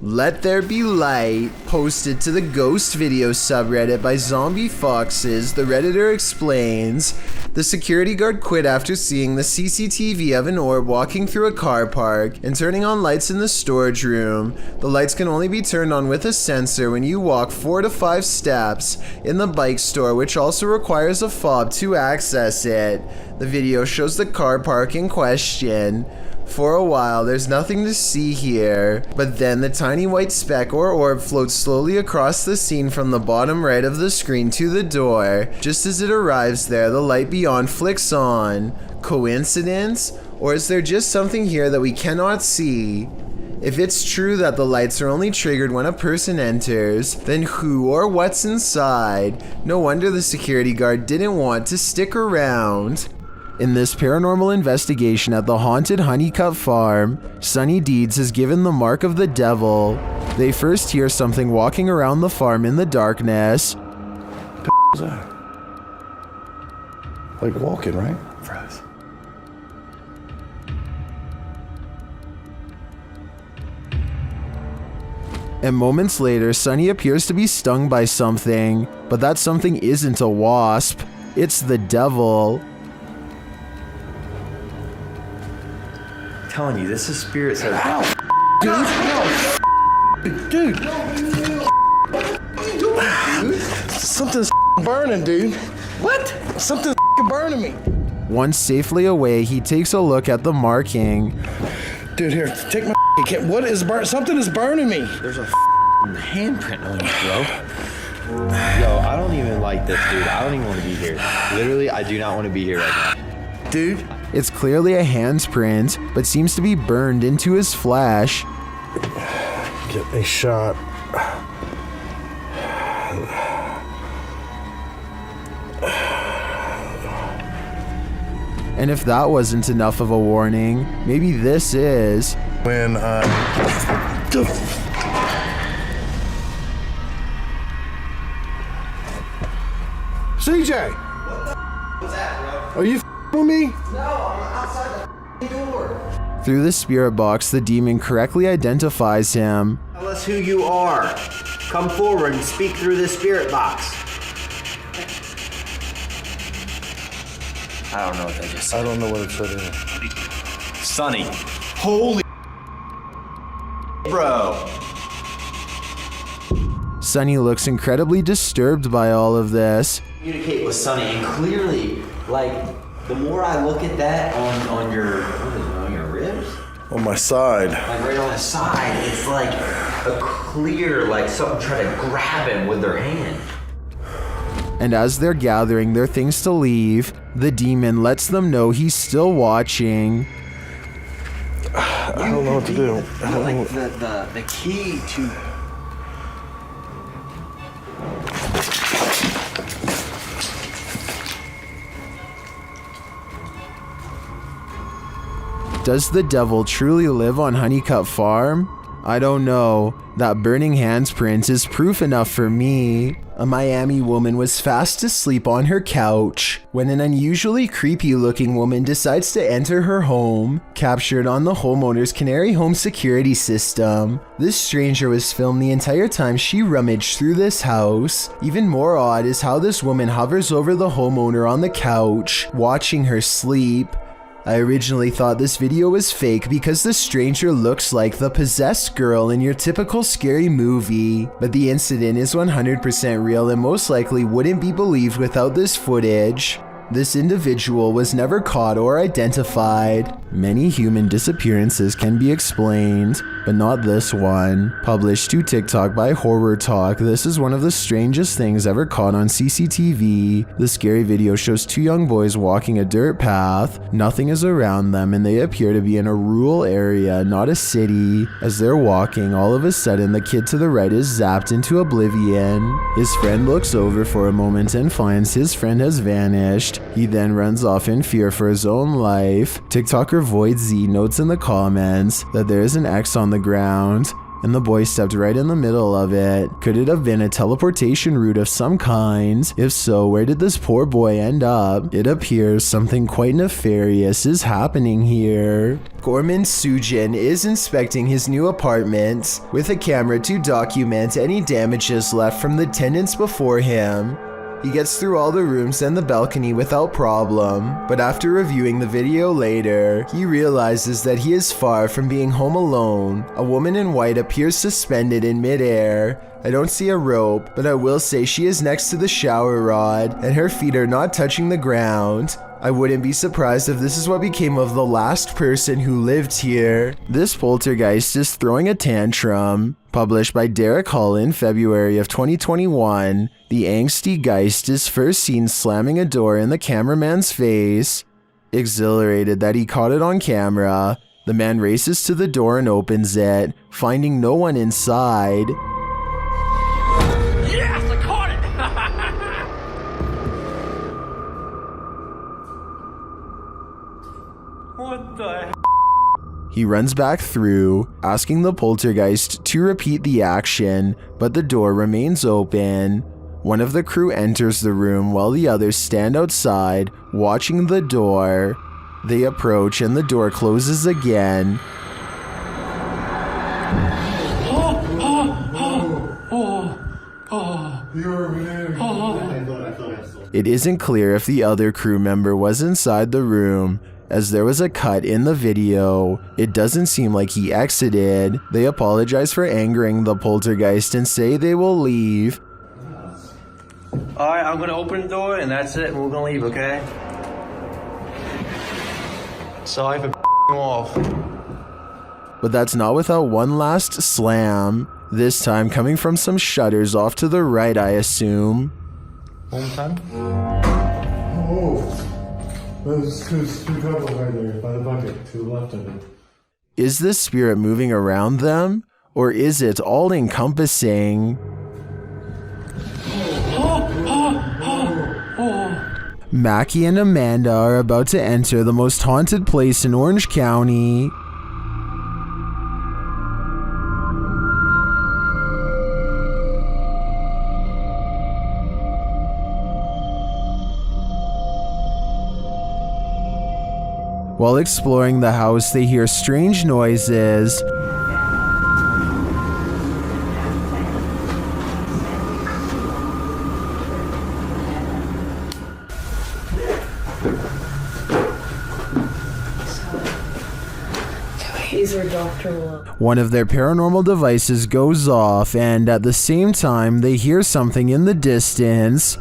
Let There Be Light, posted to the Ghost Video subreddit by Zombie Foxes, the Redditor explains, the security guard quit after seeing the CCTV of an orb walking through a car park and turning on lights in the storage room. The lights can only be turned on with a sensor when you walk 4 to 5 steps in the bike store, which also requires a fob to access it. The video shows the car park in question. For a while, there's nothing to see here, but then the tiny white speck or orb floats slowly across the scene from the bottom right of the screen to the door. Just as it arrives there, the light beyond flicks on. Coincidence? Or is there just something here that we cannot see? If it's true that the lights are only triggered when a person enters, then who or what's inside? No wonder the security guard didn't want to stick around. In this paranormal investigation at the haunted Honeycutt Farm, Sunny Deeds is given the mark of the devil. They first hear something walking around the farm in the darkness. What the is that? Like walking, right? Fries. And moments later, Sunny appears to be stung by something, but that something isn't a wasp. It's the devil. Telling you, this is spirit says. Ow! Dude! Something's burning, dude. What? Something's burning me. Once safely away, he takes a look at the marking. Dude, here, take my what is burning? Something is burning me. There's a handprint on you, bro. Yo, I don't even like this, dude. I don't even want to be here. Literally, I do not want to be here right now. Dude. It's clearly a handprint, but seems to be burned into his flesh. Get a shot. And if that wasn't enough of a warning, maybe this is. When CJ! What's that, bro? Are you with me? No, I'm outside the door. Through the spirit box, the demon correctly identifies him. Tell us who you are. Come forward and speak through this spirit box. I don't know what they just said. I don't know what it said either. Sonny. Holy bro. Sunny looks incredibly disturbed by all of this. Communicate with Sonny, and clearly, like, the more I look at that on your, what is it, on your ribs? On my side. Like right on the side, it's like a clear, like something trying to grab him with their hand. And as they're gathering their things to leave, the demon lets them know he's still watching. I don't know what to do. Like the key to. Does the devil truly live on Honeycutt Farm? I don't know. That burning handprint is proof enough for me. A Miami woman was fast asleep on her couch when an unusually creepy looking woman decides to enter her home, captured on the homeowner's Canary home security system. This stranger was filmed the entire time she rummaged through this house. Even more odd is how this woman hovers over the homeowner on the couch, watching her sleep. I originally thought this video was fake because the stranger looks like the possessed girl in your typical scary movie, but the incident is 100% real and most likely wouldn't be believed without this footage. This individual was never caught or identified. Many human disappearances can be explained, but not this one. Published to TikTok by Horror Talk, this is one of the strangest things ever caught on CCTV. The scary video shows two young boys walking a dirt path. Nothing is around them and they appear to be in a rural area, not a city. As they're walking, all of a sudden the kid to the right is zapped into oblivion. His friend looks over for a moment and finds his friend has vanished. He then runs off in fear for his own life. TikToker Void Z notes in the comments that there is an X on the ground. and the boy stepped right in the middle of it. Could it have been a teleportation route of some kind? If so, where did this poor boy end up? It appears something quite nefarious is happening here. Gorman Sujin is inspecting his new apartment with a camera to document any damages left from the tenants before him. He gets through all the rooms and the balcony without problem, but after reviewing the video later, he realizes that he is far from being home alone. A woman in white appears suspended in midair. I don't see a rope, but I will say she is next to the shower rod, and her feet are not touching the ground. I wouldn't be surprised if this is what became of the last person who lived here. This poltergeist is throwing a tantrum. Published by Derek Hull in February of 2021, the angsty geist is first seen slamming a door in the cameraman's face. Exhilarated that he caught it on camera, the man races to the door and opens it, finding no one inside. Yes, I caught it! What the heck? He runs back through, asking the poltergeist to repeat the action, but the door remains open. One of the crew enters the room while the others stand outside, watching the door. They approach and the door closes again. It isn't clear if the other crew member was inside the room, as there was a cut in the video. It doesn't seem like he exited. They apologize for angering the poltergeist and say they will leave. Alright, I'm gonna open the door and that's it, and we're gonna leave, okay? Sorry for off. But that's not without one last slam, this time coming from some shutters off to the right, I assume. One time? Oh. There's two couples right there by the bucket to the left of it. Is this spirit moving around them? Or is it all-encompassing? Mackie and Amanda are about to enter the most haunted place in Orange County. While exploring the house, they hear strange noises. One of their paranormal devices goes off, and at the same time, they hear something in the distance.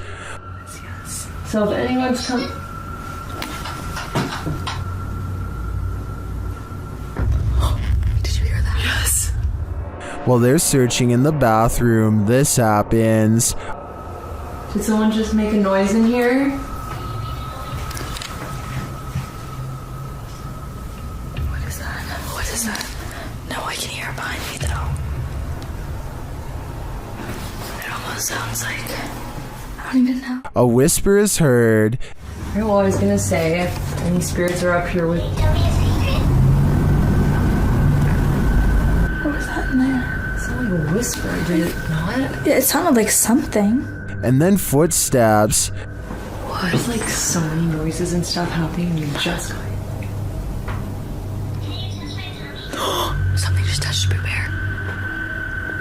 So if anyone's come... Did you hear that? Yes. While they're searching in the bathroom, this happens. Did someone just make a noise in here? What is that? What is that? No, I can hear it behind me though. It almost sounds like... I don't even know. A whisper is heard. Alright, well, I was gonna say, if any spirits are up here with... What was that in there? It sounded like a whisper, did it not? Yeah, it sounded like something. And then footsteps. What? There's like so many noises and stuff happening and you're just going... Something just touched Boo Bear.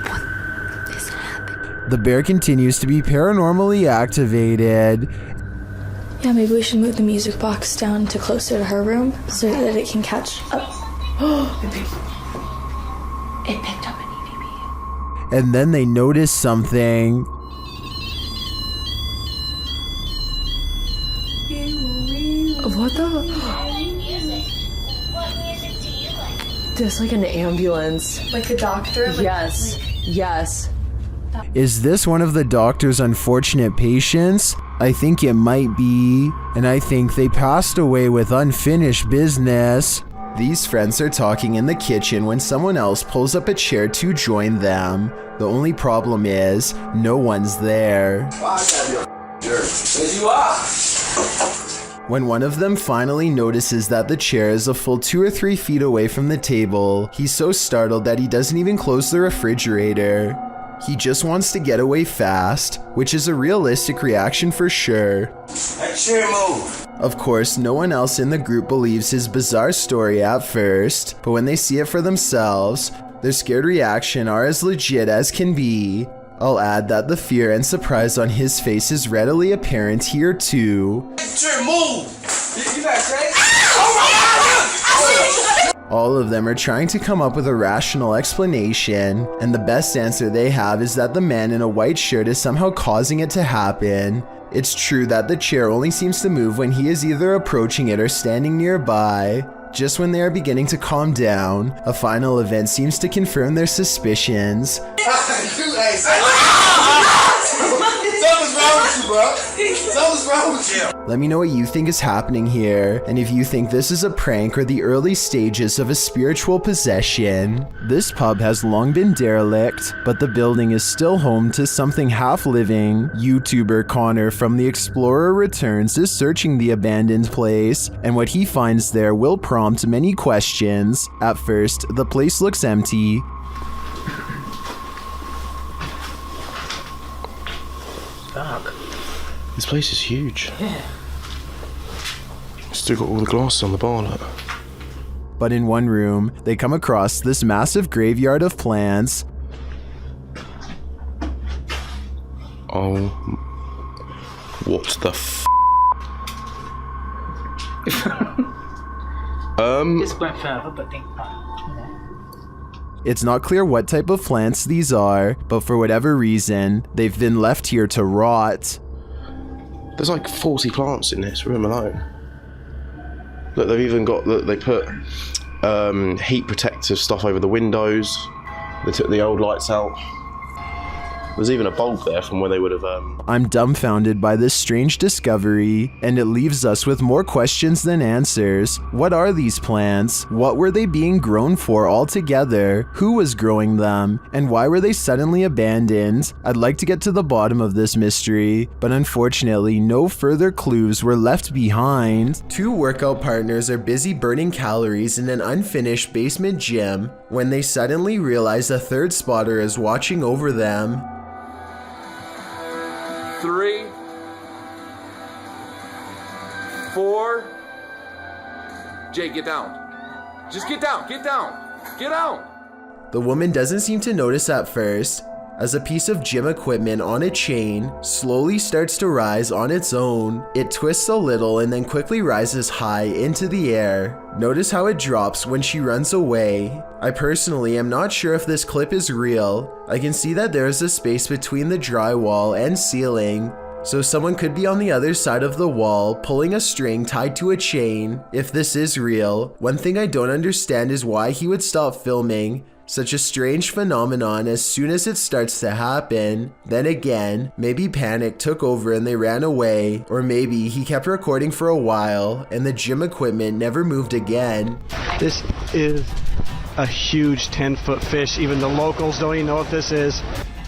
What is happening? The bear continues to be paranormally activated. Yeah, maybe we should move the music box down to closer to her room so that it can catch up. It picked up an EVP. And then they notice something. What the? There's like an ambulance. Like the doctor? Yes. Yes. Is this one of the doctor's unfortunate patients? I think it might be, and I think they passed away with unfinished business. These friends are talking in the kitchen when someone else pulls up a chair to join them. The only problem is, no one's there. When one of them finally notices that the chair is a full 2 or 3 feet away from the table, he's so startled that he doesn't even close the refrigerator. He just wants to get away fast, which is a realistic reaction for sure. That chair move. Of course, no one else in the group believes his bizarre story at first, but when they see it for themselves, their scared reaction are as legit as can be. I'll add that the fear and surprise on his face is readily apparent here too. Chair move. You got crazy? All of them are trying to come up with a rational explanation, and the best answer they have is that the man in a white shirt is somehow causing it to happen. It's true that the chair only seems to move when he is either approaching it or standing nearby. Just when they are beginning to calm down, a final event seems to confirm their suspicions. Something's wrong with you, bro. Something's wrong with you. Let me know what you think is happening here, and if you think this is a prank or the early stages of a spiritual possession. This pub has long been derelict, but the building is still home to something half-living. YouTuber Connor from The Explorer Returns is searching the abandoned place, and what he finds there will prompt many questions. At first, the place looks empty. Fuck. This place is huge. Yeah. Still got all the glasses on the bar, look. But in one room, they come across this massive graveyard of plants. Oh. What the f***? This went further, but think It's not clear what type of plants these are, but for whatever reason, they've been left here to rot. There's like 40 plants in this room alone. Look, they've even got, look, they put heat protective stuff over the windows. They took the old lights out. There's even a bulb there from where they would have... I'm dumbfounded by this strange discovery, and it leaves us with more questions than answers. What are these plants? What were they being grown for altogether? Who was growing them? And why were they suddenly abandoned? I'd like to get to the bottom of this mystery, but unfortunately, no further clues were left behind. 2 workout partners are busy burning calories in an unfinished basement gym when they suddenly realize a third spotter is watching over them. 3, 4. Jay, get down. Just get down, get down, get down. The woman doesn't seem to notice at first, as a piece of gym equipment on a chain slowly starts to rise on its own. It twists a little and then quickly rises high into the air. Notice how it drops when she runs away. I personally am not sure if this clip is real. I can see that there is a space between the drywall and ceiling, so someone could be on the other side of the wall pulling a string tied to a chain. If this is real, one thing I don't understand is why he would stop filming such a strange phenomenon as soon as it starts to happen. Then again, maybe panic took over and they ran away, or maybe he kept recording for a while and the gym equipment never moved again. This is a huge 10-foot fish. Even the locals don't even know what this is.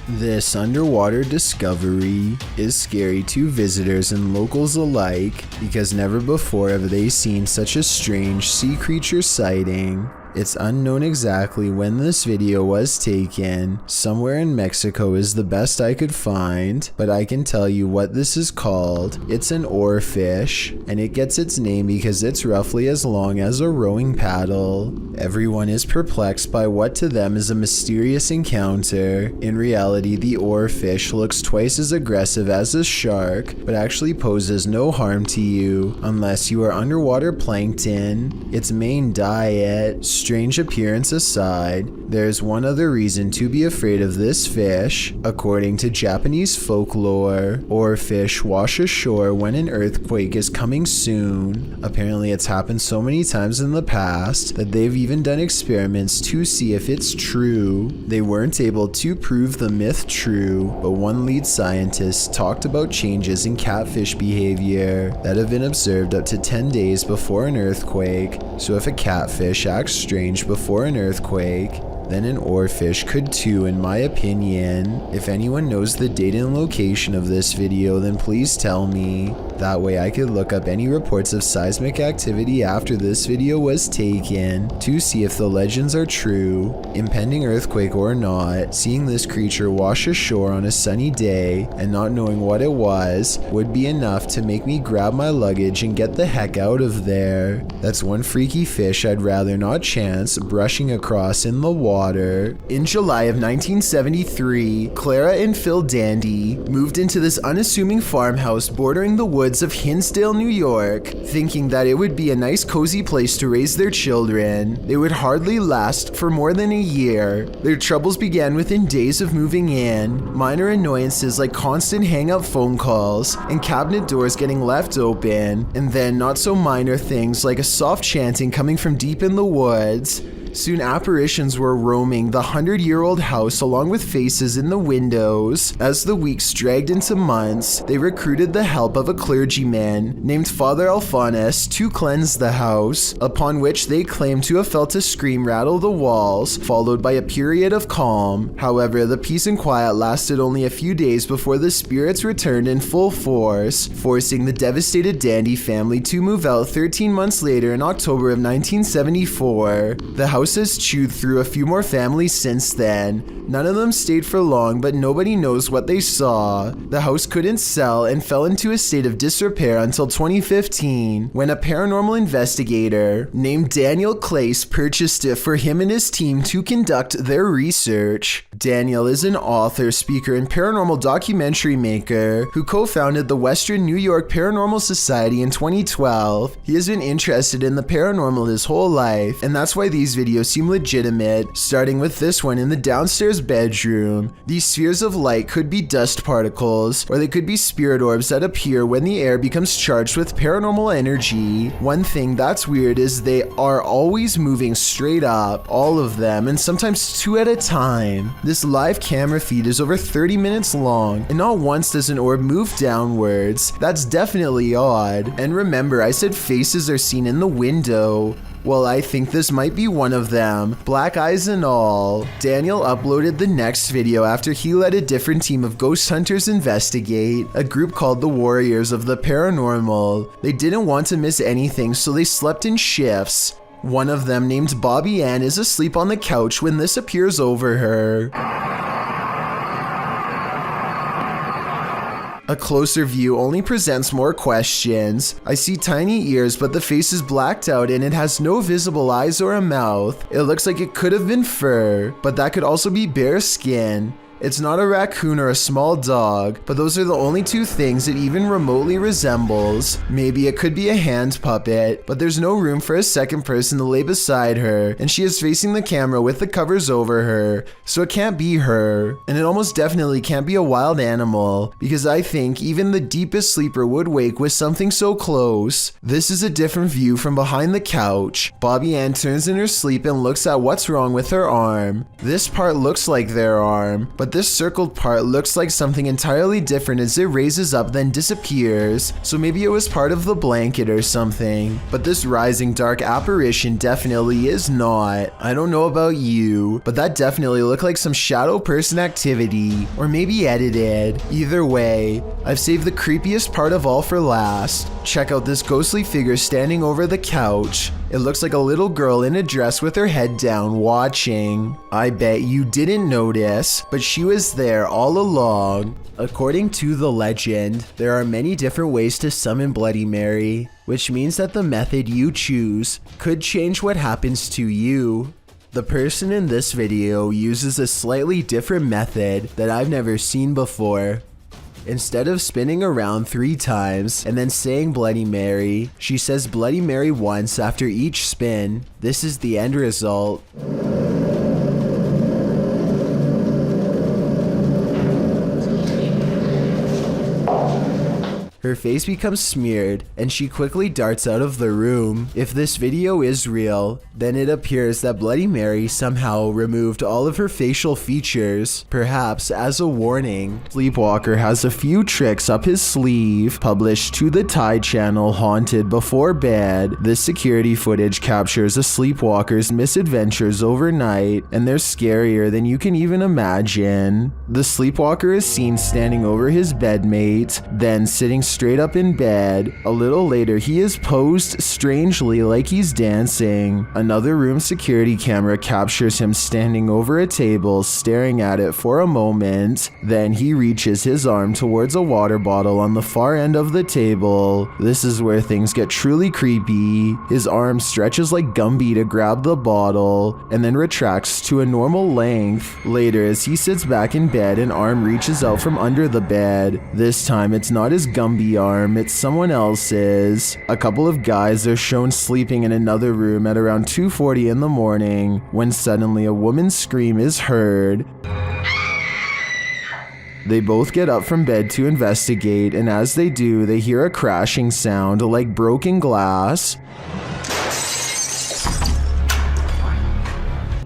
This underwater discovery is scary to visitors and locals alike because never before have they seen such a strange sea creature sighting. It's unknown exactly when this video was taken. Somewhere in Mexico is the best I could find, but I can tell you what this is called. It's an oarfish, and it gets its name because it's roughly as long as a rowing paddle. Everyone is perplexed by what to them is a mysterious encounter. In reality, the oarfish looks twice as aggressive as a shark, but actually poses no harm to you unless you are underwater plankton. Its main diet, strange appearance aside, there's one other reason to be afraid of this fish. According to Japanese folklore, oarfish wash ashore when an earthquake is coming soon. Apparently it's happened so many times in the past that they've even done experiments to see if it's true. They weren't able to prove the myth true, but one lead scientist talked about changes in catfish behavior that have been observed up to 10 days before an earthquake. So if a catfish acts strange before an earthquake, then an oarfish could too, in my opinion. If anyone knows the date and location of this video, then please tell me. That way I could look up any reports of seismic activity after this video was taken to see if the legends are true. Impending earthquake or not, seeing this creature wash ashore on a sunny day and not knowing what it was would be enough to make me grab my luggage and get the heck out of there. That's one freaky fish I'd rather not chance brushing across in the water. In July of 1973, Clara and Phil Dandy moved into this unassuming farmhouse bordering the woods of Hinsdale, New York, thinking that it would be a nice cozy place to raise their children. They would hardly last for more than a year. Their troubles began within days of moving in. Minor annoyances like constant hang-up phone calls and cabinet doors getting left open, and then not so minor things like a soft chanting coming from deep in the woods. Soon apparitions were roaming the 100-year-old house along with faces in the windows. As the weeks dragged into months, they recruited the help of a clergyman named Father Alphonsus to cleanse the house, upon which they claimed to have felt a scream rattle the walls, followed by a period of calm. However, the peace and quiet lasted only a few days before the spirits returned in full force, forcing the devastated Dandy family to move out 13 months later in October of 1974. The house has chewed through a few more families since then. None of them stayed for long, but nobody knows what they saw. The house couldn't sell and fell into a state of disrepair until 2015, when a paranormal investigator named Daniel Clace purchased it for him and his team to conduct their research. Daniel is an author, speaker, and paranormal documentary maker who co-founded the Western New York Paranormal Society in 2012. He has been interested in the paranormal his whole life, and that's why these videos seem legitimate, starting with this one in the downstairs bedroom. These spheres of light could be dust particles, or they could be spirit orbs that appear when the air becomes charged with paranormal energy. One thing that's weird is they are always moving straight up, all of them, and sometimes two at a time. This live camera feed is over 30 minutes long, and not once does an orb move downwards. That's definitely odd. And remember, I said faces are seen in the window. Well, I think this might be one of them, black eyes and all. Daniel uploaded the next video after he let a different team of ghost hunters investigate, a group called the Warriors of the Paranormal. They didn't want to miss anything, so they slept in shifts. One of them, named Bobby Ann, is asleep on the couch when this appears over her. A closer view only presents more questions. I see tiny ears, but the face is blacked out and it has no visible eyes or a mouth. It looks like it could have been fur, but that could also be bare skin. It's not a raccoon or a small dog, but those are the only two things it even remotely resembles. Maybe it could be a hand puppet, but there's no room for a second person to lay beside her, and she is facing the camera with the covers over her, so it can't be her. And it almost definitely can't be a wild animal, because I think even the deepest sleeper would wake with something so close. This is a different view from behind the couch. Bobby Ann turns in her sleep and looks at what's wrong with her arm. This part looks like their arm, but this circled part looks like something entirely different as it raises up then disappears, so maybe it was part of the blanket or something. But this rising dark apparition definitely is not. I don't know about you, but that definitely looked like some shadow person activity, or maybe edited. Either way, I've saved the creepiest part of all for last. Check out this ghostly figure standing over the couch. It looks like a little girl in a dress with her head down watching. I bet you didn't notice, but she was there all along. According to the legend, there are many different ways to summon Bloody Mary, which means that the method you choose could change what happens to you. The person in this video uses a slightly different method that I've never seen before. Instead of spinning around 3 times and then saying Bloody Mary, she says Bloody Mary once after each spin. This is the end result. her face becomes smeared, and she quickly darts out of the room. If this video is real, then it appears that Bloody Mary somehow removed all of her facial features, perhaps as a warning. Sleepwalker has a few tricks up his sleeve. Published to the Tide channel, Haunted Before Bed. This security footage captures a sleepwalker's misadventures overnight, and they're scarier than you can even imagine. The sleepwalker is seen standing over his bedmate, then sitting straight up in bed. A little later, he is posed strangely like he's dancing. Another room security camera captures him standing over a table, staring at it for a moment. Then he reaches his arm towards a water bottle on the far end of the table. This is where things get truly creepy. His arm stretches like Gumby to grab the bottle, and then retracts to a normal length. Later, as he sits back in bed, an arm reaches out from under the bed. This time, it's not his Gumby arm, it's someone else's. A couple of guys are shown sleeping in another room at around 2:40 in the morning, when suddenly a woman's scream is heard. They both get up from bed to investigate, and as they do, they hear a crashing sound like broken glass.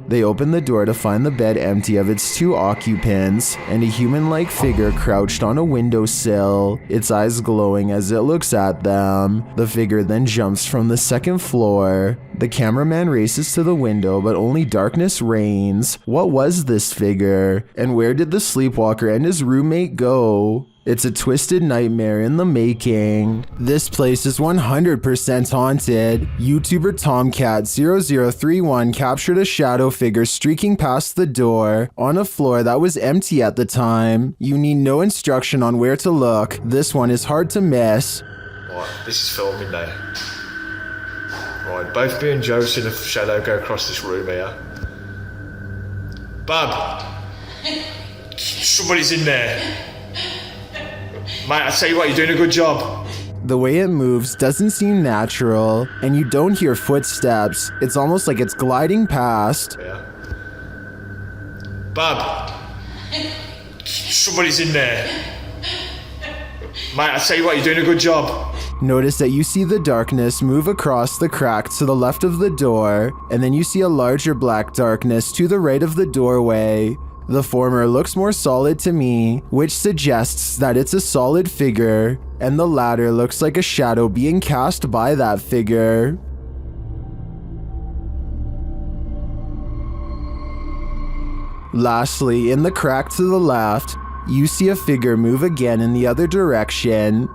They open the door to find the bed empty of its two occupants, and a human-like figure crouched on a windowsill, its eyes glowing as it looks at them. The figure then jumps from the second floor. The cameraman races to the window, but only darkness reigns. What was this figure? And where did the sleepwalker and his roommate go? It's a twisted nightmare in the making. This place is 100% haunted. YouTuber Tomcat0031 captured a shadow figure streaking past the door on a floor that was empty at the time. You need no instruction on where to look. This one is hard to miss. Right, this is filming now. Right, both me and Joe seen a shadow go across this room here. Bub! Somebody's in there. Mate, I tell you what, you're doing a good job. The way it moves doesn't seem natural, and you don't hear footsteps. It's almost like it's gliding past. Yeah. Bub! Somebody's in there. Mate, I tell you what, you're doing a good job. Notice that you see the darkness move across the crack to the left of the door, and then you see a larger black darkness to the right of the doorway. The former looks more solid to me, which suggests that it's a solid figure, and the latter looks like a shadow being cast by that figure. Lastly, in the crack to the left, you see a figure move again in the other direction.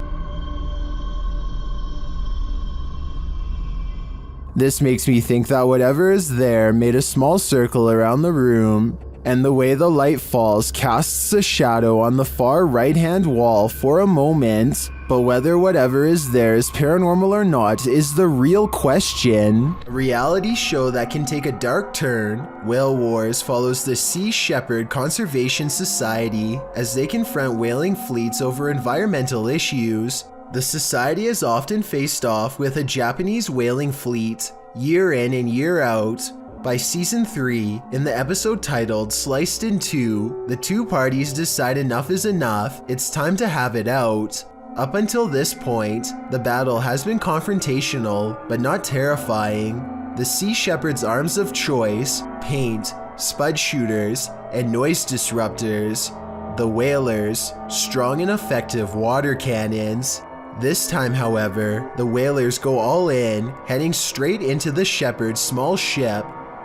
This makes me think that whatever is there made a small circle around the room, and the way the light falls casts a shadow on the far right-hand wall for a moment. But whether whatever is there is paranormal or not is the real question. A reality show that can take a dark turn, Whale Wars follows the Sea Shepherd Conservation Society as they confront whaling fleets over environmental issues. The society is often faced off with a Japanese whaling fleet, year in and year out. By season 3, in the episode titled Sliced in Two, the two parties decide enough is enough, it's time to have it out. Up until this point, the battle has been confrontational, but not terrifying. The Sea Shepherd's arms of choice, paint, spud shooters, and noise disruptors. The whalers, strong and effective water cannons. This time, however, the whalers go all in, heading straight into the Shepherd's small ship.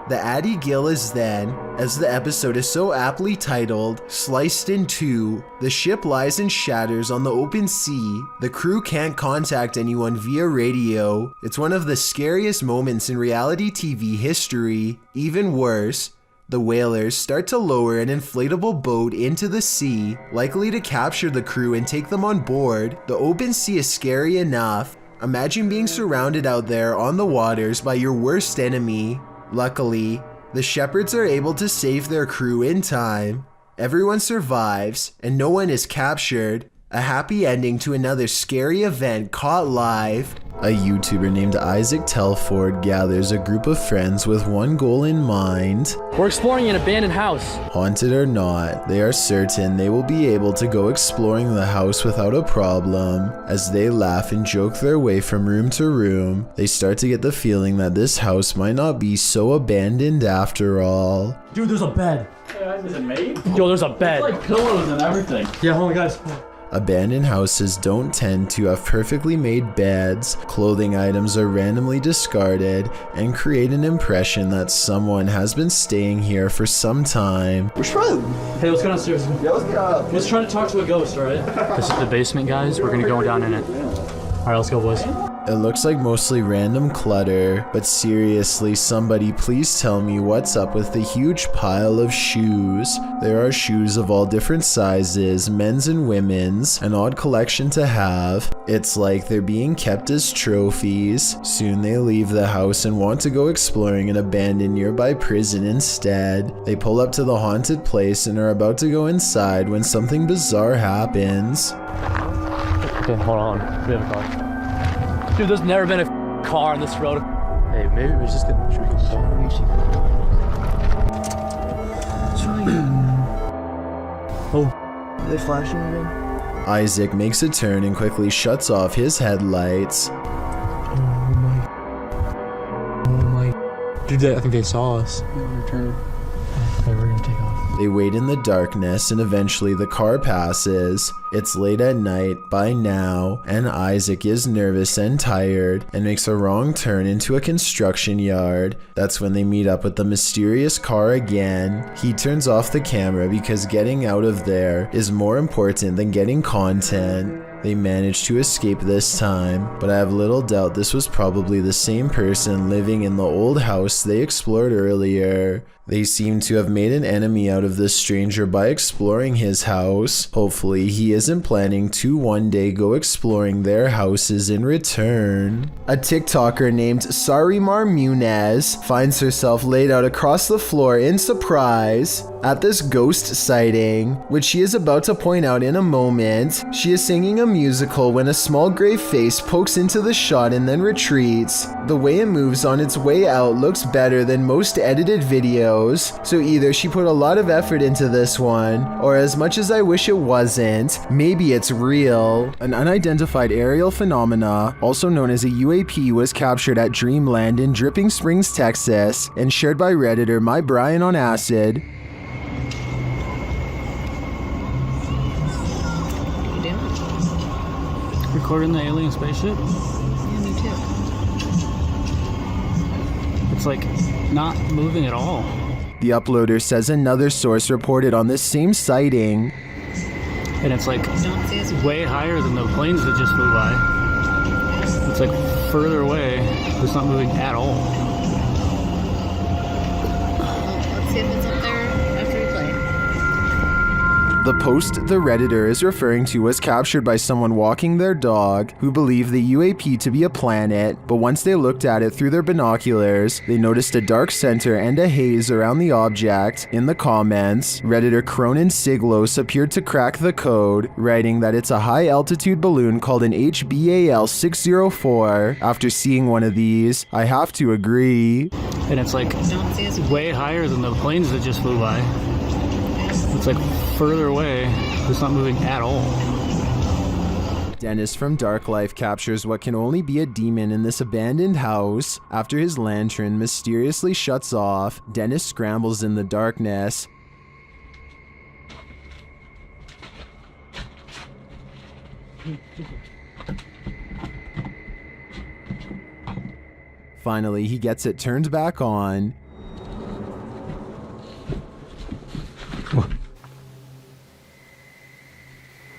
The Addie Gill is then, as the episode is so aptly titled, Sliced in Two. The ship lies in shatters on the open sea. The crew can't contact anyone via radio. It's one of the scariest moments in reality TV history. Even worse, the whalers start to lower an inflatable boat into the sea, likely to capture the crew and take them on board. The open sea is scary enough. Imagine being surrounded out there on the waters by your worst enemy. Luckily, the Shepherds are able to save their crew in time. Everyone survives, and no one is captured. A happy ending to another scary event caught live. A YouTuber named Isaac Telford gathers a group of friends with one goal in mind. We're exploring an abandoned house. Haunted or not, they are certain they will be able to go exploring the house without a problem. As they laugh and joke their way from room to room, they start to get the feeling that this house might not be so abandoned after all. Dude, there's a bed. Yeah, is it made? Yo, there's a bed. It's like pillows and everything. Yeah, hold on, guys. Abandoned houses don't tend to have perfectly made beds, clothing items are randomly discarded, and create an impression that someone has been staying here for some time. We should probably. Hey, let's go downstairs. Yeah, let's get out. Let's try to talk to a ghost, alright? This is the basement, guys. We're gonna go down in it. Alright, let's go, boys. It looks like mostly random clutter, but seriously, somebody please tell me what's up with the huge pile of shoes. There are shoes of all different sizes, men's and women's, an odd collection to have. It's like they're being kept as trophies. Soon they leave the house and want to go exploring an abandoned nearby prison instead. They pull up to the haunted place and are about to go inside when something bizarre happens. Okay, hold on. We have a car. Dude, there's never been a car on this road. Hey, maybe we just get drinks. Oh. Are they flashing again? Isaac makes a turn and quickly shuts off his headlights. Oh my. Dude, I think they saw us. Okay, we're gonna take off. They wait in the darkness and eventually the car passes. It's late at night by now, and Isaac is nervous and tired and makes a wrong turn into a construction yard. That's when they meet up with the mysterious car again. He turns off the camera because getting out of there is more important than getting content. They managed to escape this time, but I have little doubt this was probably the same person living in the old house they explored earlier. They seem to have made an enemy out of this stranger by exploring his house. Hopefully he isn't planning to one day go exploring their houses in return. A TikToker named Sarimar Munez finds herself laid out across the floor in surprise at this ghost sighting, which she is about to point out in a moment. She is singing a musical when a small gray face pokes into the shot and then retreats. The way it moves on its way out looks better than most edited videos, so either she put a lot of effort into this one, or as much as I wish it wasn't, maybe it's real. An unidentified aerial phenomena, also known as a UAP, was captured at Dreamland in Dripping Springs, Texas, and shared by Redditor My Brian on Acid. Recording the alien spaceship? Yeah, me too. It's like not moving at all. The uploader says another source reported on this same sighting. And it's like way higher than the planes that just flew by. It's like further away. It's not moving at all. Let's see if it's up there after we play. The post the Redditor is referring to was captured by someone walking their dog who believed the UAP to be a planet, but once they looked at it through their binoculars, they noticed a dark center and a haze around the object. In the comments, Redditor Cronin Siglos appeared to crack the code, writing that it's a high-altitude balloon called an HBAL 604. After seeing one of these, I have to agree. And it's like way higher than the planes that just flew by. It's like further away. It's not moving at all. Dennis from Dark Life captures what can only be a demon in this abandoned house. After his lantern mysteriously shuts off, Dennis scrambles in the darkness. Finally, he gets it turned back on.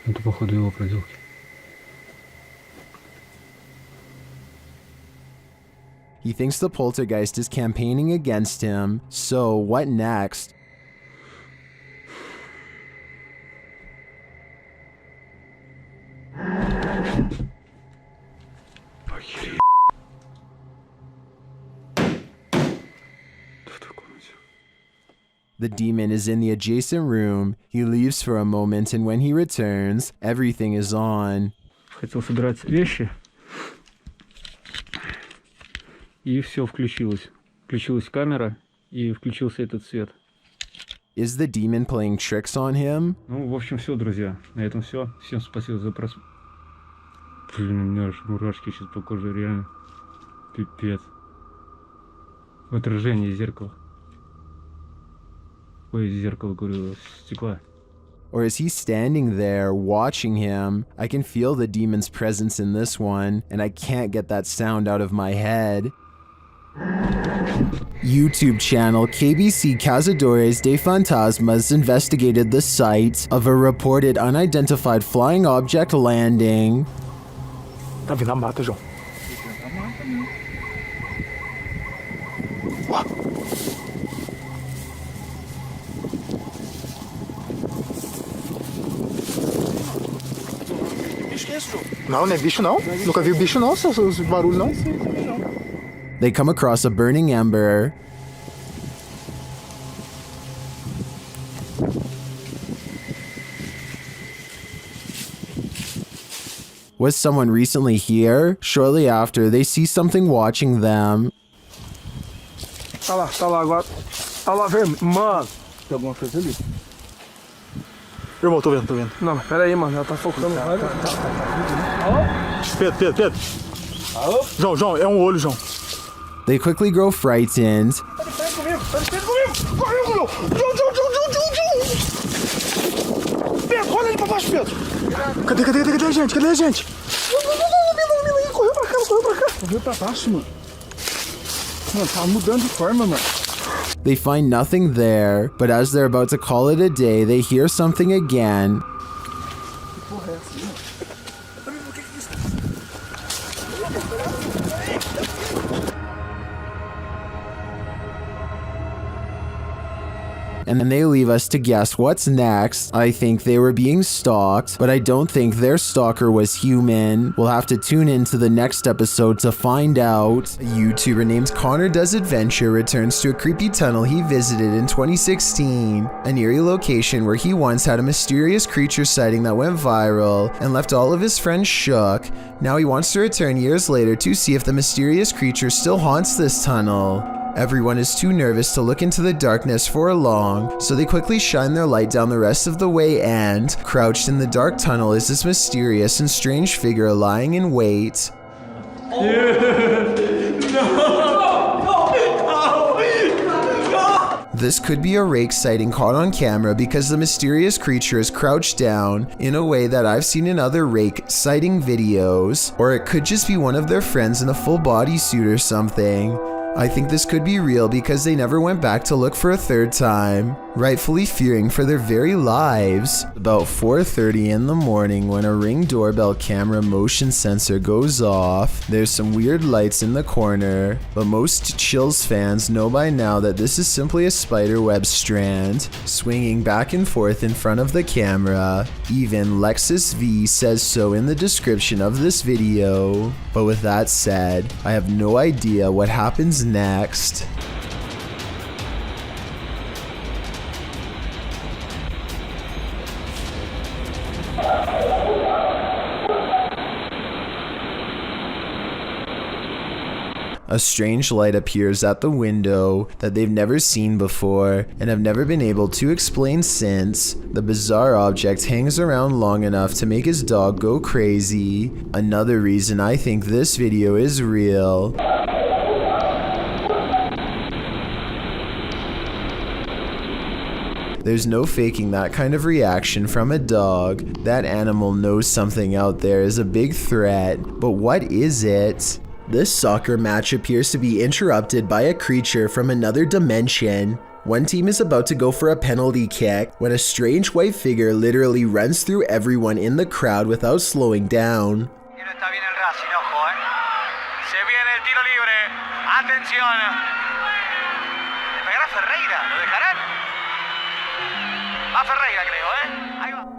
Это походу его проделки. He thinks the Poltergeist is campaigning against him, so what next? The demon is in the adjacent room. He leaves for a moment, and when he returns, everything is on. Хотел собирать вещи, и все включилось. Включилась камера, и включился этот свет. Is the demon playing tricks on him? Ну, в общем, все, друзья. На этом все. Всем спасибо за просмотр. Блин, у меня аж мурашки сейчас по коже, реально. Пипец. В отражении зеркала. Ой, зеркало, говорю, стекла. Or is he standing there watching him? I can feel the demon's presence in this one, and I can't get that sound out of my head. YouTube channel KBC Cazadores de Fantasmas investigated the site of a reported unidentified flying object landing. Tá vindo a mata, João. Não, não é bicho não. Nunca vi bicho não, esses barulhos não. They come across a burning ember. Was someone recently here? Shortly after, they see something watching them. Tá lá agora. Tá lá, velho. Mano, tem alguma coisa ali. Irmão, tô vendo. Não, pera aí, mano. Ela tá focando. Pedro. Alô? João, é olho, João. They quickly grow frightened. Correu, João! Pedro, olha ali pra baixo, Pedro! Cadê a gente? Correu pra cá. Correu pra baixo, mano. Mano, tá mudando de forma, mano. They find nothing there, but as they're about to call it a day, they hear something again. Que porra é essa, mano? And then they leave us to guess what's next. I think they were being stalked, but I don't think their stalker was human. We'll have to tune into the next episode to find out. A YouTuber named Connor Does Adventure returns to a creepy tunnel he visited in 2016, an eerie location where he once had a mysterious creature sighting that went viral and left all of his friends shook. Now he wants to return years later to see if the mysterious creature still haunts this tunnel. Everyone is too nervous to look into the darkness for long, so they quickly shine their light down the rest of the way and, crouched in the dark tunnel is this mysterious and strange figure lying in wait. This could be a rake sighting caught on camera because the mysterious creature is crouched down in a way that I've seen in other rake sighting videos, or it could just be one of their friends in a full bodysuit or something. I think this could be real because they never went back to look for a third time, rightfully fearing for their very lives. About 4:30 in the morning when a Ring doorbell camera motion sensor goes off, there's some weird lights in the corner, but most Chills fans know by now that this is simply a Spiderweb strand, swinging back and forth in front of the camera. Even Lexus V says so in the description of this video. But with that said, I have no idea what happens next. A strange light appears at the window that they've never seen before and have never been able to explain since. The bizarre object hangs around long enough to make his dog go crazy. Another reason I think this video is real. There's no faking that kind of reaction from a dog. That animal knows something out there is a big threat, but what is it? This soccer match appears to be interrupted by a creature from another dimension. One team is about to go for a penalty kick when a strange white figure literally runs through everyone in the crowd without slowing down.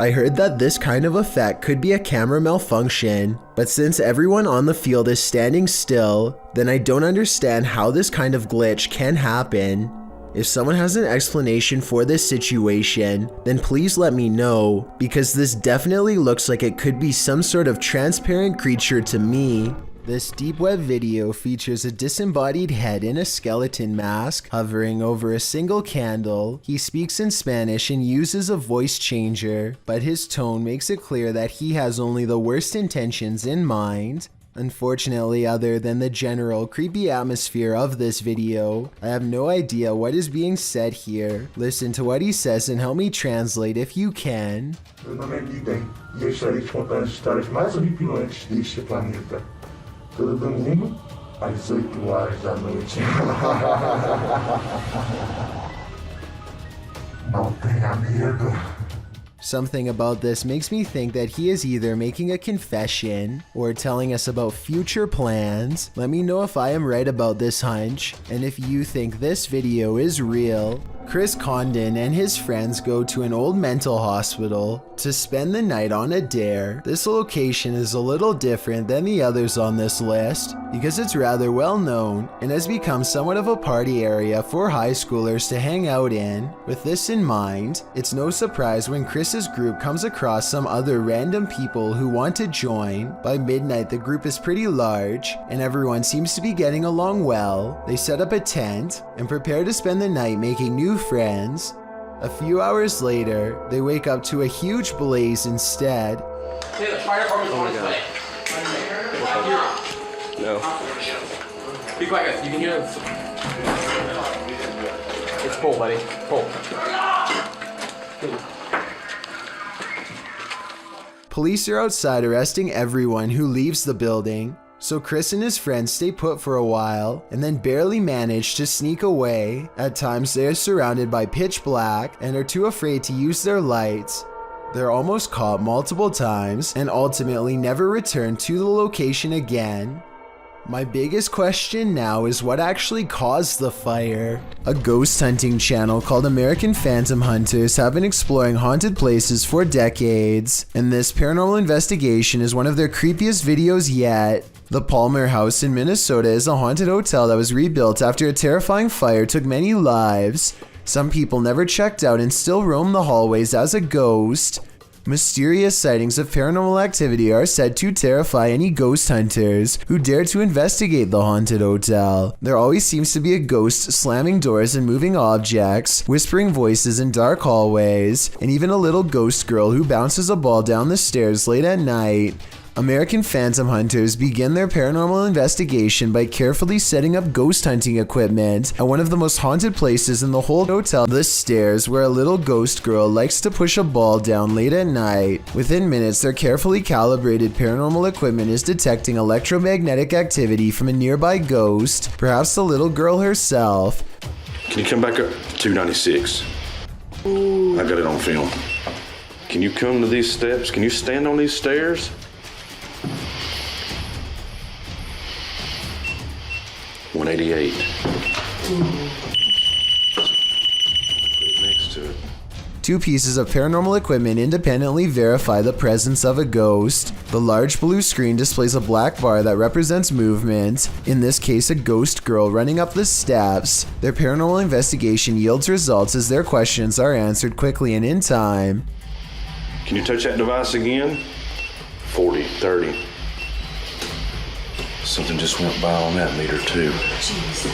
I heard that this kind of effect could be a camera malfunction, but since everyone on the field is standing still, then I don't understand how this kind of glitch can happen. If someone has an explanation for this situation, then please let me know, because this definitely looks like it could be some sort of transparent creature to me. This deep web video features a disembodied head in a skeleton mask hovering over a single candle. He speaks in Spanish and uses a voice changer, but his tone makes it clear that he has only the worst intentions in mind. Unfortunately, other than the general creepy atmosphere of this video, I have no idea what is being said here. Listen to what he says and help me translate if you can. Meu nome é Guidem e eu estarei te contando as histórias mais horripilantes deste planeta. Todo domingo, às 8 horas da noite. Não tenha medo. Something about this makes me think that he is either making a confession or telling us about future plans. Let me know if I am right about this hunch, and if you think this video is real. Chris Condon and his friends go to an old mental hospital to spend the night on a dare. This location is a little different than the others on this list because it's rather well known and has become somewhat of a party area for high schoolers to hang out in. With this in mind, it's no surprise when Chris's group comes across some other random people who want to join. By midnight, the group is pretty large and everyone seems to be getting along well. They set up a tent and prepare to spend the night making new friends. A few hours later, they wake up to a huge blaze instead. Hey, the fire department's on its way. No. Be quiet, guys. You can hear it. It's full, buddy. Full. Police are outside arresting everyone who leaves the building. So Chris and his friends stay put for a while and then barely manage to sneak away. At times they are surrounded by pitch black and are too afraid to use their lights. They're almost caught multiple times and ultimately never return to the location again. My biggest question now is what actually caused the fire? A ghost hunting channel called American Phantom Hunters have been exploring haunted places for decades, and this paranormal investigation is one of their creepiest videos yet. The Palmer House in Minnesota is a haunted hotel that was rebuilt after a terrifying fire took many lives. Some people never checked out and still roam the hallways as a ghost. Mysterious sightings of paranormal activity are said to terrify any ghost hunters who dare to investigate the haunted hotel. There always seems to be a ghost slamming doors and moving objects, whispering voices in dark hallways, and even a little ghost girl who bounces a ball down the stairs late at night. American Phantom Hunters begin their paranormal investigation by carefully setting up ghost hunting equipment at one of the most haunted places in the whole hotel, the stairs, where a little ghost girl likes to push a ball down late at night. Within minutes, their carefully calibrated paranormal equipment is detecting electromagnetic activity from a nearby ghost, perhaps the little girl herself. Can you come back up? 296. I got it on film. Can you come to these steps? Can you stand on these stairs? 188. Next to it. Two pieces of paranormal equipment independently verify the presence of a ghost. The large blue screen displays a black bar that represents movement, in this case a ghost girl running up the steps. Their paranormal investigation yields results as their questions are answered quickly and in time. Can you touch that device again? 40, 30. Something just went by on that meter too. Jeez.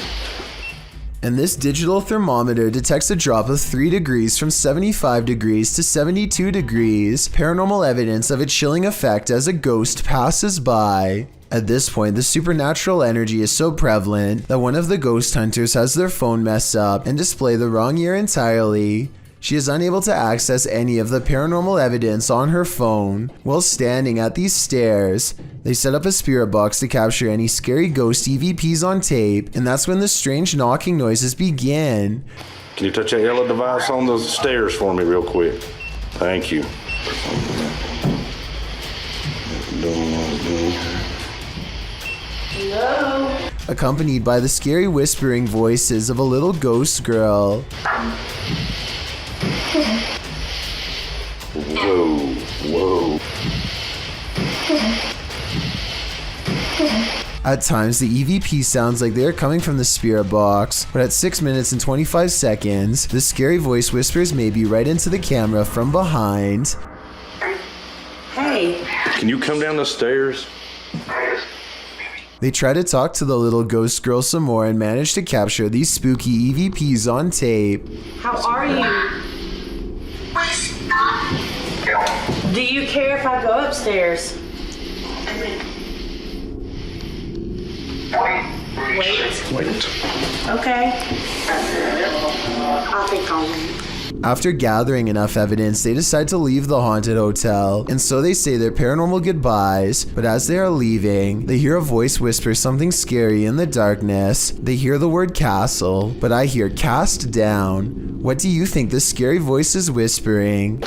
And this digital thermometer detects a drop of 3 degrees from 75 degrees to 72 degrees, paranormal evidence of a chilling effect as a ghost passes by. At this point, the supernatural energy is so prevalent that one of the ghost hunters has their phone mess up and display the wrong year entirely. She is unable to access any of the paranormal evidence on her phone. While standing at these stairs, they set up a spirit box to capture any scary ghost EVPs on tape, and that's when the strange knocking noises begin. Can you touch that yellow device on the stairs for me real quick? Thank you. Hello? Accompanied by the scary whispering voices of a little ghost girl. Whoa, whoa. At times, the EVP sounds like they are coming from the spirit box, but at 6 minutes and 25 seconds, the scary voice whispers maybe right into the camera from behind. Hey. Can you come down the stairs? They try to talk to the little ghost girl some more and manage to capture these spooky EVPs on tape. How are you? Do you care if I go upstairs? Wait. Okay. I think I'll wait. After gathering enough evidence, they decide to leave the haunted hotel, and so they say their paranormal goodbyes, but as they are leaving, they hear a voice whisper something scary in the darkness. They hear the word castle, but I hear cast down. What do you think this scary voice is whispering?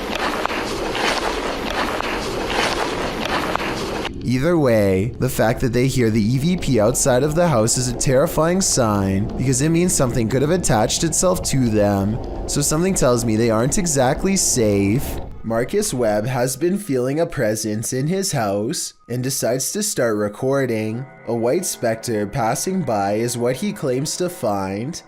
Either way, the fact that they hear the EVP outside of the house is a terrifying sign because it means something could have attached itself to them. So something tells me they aren't exactly safe. Marcus Webb has been feeling a presence in his house and decides to start recording. A white specter passing by is what he claims to find.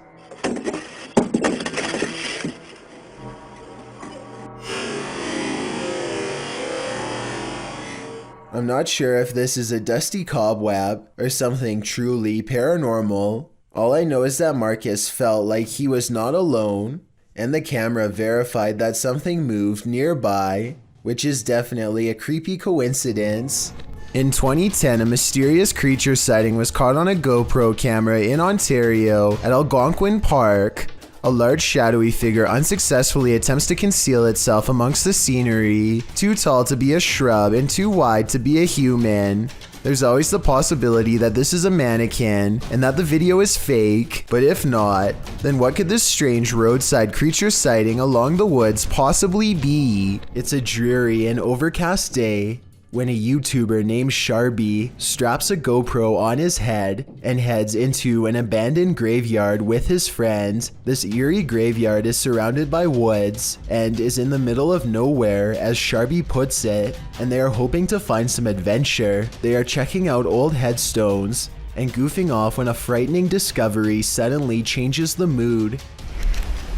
I'm not sure if this is a dusty cobweb or something truly paranormal. All I know is that Marcus felt like he was not alone, and the camera verified that something moved nearby, which is definitely a creepy coincidence. In 2010, a mysterious creature sighting was caught on a GoPro camera in Ontario at Algonquin Park. A large shadowy figure unsuccessfully attempts to conceal itself amongst the scenery, too tall to be a shrub and too wide to be a human. There's always the possibility that this is a mannequin and that the video is fake, but if not, then what could this strange roadside creature sighting along the woods possibly be? It's a dreary and overcast day when a YouTuber named Sharby straps a GoPro on his head and heads into an abandoned graveyard with his friends. This eerie graveyard is surrounded by woods and is in the middle of nowhere, as Sharby puts it, and they are hoping to find some adventure. They are checking out old headstones and goofing off when a frightening discovery suddenly changes the mood.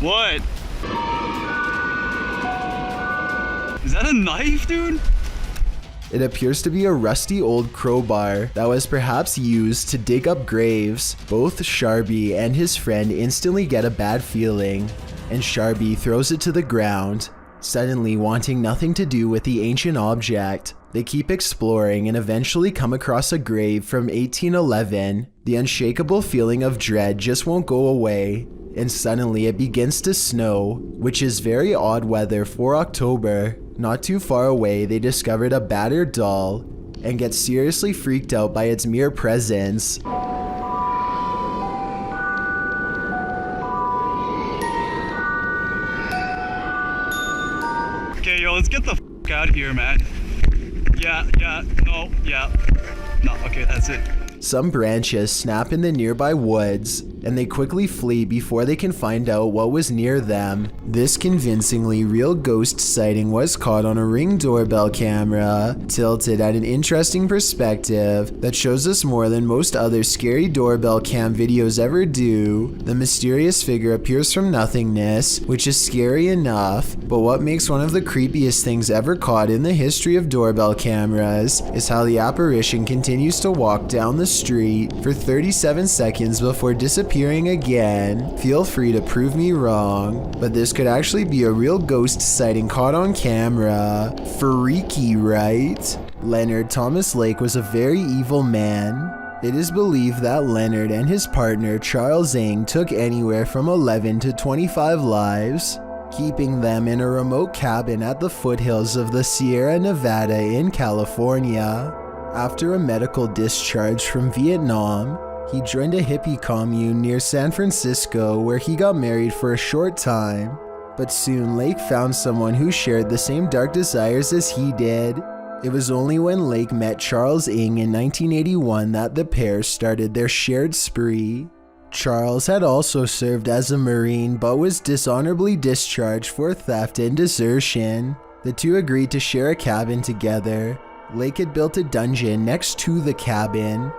What? Is that a knife, dude? It appears to be a rusty old crowbar that was perhaps used to dig up graves. Both Sharby and his friend instantly get a bad feeling, and Sharby throws it to the ground, suddenly wanting nothing to do with the ancient object. They keep exploring and eventually come across a grave from 1811. The unshakable feeling of dread just won't go away, and suddenly it begins to snow, which is very odd weather for October. Not too far away, they discovered a battered doll and get seriously freaked out by its mere presence. Okay, yo, let's get the f out of here, man. Yeah, no, okay, that's it. Some branches snap in the nearby woods, and they quickly flee before they can find out what was near them. This convincingly real ghost sighting was caught on a Ring doorbell camera, tilted at an interesting perspective that shows us more than most other scary doorbell cam videos ever do. The mysterious figure appears from nothingness, which is scary enough, but what makes one of the creepiest things ever caught in the history of doorbell cameras is how the apparition continues to walk down the street for 37 seconds before disappearing again. Feel free to prove me wrong, but this could actually be a real ghost sighting caught on camera. Freaky, right? Leonard Thomas Lake was a very evil man. It is believed that Leonard and his partner Charles Ng took anywhere from 11 to 25 lives, keeping them in a remote cabin at the foothills of the Sierra Nevada in California. After a medical discharge from Vietnam, he joined a hippie commune near San Francisco where he got married for a short time, but soon Lake found someone who shared the same dark desires as he did. It was only when Lake met Charles Ng in 1981 that the pair started their shared spree. Charles had also served as a Marine but was dishonorably discharged for theft and desertion. The two agreed to share a cabin together. Lake had built a dungeon next to the cabin,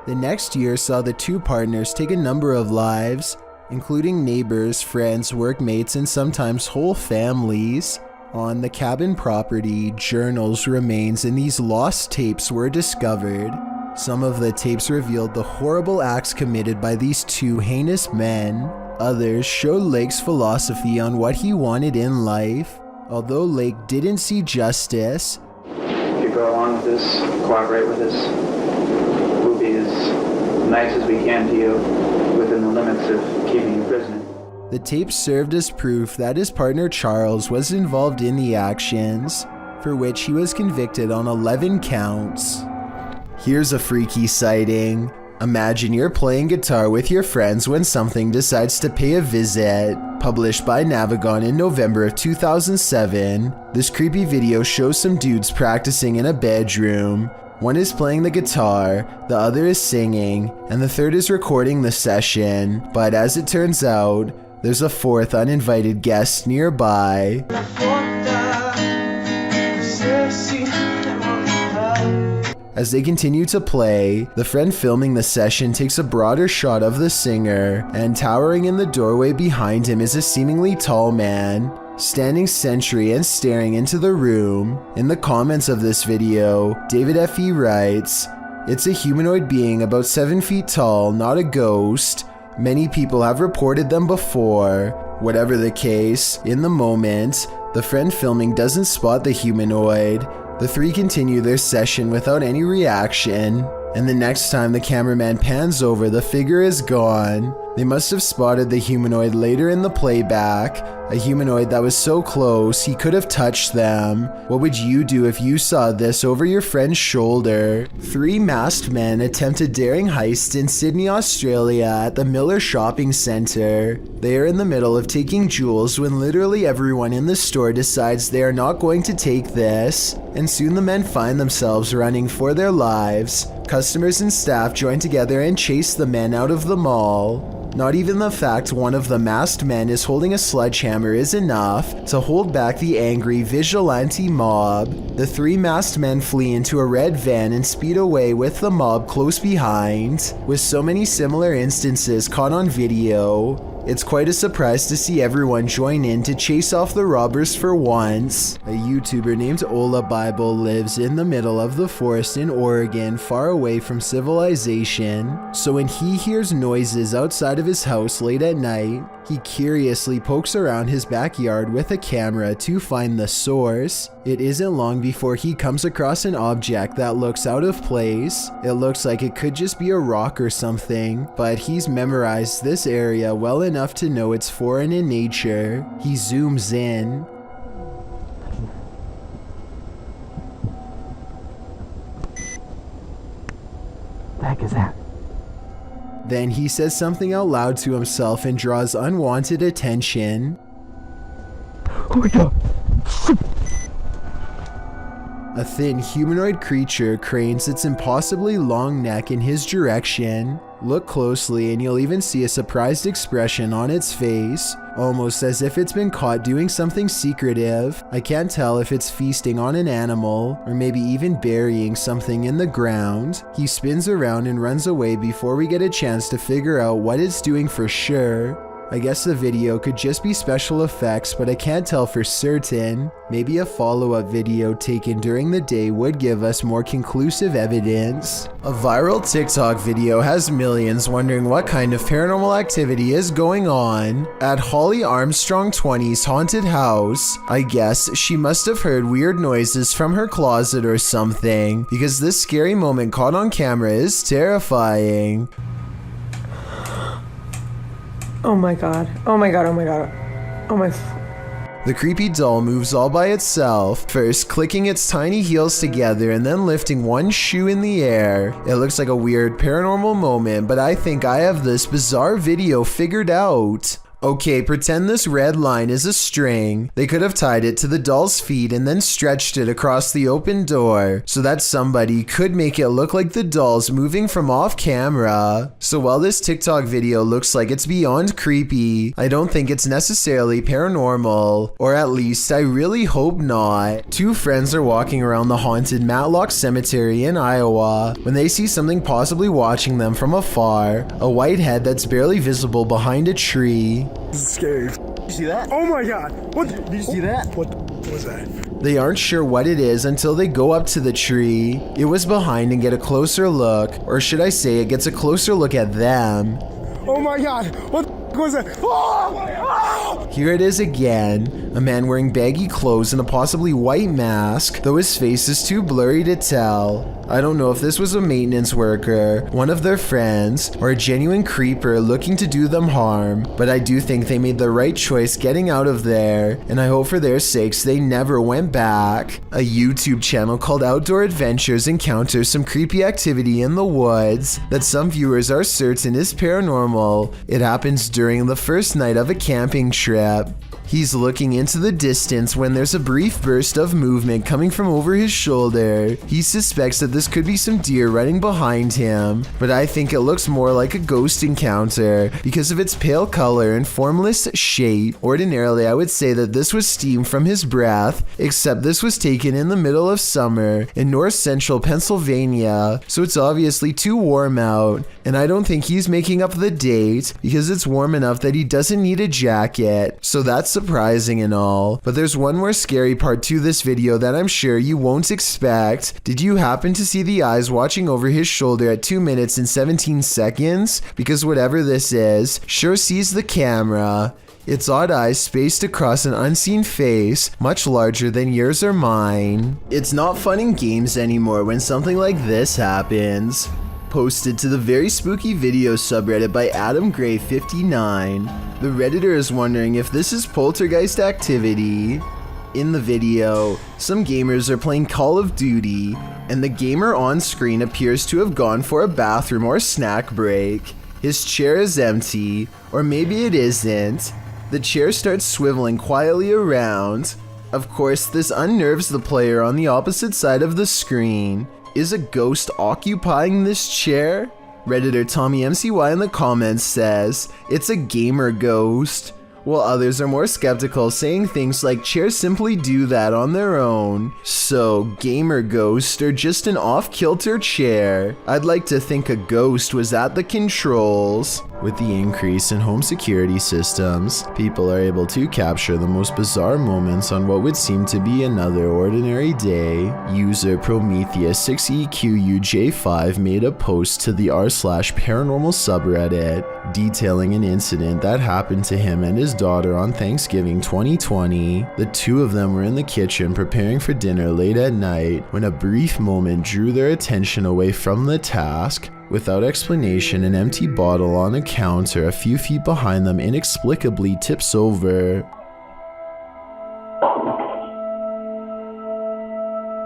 The next year saw the two partners take a number of lives, including neighbors, friends, workmates, and sometimes whole families. On the cabin property, journals, remains, and these lost tapes were discovered. Some of the tapes revealed the horrible acts committed by these two heinous men. Others showed Lake's philosophy on what he wanted in life. Although Lake didn't see justice, if you go along with this, cooperate with us, we'll be as nice as we can to you within the limits of keeping you prisoner. the tapes served as proof that his partner Charles was involved in the actions, for which he was convicted on 11 counts. Here's a freaky sighting. Imagine you're playing guitar with your friends when something decides to pay a visit. Published by Navigon in November of 2007, this creepy video shows some dudes practicing in a bedroom. One is playing the guitar, the other is singing, and the third is recording the session. But as it turns out, there's a fourth uninvited guest nearby. As they continue to play, the friend filming the session takes a broader shot of the singer, and towering in the doorway behind him is a seemingly tall man, standing sentry and staring into the room. In the comments of this video, David F.E. writes, "It's a humanoid being about 7 feet tall, not a ghost. Many people have reported them before." Whatever the case, in the moment, the friend filming doesn't spot the humanoid. The three continue their session without any reaction, and the next time the cameraman pans over, the figure is gone. They must have spotted the humanoid later in the playback, a humanoid that was so close he could have touched them. What would you do if you saw this over your friend's shoulder? 3 masked men attempt a daring heist in Sydney, Australia at the Miller Shopping Centre. They are in the middle of taking jewels when literally everyone in the store decides they are not going to take this, and soon the men find themselves running for their lives. Customers and staff join together and chase the men out of the mall. Not even the fact one of the masked men is holding a sledgehammer is enough to hold back the angry vigilante mob. The 3 masked men flee into a red van and speed away with the mob close behind. With so many similar instances caught on video, it's quite a surprise to see everyone join in to chase off the robbers for once. A YouTuber named Ola Bible lives in the middle of the forest in Oregon, far away from civilization. So when he hears noises outside of his house late at night, he curiously pokes around his backyard with a camera to find the source. It isn't long before he comes across an object that looks out of place. It looks like it could just be a rock or something, but he's memorized this area well enough to know it's foreign in nature. He zooms in. The heck is that? Then he says something out loud to himself and draws unwanted attention. Oh my god! A thin humanoid creature cranes its impossibly long neck in his direction. Look closely and you'll even see a surprised expression on its face, almost as if it's been caught doing something secretive. I can't tell if it's feasting on an animal, or maybe even burying something in the ground. He spins around and runs away before we get a chance to figure out what it's doing for sure. I guess the video could just be special effects, but I can't tell for certain. Maybe a follow-up video taken during the day would give us more conclusive evidence. A viral TikTok video has millions wondering what kind of paranormal activity is going on at Holly Armstrong 20's haunted house. I guess she must have heard weird noises from her closet or something, because this scary moment caught on camera is terrifying. Oh my god. Oh my god, oh my god. Oh my... The creepy doll moves all by itself, first clicking its tiny heels together and then lifting one shoe in the air. It looks like a weird paranormal moment, but I think I have this bizarre video figured out. Okay, pretend this red line is a string. They could have tied it to the doll's feet and then stretched it across the open door so that somebody could make it look like the doll's moving from off camera. So while this TikTok video looks like it's beyond creepy, I don't think it's necessarily paranormal, or at least I really hope not. Two friends are walking around the haunted Matlock Cemetery in Iowa when they see something possibly watching them from afar, a white head that's barely visible behind a tree. This is scary. You see that? Oh my god. What? Did you see that? What was that? They aren't sure what it is until they go up to the tree. It was behind and get a closer look, or should I say it gets a closer look at them. Oh my god. What was that? Oh! Here it is again, a man wearing baggy clothes and a possibly white mask, though his face is too blurry to tell. I don't know if this was a maintenance worker, one of their friends, or a genuine creeper looking to do them harm, but I do think they made the right choice getting out of there, and I hope for their sakes they never went back. A YouTube channel called Outdoor Adventures encounters some creepy activity in the woods that some viewers are certain is paranormal. It happens during the first night of a camping trip. He's looking into the distance when there's a brief burst of movement coming from over his shoulder. He suspects that this could be some deer running behind him, but I think it looks more like a ghost encounter because of its pale color and formless shape. Ordinarily, I would say that this was steam from his breath, except this was taken in the middle of summer in north central Pennsylvania, so it's obviously too warm out, and I don't think he's making up the date because it's warm enough that he doesn't need a jacket, so that's surprising and all. But there's one more scary part to this video that I'm sure you won't expect. Did you happen to see the eyes watching over his shoulder at 2 minutes and 17 seconds? Because whatever this is, sure sees the camera. Its odd eyes spaced across an unseen face, much larger than yours or mine. It's not fun in games anymore when something like this happens. Posted to the very spooky video subreddit by Adam Gray 59. The Redditor is wondering if this is poltergeist activity. In the video, some gamers are playing Call of Duty, and the gamer on screen appears to have gone for a bathroom or snack break. His chair is empty, or maybe it isn't. The chair starts swiveling quietly around. Of course, this unnerves the player on the opposite side of the screen. Is a ghost occupying this chair? Redditor Tommy MCY in the comments says, it's a gamer ghost, while others are more skeptical, saying things like chairs simply do that on their own. So, gamer ghost or just an off-kilter chair? I'd like to think a ghost was at the controls. With the increase in home security systems, people are able to capture the most bizarre moments on what would seem to be another ordinary day. User Prometheus6EQUJ5 made a post to the r/paranormal subreddit detailing an incident that happened to him and his daughter on Thanksgiving 2020. The two of them were in the kitchen preparing for dinner late at night when a brief moment drew their attention away from the task. Without explanation, an empty bottle on a counter a few feet behind them inexplicably tips over.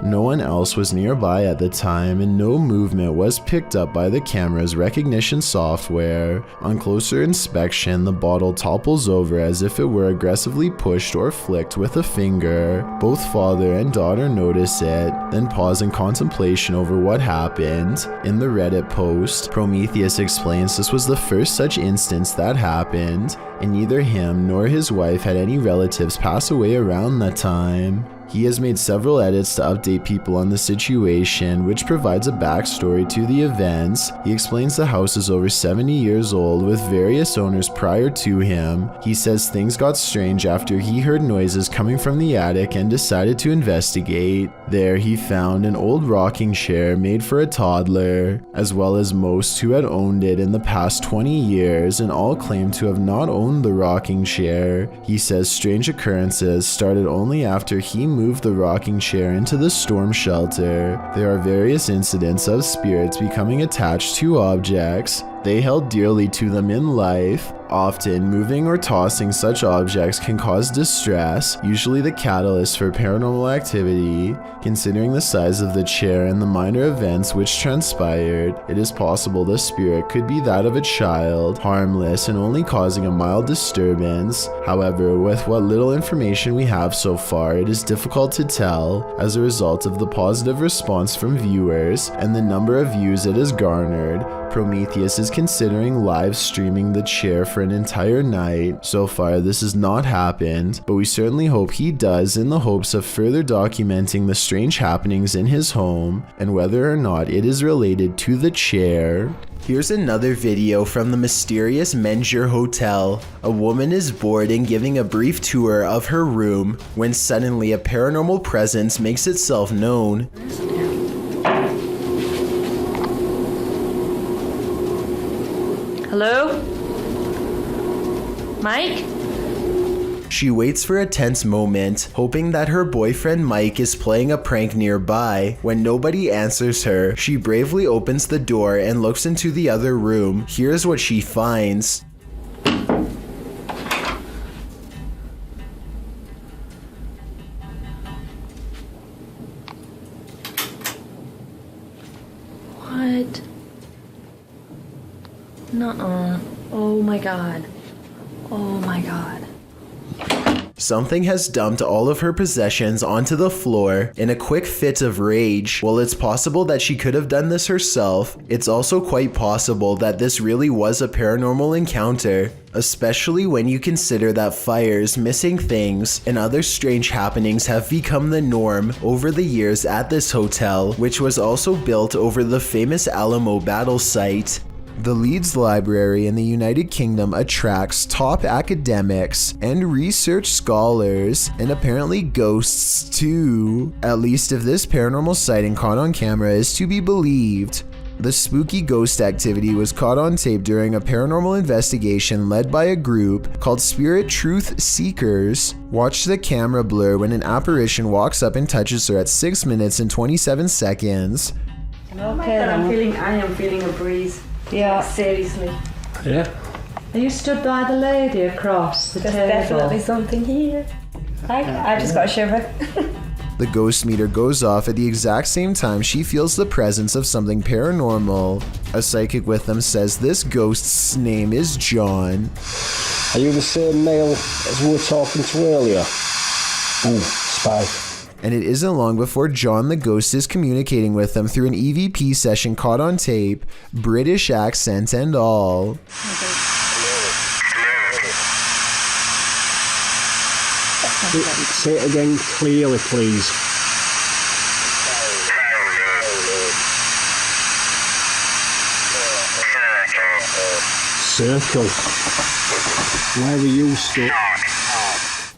No one else was nearby at the time, and no movement was picked up by the camera's recognition software. On closer inspection, the bottle topples over as if it were aggressively pushed or flicked with a finger. Both father and daughter notice it, then pause in contemplation over what happened. In the Reddit post, Prometheus explains this was the first such instance that happened, and neither him nor his wife had any relatives pass away around that time. He has made several edits to update people on the situation, which provides a backstory to the events. He explains the house is over 70 years old with various owners prior to him. He says things got strange after he heard noises coming from the attic and decided to investigate. There he found an old rocking chair made for a toddler, as well as most who had owned it in the past 20 years, and all claimed to have not owned the rocking chair. He says strange occurrences started only after he moved the rocking chair into the storm shelter. There are various incidents of spirits becoming attached to objects. they held dearly to them in life. Often, moving or tossing such objects can cause distress, usually the catalyst for paranormal activity. Considering the size of the chair and the minor events which transpired, it is possible the spirit could be that of a child, harmless and only causing a mild disturbance. However, with what little information we have so far, it is difficult to tell as a result of the positive response from viewers and the number of views it has garnered. Prometheus is considering live streaming the chair for an entire night. So far, this has not happened, but we certainly hope he does in the hopes of further documenting the strange happenings in his home and whether or not it is related to the chair. Here's another video from the mysterious Menger Hotel. A woman is bored and giving a brief tour of her room when suddenly a paranormal presence makes itself known. Hello? Mike? She waits for a tense moment, hoping that her boyfriend Mike is playing a prank nearby. When nobody answers her, she bravely opens the door and looks into the other room. Here's what she finds. What? Nuh-uh. Oh my god. Oh my god. Something has dumped all of her possessions onto the floor in a quick fit of rage. While it's possible that she could have done this herself, it's also quite possible that this really was a paranormal encounter, especially when you consider that fires, missing things, and other strange happenings have become the norm over the years at this hotel, which was also built over the famous Alamo battle site. The Leeds Library in the United Kingdom attracts top academics and research scholars, and apparently ghosts too, at least if this paranormal sighting caught on camera is to be believed. The spooky ghost activity was caught on tape during a paranormal investigation led by a group called Spirit Truth Seekers. Watch the camera blur when an apparition walks up and touches her at 6 minutes and 27 seconds. Oh my god, I am feeling a breeze. Yeah. Seriously. Yeah. Are you stood by the lady across the There's table? definitely something here. I just got a shiver. The ghost meter goes off at the exact same time she feels the presence of something paranormal. A psychic with them says this ghost's name is John. Are you the same male as we were talking to earlier? Ooh, spy. And it isn't long before John the ghost is communicating with them through an EVP session caught on tape, British accent and all. Say it again clearly, please. Circle. Where were you stuck?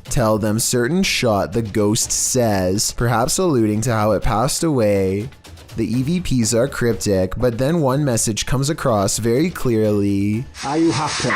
Tell them certain shot, the ghost says, perhaps alluding to how it passed away. The EVPs are cryptic, but then one message comes across very clearly. Are you happy?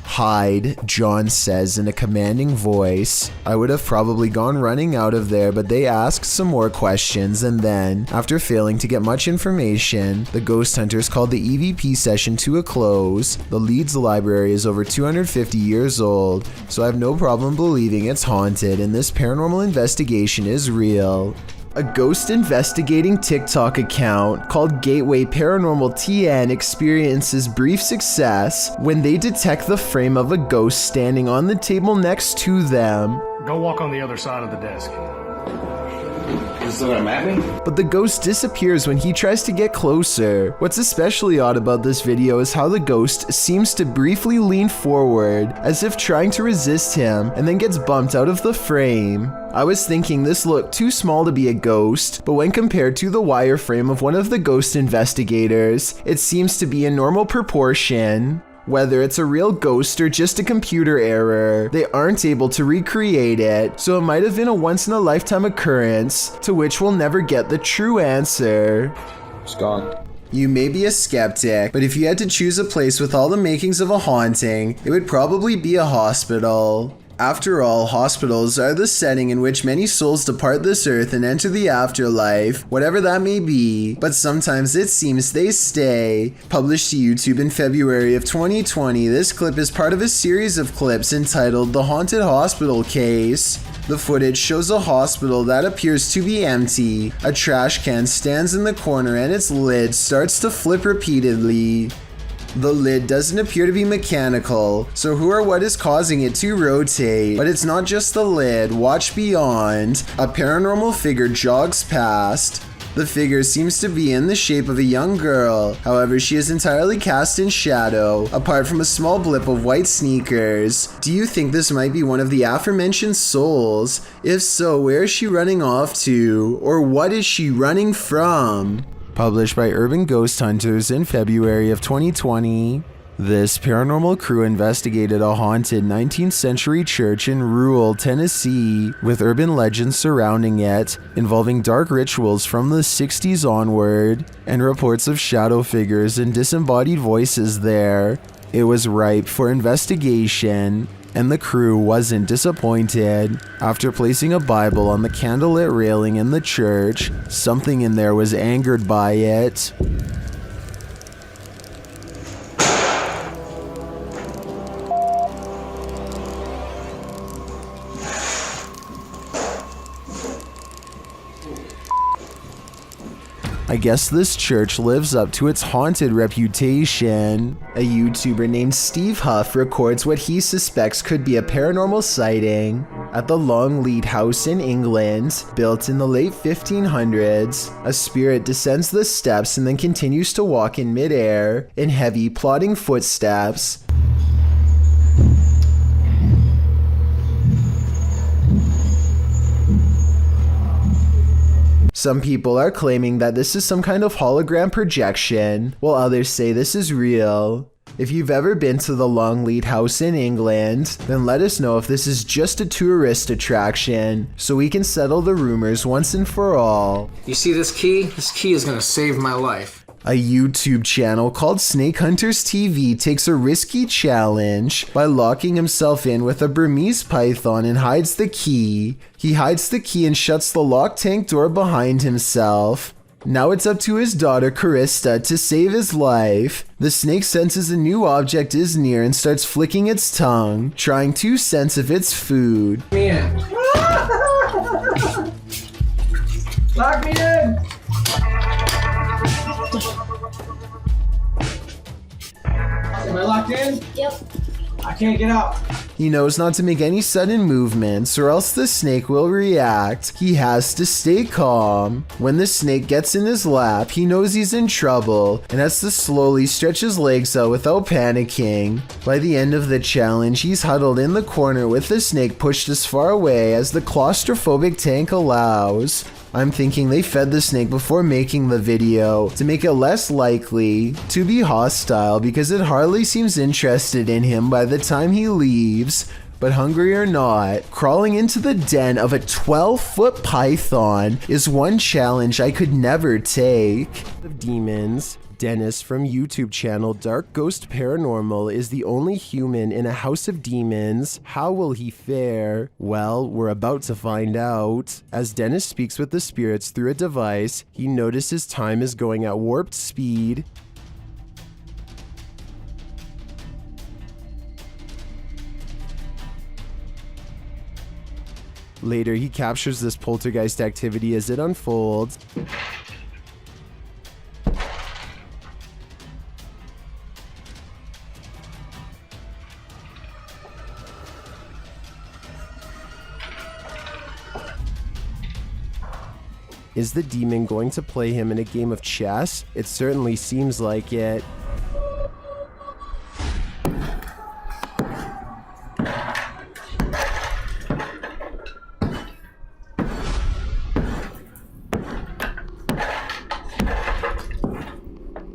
Hide, John says in a commanding voice. I would have probably gone running out of there, but they asked some more questions, and then, after failing to get much information, the ghost hunters called the EVP session to a close. The Leeds Library is over 250 years old, so I have no problem believing it's haunted and this paranormal investigation is real. A ghost investigating TikTok account called Gateway Paranormal TN experiences brief success when they detect the frame of a ghost standing on the table next to them. Go walk on the other side of the desk. Is that I'm at me? But the ghost disappears when he tries to get closer. What's especially odd about this video is how the ghost seems to briefly lean forward, as if trying to resist him, and then gets bumped out of the frame. I was thinking this looked too small to be a ghost, but when compared to the wireframe of one of the ghost investigators, it seems to be a normal proportion. Whether it's a real ghost or just a computer error, they aren't able to recreate it, so it might have been a once-in-a-lifetime occurrence, to which we'll never get the true answer. It's gone. You may be a skeptic, but if you had to choose a place with all the makings of a haunting, it would probably be a hospital. After all, hospitals are the setting in which many souls depart this earth and enter the afterlife, whatever that may be, but sometimes it seems they stay. Published to YouTube in February of 2020, this clip is part of a series of clips entitled The Haunted Hospital Case. The footage shows a hospital that appears to be empty. A trash can stands in the corner and its lid starts to flip repeatedly. The lid doesn't appear to be mechanical, so who or what is causing it to rotate? But it's not just the lid. Watch beyond. A paranormal figure jogs past. The figure seems to be in the shape of a young girl. However, she is entirely cast in shadow, apart from a small blip of white sneakers. Do you think this might be one of the aforementioned souls? If so, where is she running off to? Or what is she running from? Published by Urban Ghost Hunters in February of 2020. This paranormal crew investigated a haunted 19th century church in rural Tennessee, with urban legends surrounding it, involving dark rituals from the 60s onward, and reports of shadow figures and disembodied voices there. It was ripe for investigation, and the crew wasn't disappointed. After placing a Bible on the candlelit railing in the church, something in there was angered by it. I guess this church lives up to its haunted reputation. A YouTuber named Steve Huff records what he suspects could be a paranormal sighting at the Longleat House in England. Built in the late 1500s, a spirit descends the steps and then continues to walk in midair in heavy, plodding footsteps. Some people are claiming that this is some kind of hologram projection, while others say this is real. If you've ever been to the Longleat House in England, then let us know if this is just a tourist attraction, so we can settle the rumors once and for all. You see this key? This key is gonna save my life. A YouTube channel called Snake Hunters TV takes a risky challenge by locking himself in with a Burmese python and hides the key. He hides the key and shuts the locked tank door behind himself. Now it's up to his daughter Carista to save his life. The snake senses a new object is near and starts flicking its tongue, trying to sense if it's food. Man. Lock me in! Am I locked in? Yep. I can't get out. He knows not to make any sudden movements or else the snake will react. He has to stay calm. When the snake gets in his lap, he knows he's in trouble and has to slowly stretch his legs out without panicking. By the end of the challenge, he's huddled in the corner with the snake pushed as far away as the claustrophobic tank allows. I'm thinking they fed the snake before making the video to make it less likely to be hostile because it hardly seems interested in him by the time he leaves. But hungry or not, crawling into the den of a 12-foot python is one challenge I could never take. Of demons. Dennis from YouTube channel Dark Ghost Paranormal is the only human in a house of demons. How will he fare? Well, we're about to find out. As Dennis speaks with the spirits through a device, he notices time is going at warped speed. Later, he captures this poltergeist activity as it unfolds. Is the demon going to play him in a game of chess? It certainly seems like it.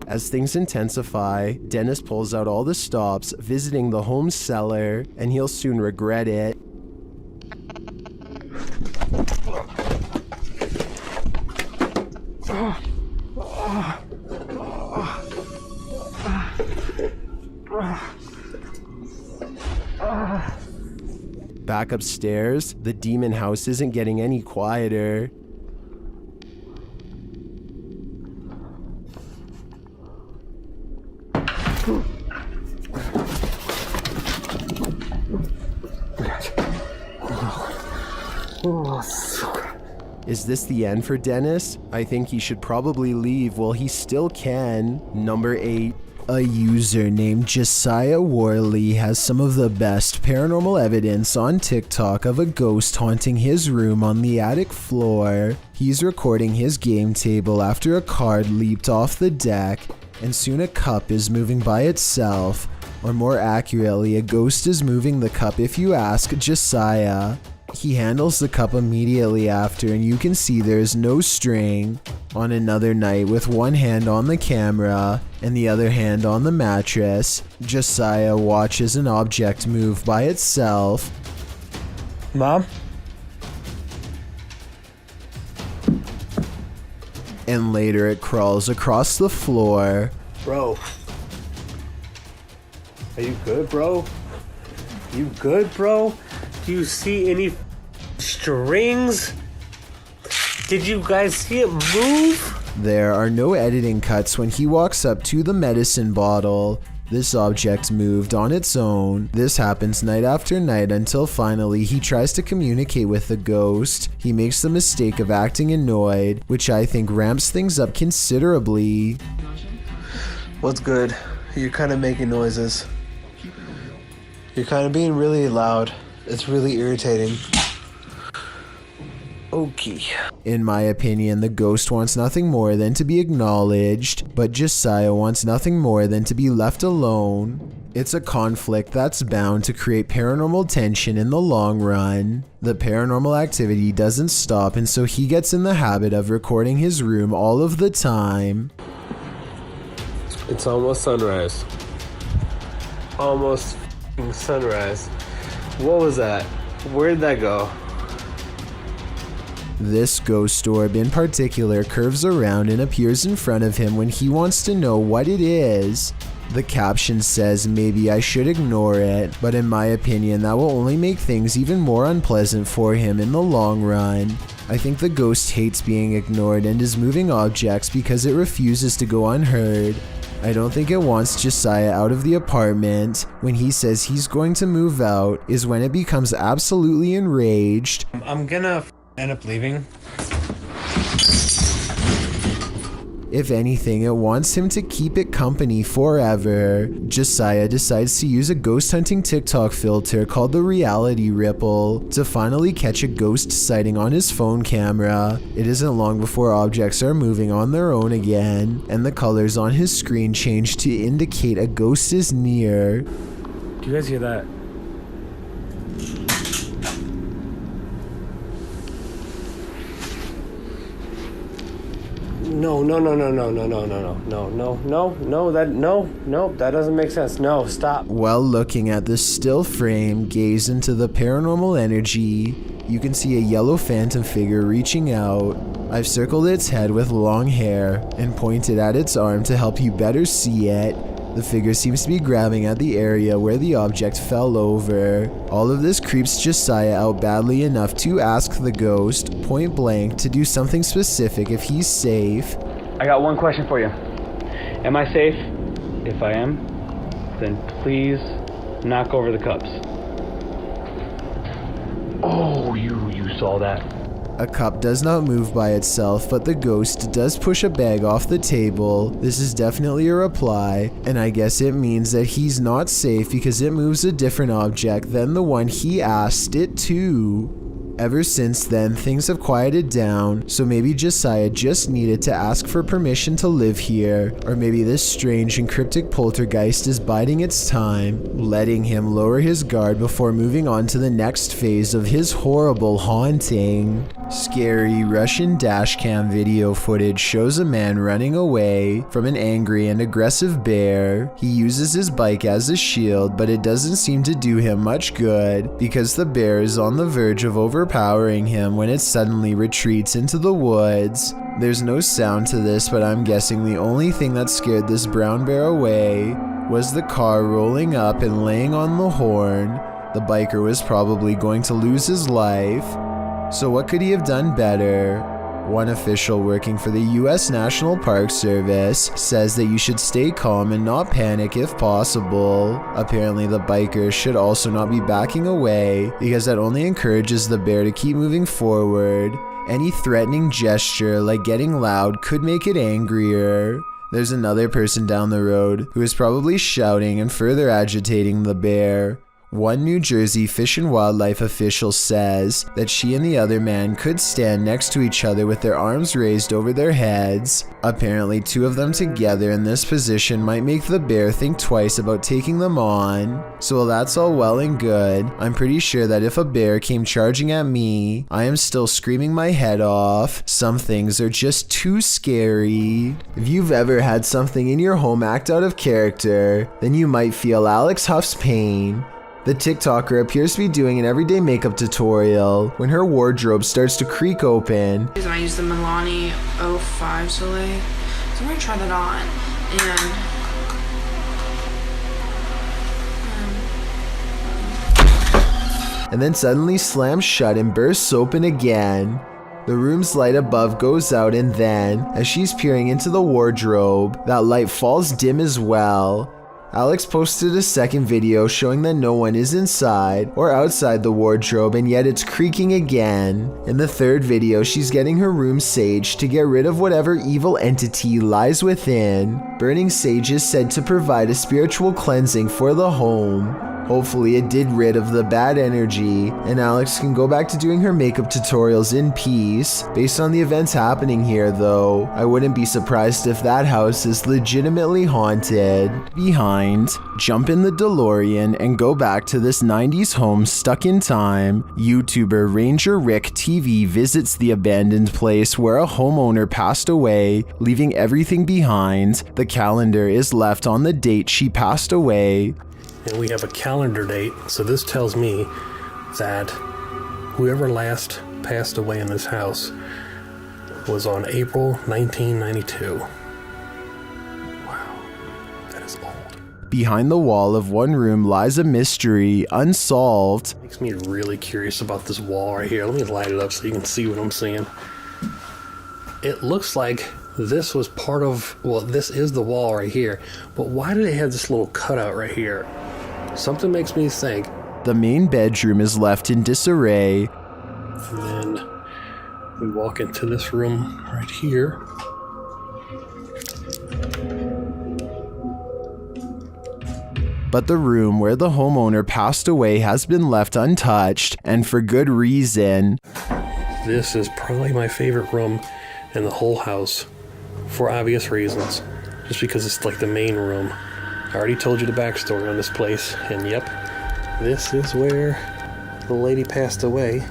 As things intensify, Dennis pulls out all the stops, visiting the home cellar, and he'll soon regret it. Back back upstairs, the demon house isn't getting any quieter. Is this the end for Dennis? I think he should probably leave while he still can. Number 8. A user named Josiah Worley has some of the best paranormal evidence on TikTok of a ghost haunting his room on the attic floor. He's recording his game table after a card leaped off the deck, and soon a cup is moving by itself. Or more accurately, a ghost is moving the cup if you ask Josiah. He handles the cup immediately after, and you can see there's no string. On another night, with one hand on the camera and the other hand on the mattress, Josiah watches an object move by itself. Mom? And later it crawls across the floor. Bro. Are you good, bro? You good, bro? Do you see any strings? Did you guys see it move? There are no editing cuts when he walks up to the medicine bottle. This object moved on its own. This happens night after night until finally he tries to communicate with the ghost. He makes the mistake of acting annoyed, which I think ramps things up considerably. What's good? You're kind of making noises. You're kind of being really loud. It's really irritating. Okay. In my opinion, the ghost wants nothing more than to be acknowledged, but Josiah wants nothing more than to be left alone. It's a conflict that's bound to create paranormal tension in the long run. The paranormal activity doesn't stop, and so he gets in the habit of recording his room all of the time. It's almost sunrise. Almost sunrise. What was that? Where'd that go? This ghost orb in particular curves around and appears in front of him when he wants to know what it is. The caption says maybe I should ignore it, but in my opinion that will only make things even more unpleasant for him in the long run. I think the ghost hates being ignored and is moving objects because it refuses to go unheard. I don't think it wants Josiah out of the apartment. When he says he's going to move out is when it becomes absolutely enraged. I'm gonna end up leaving. If anything, it wants him to keep it company forever. Josiah decides to use a ghost hunting TikTok filter called the reality ripple to finally catch a ghost sighting on his phone camera. It isn't long before objects are moving on their own again, and the colors on his screen change to indicate a ghost is near. Do you guys hear that? No, that doesn't make sense. No, stop. While looking at the still frame, gaze into the paranormal energy. You can see a yellow phantom figure reaching out. I've circled its head with long hair and pointed at its arm to help you better see it. The figure seems to be grabbing at the area where the object fell over. All of this creeps Josiah out badly enough to ask the ghost, point blank, to do something specific if he's safe. I got one question for you. Am I safe? If I am, then please knock over the cups. Oh, you saw that. A cup does not move by itself, but the ghost does push a bag off the table. This is definitely a reply, and I guess it means that he's not safe because it moves a different object than the one he asked it to. Ever since then, things have quieted down, so maybe Josiah just needed to ask for permission to live here, or maybe this strange and cryptic poltergeist is biding its time, letting him lower his guard before moving on to the next phase of his horrible haunting. Scary Russian dashcam video footage shows a man running away from an angry and aggressive bear. He uses his bike as a shield, but it doesn't seem to do him much good because the bear is on the verge of overpowering him when it suddenly retreats into the woods. There's no sound to this, but I'm guessing the only thing that scared this brown bear away was the car rolling up and laying on the horn. the biker was probably going to lose his life. So what could he have done better? One official working for the US National Park Service says that you should stay calm and not panic if possible. Apparently the biker should also not be backing away because that only encourages the bear to keep moving forward. Any threatening gesture like getting loud could make it angrier. There's another person down the road who is probably shouting and further agitating the bear. One New Jersey Fish and Wildlife official says that she and the other man could stand next to each other with their arms raised over their heads. Apparently, two of them together in this position might make the bear think twice about taking them on. So while that's all well and good, I'm pretty sure that if a bear came charging at me, I am still screaming my head off. Some things are just too scary. If you've ever had something in your home act out of character, then you might feel Alex Huff's pain. The TikToker appears to be doing an everyday makeup tutorial when her wardrobe starts to creak open. I use the Milani 05 Soleil, so I'm gonna try that on, and then suddenly slams shut and bursts open again. The room's light above goes out, and then, as she's peering into the wardrobe, that light falls dim as well. Alex posted a second video showing that no one is inside or outside the wardrobe, and yet it's creaking again. In the third video, she's getting her room saged to get rid of whatever evil entity lies within. Burning sage is said to provide a spiritual cleansing for the home. Hopefully it did rid of the bad energy, and Alex can go back to doing her makeup tutorials in peace. Based on the events happening here though, I wouldn't be surprised if that house is legitimately haunted. Behind, jump in the DeLorean and go back to this 90s home stuck in time. YouTuber Ranger Rick TV visits the abandoned place where a homeowner passed away, leaving everything behind. The calendar is left on the date she passed away. And we have a calendar date, so this tells me that whoever last passed away in this house was on April 1992. Wow, that is old. Behind the wall of one room lies a mystery, unsolved. Makes me really curious about this wall right here. Let me light it up so you can see what I'm seeing. It looks like this was part of, well, this is the wall right here, but why do they have this little cutout right here? Something makes me think. The main bedroom is left in disarray. And then we walk into this room right here. But the room where the homeowner passed away has been left untouched, and for good reason. This is probably my favorite room in the whole house, for obvious reasons. Just because it's like the main room. I already told you the backstory on this place, and yep, this is where the lady passed away.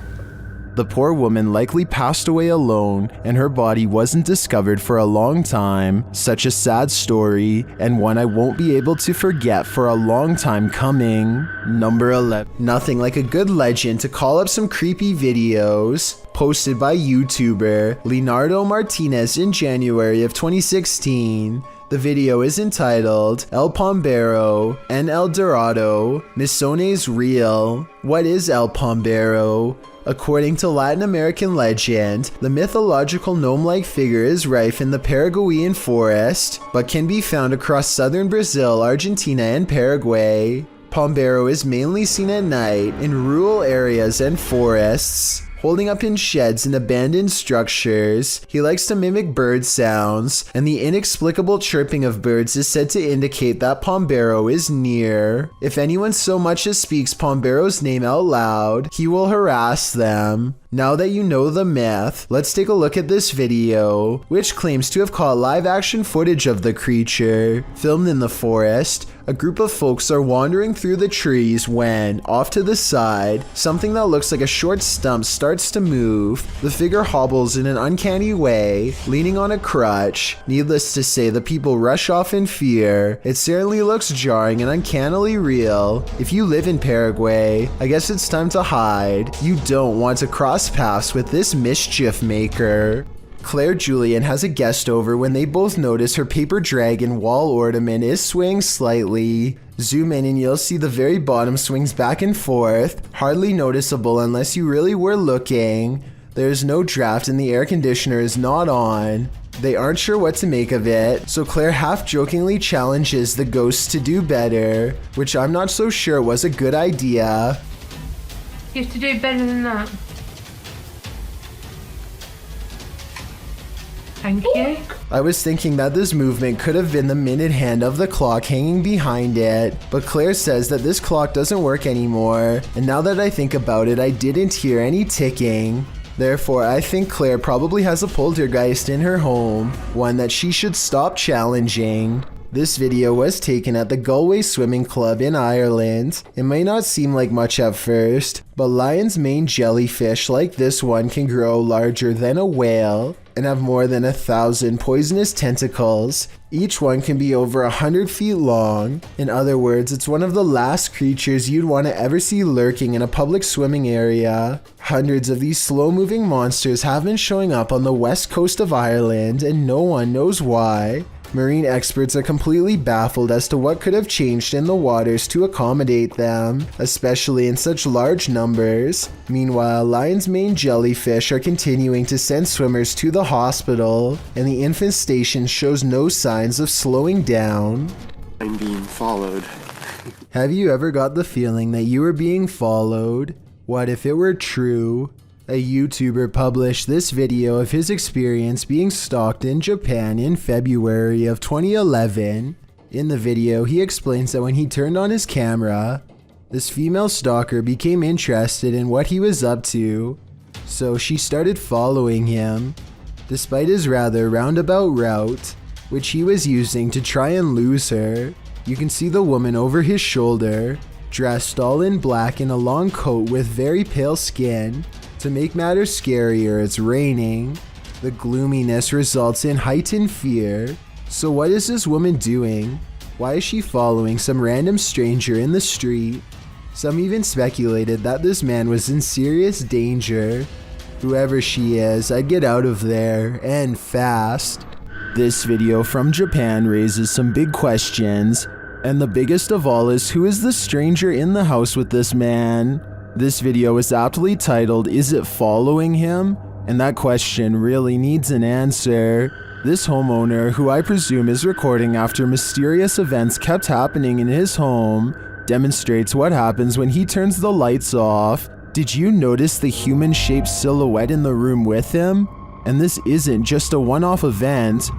The poor woman likely passed away alone, and her body wasn't discovered for a long time. Such a sad story, and one I won't be able to forget for a long time coming. Number 11. Nothing like a good legend to call up some creepy videos. Posted by YouTuber Leonardo Martinez in January of 2016. The video is entitled El Pombero and El Dorado, Misones Real. What is El Pombero? According to Latin American legend, the mythological gnome-like figure is rife in the Paraguayan forest, but can be found across southern Brazil, Argentina, and Paraguay. Pombero is mainly seen at night in rural areas and forests. Holding up in sheds and abandoned structures, he likes to mimic bird sounds, and the inexplicable chirping of birds is said to indicate that Pombero is near. If anyone so much as speaks Pombero's name out loud, he will harass them. Now that you know the myth, let's take a look at this video, which claims to have caught live-action footage of the creature. Filmed in the forest, a group of folks are wandering through the trees when, off to the side, something that looks like a short stump starts to move. The figure hobbles in an uncanny way, leaning on a crutch. Needless to say, the people rush off in fear. It certainly looks jarring and uncannily real. If you live in Paraguay, I guess it's time to hide. You don't want to cross paths with this mischief maker. Claire Julian has a guest over when they both notice her paper dragon wall ornament is swaying slightly. Zoom in and you'll see the very bottom swings back and forth, hardly noticeable unless you really were looking. There's no draft and the air conditioner is not on. They aren't sure what to make of it, so Claire half-jokingly challenges the ghosts to do better, which I'm not so sure was a good idea. You have to do better than that. Thank you. I was thinking that this movement could have been the minute hand of the clock hanging behind it, but Claire says that this clock doesn't work anymore, and now that I think about it, I didn't hear any ticking. Therefore, I think Claire probably has a poltergeist in her home, one that she should stop challenging. This video was taken at the Galway Swimming Club in Ireland. It may not seem like much at first, but lion's mane jellyfish like this one can grow larger than a whale and have more than 1,000 poisonous tentacles. Each one can be over 100 feet long. In other words, it's one of the last creatures you'd want to ever see lurking in a public swimming area. Hundreds of these slow-moving monsters have been showing up on the west coast of Ireland, and no one knows why. Marine experts are completely baffled as to what could have changed in the waters to accommodate them, especially in such large numbers. Meanwhile, lion's mane jellyfish are continuing to send swimmers to the hospital, and the infestation shows no signs of slowing down. I'm being followed. Have you ever got the feeling that you were being followed? What if it were true? A YouTuber published this video of his experience being stalked in Japan in February of 2011. In the video, he explains that when he turned on his camera, this female stalker became interested in what he was up to, so she started following him. Despite his rather roundabout route, which he was using to try and lose her, you can see the woman over his shoulder, dressed all in black in a long coat with very pale skin. To make matters scarier, it's raining. The gloominess results in heightened fear. So what is this woman doing? Why is she following some random stranger in the street? Some even speculated that this man was in serious danger. Whoever she is, I'd get out of there, and fast. This video from Japan raises some big questions, and the biggest of all is, who is the stranger in the house with this man? This video is aptly titled, "Is it following him?" And that question really needs an answer. This homeowner, who I presume is recording after mysterious events kept happening in his home, demonstrates what happens when he turns the lights off. Did you notice the human-shaped silhouette in the room with him? And this isn't just a one-off event.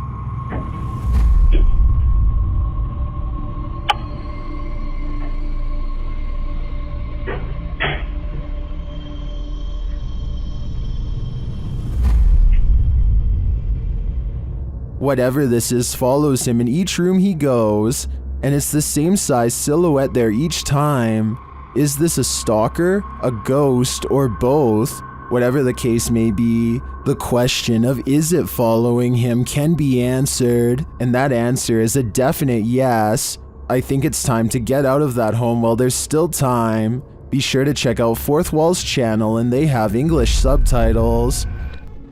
Whatever this is follows him in each room he goes, and it's the same size silhouette there each time. Is this a stalker, a ghost, or both? Whatever the case may be, the question of is it following him can be answered, and that answer is a definite yes. I think it's time to get out of that home while there's still time. Be sure to check out Fourth Wall's channel, and they have English subtitles.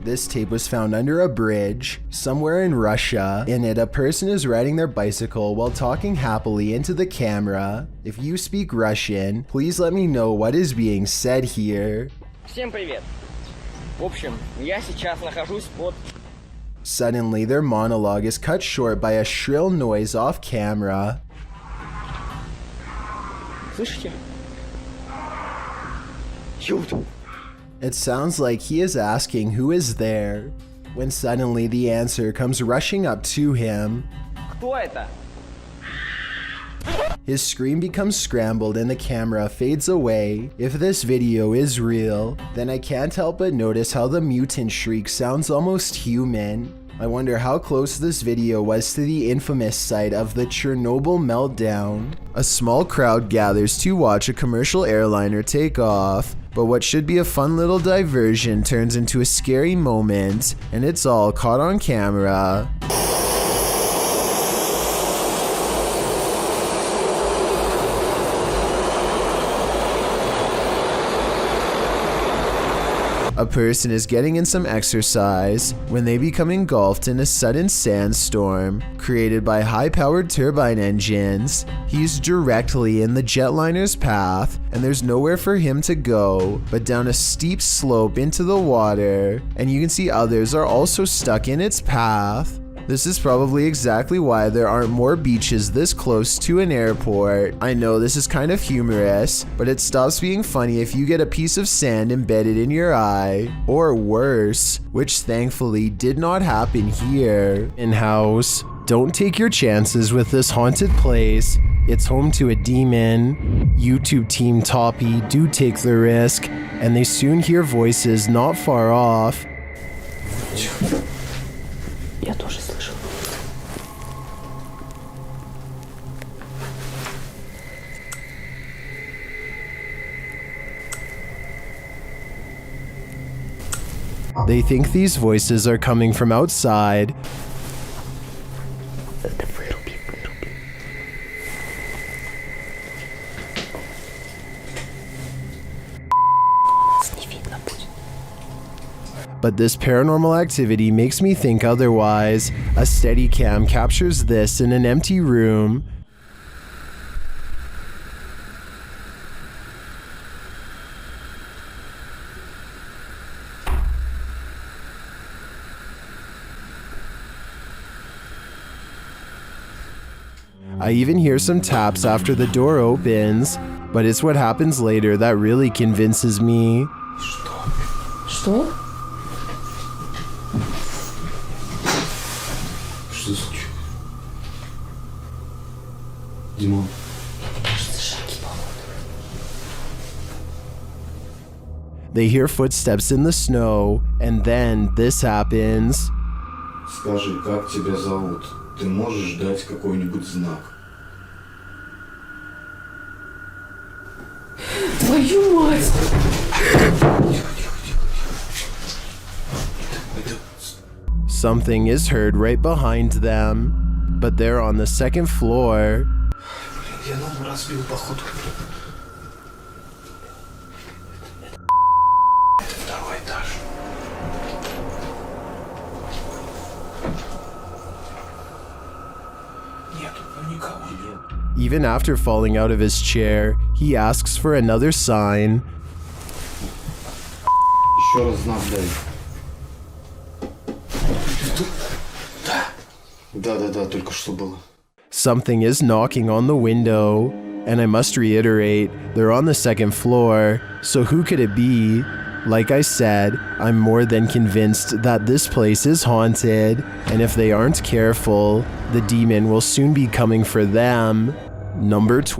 This tape was found under a bridge, somewhere in Russia. In it, a person is riding their bicycle while talking happily into the camera. If you speak Russian, please let me know what is being said here. Всем привет. В общем, я сейчас нахожусь под... Suddenly, their monologue is cut short by a shrill noise off camera. Слышите? Shoot. It sounds like he is asking who is there, when suddenly the answer comes rushing up to him. Кто это? His screen becomes scrambled and the camera fades away. If this video is real, then I can't help but notice how the mutant shriek sounds almost human. I wonder how close this video was to the infamous site of the Chernobyl meltdown. A small crowd gathers to watch a commercial airliner take off, but what should be a fun little diversion turns into a scary moment, and it's all caught on camera. A person is getting in some exercise when they become engulfed in a sudden sandstorm created by high-powered turbine engines. He's directly in the jetliner's path, and there's nowhere for him to go but down a steep slope into the water, and you can see others are also stuck in its path. This is probably exactly why there aren't more beaches this close to an airport. I know this is kind of humorous, but it stops being funny if you get a piece of sand embedded in your eye, or worse, which thankfully did not happen here. In-house, don't take your chances with this haunted place. It's home to a demon. YouTube team Toppy do take the risk, and they soon hear voices not far off. Я тоже слышал. They think these voices are coming from outside. But this paranormal activity makes me think otherwise. A Steadicam captures this in an empty room. I even hear some taps after the door opens, but it's what happens later that really convinces me. Что? They hear footsteps in the snow, and then this happens. Скажи, как тебя зовут? Ты можешь дать какой-нибудь знак? Твою мать! Something is heard right behind them, but they're on the second floor. Я ногу разбил, походу. Это второй этаж. Нет, никого нет. Even after falling out of his chair, he asks for another sign. Еще раз знак дай. Да, только что было. Something is knocking on the window, and I must reiterate, they're on the second floor, so who could it be? Like I said, I'm more than convinced that this place is haunted, and if they aren't careful, the demon will soon be coming for them.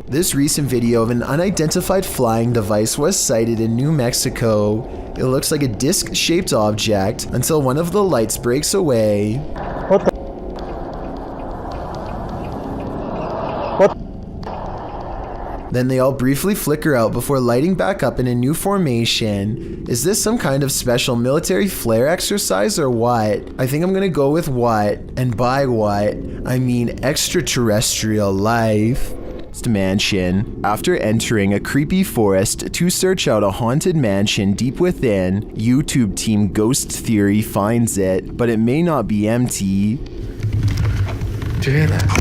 This recent video of an unidentified flying device was sighted in New Mexico. It looks like a disc-shaped object until one of the lights breaks away. What the? Then they all briefly flicker out before lighting back up in a new formation. Is this some kind of special military flare exercise or what? I think I'm gonna go with what, and by what, I mean extraterrestrial life. It's a mansion. After entering a creepy forest to search out a haunted mansion deep within, YouTube team Ghost Theory finds it, but it may not be empty. Did you hear that?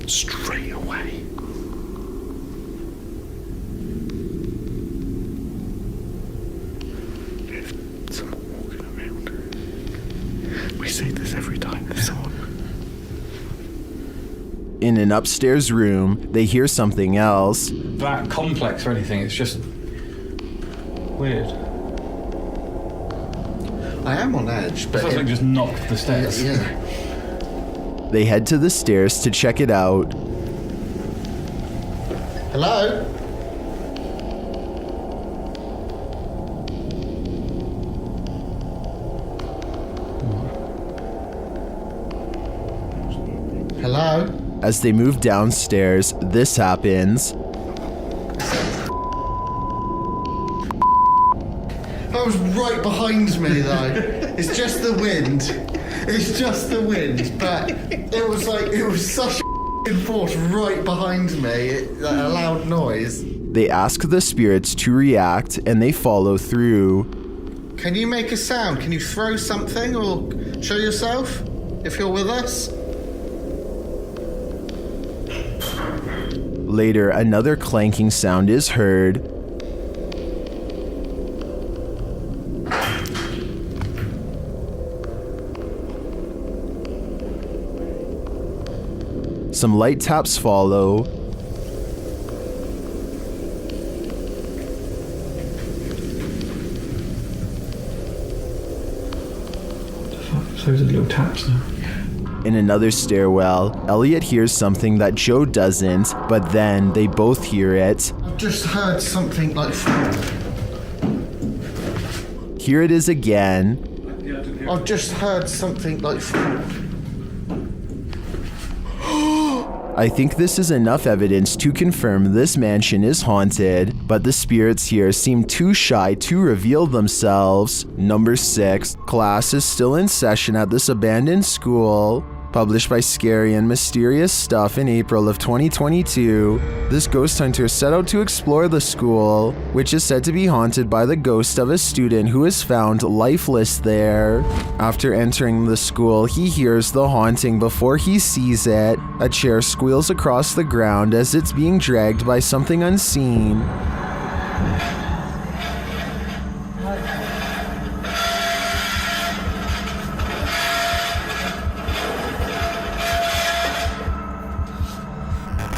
Straight away. There's someone walking around. We say this every time there's someone. In an upstairs room, they hear something else. That complex or anything, it's just weird. I am on edge, but something just knocked the stairs. Yeah. They head to the stairs to check it out. Hello? Hello? As they move downstairs, this happens. That was right behind me though. It's just the wind. It's just the wind, but it was such a force right behind me, a loud noise. They ask the spirits to react, and they follow through. Can you make a sound? Can you throw something or show yourself if you're with us? Later, another clanking sound is heard. Some light taps follow. So there's little taps now. In another stairwell, Elliot hears something that Joe doesn't, but then they both hear it. I've just heard something like... Here it is again. I've just heard something like... I think this is enough evidence to confirm this mansion is haunted, but the spirits here seem too shy to reveal themselves. Number 6. Class is still in session at this abandoned school. Published by Scary and Mysterious Stuff in April of 2022, this ghost hunter set out to explore the school, which is said to be haunted by the ghost of a student who is found lifeless there. After entering the school, he hears the haunting before he sees it. A chair squeals across the ground as it's being dragged by something unseen.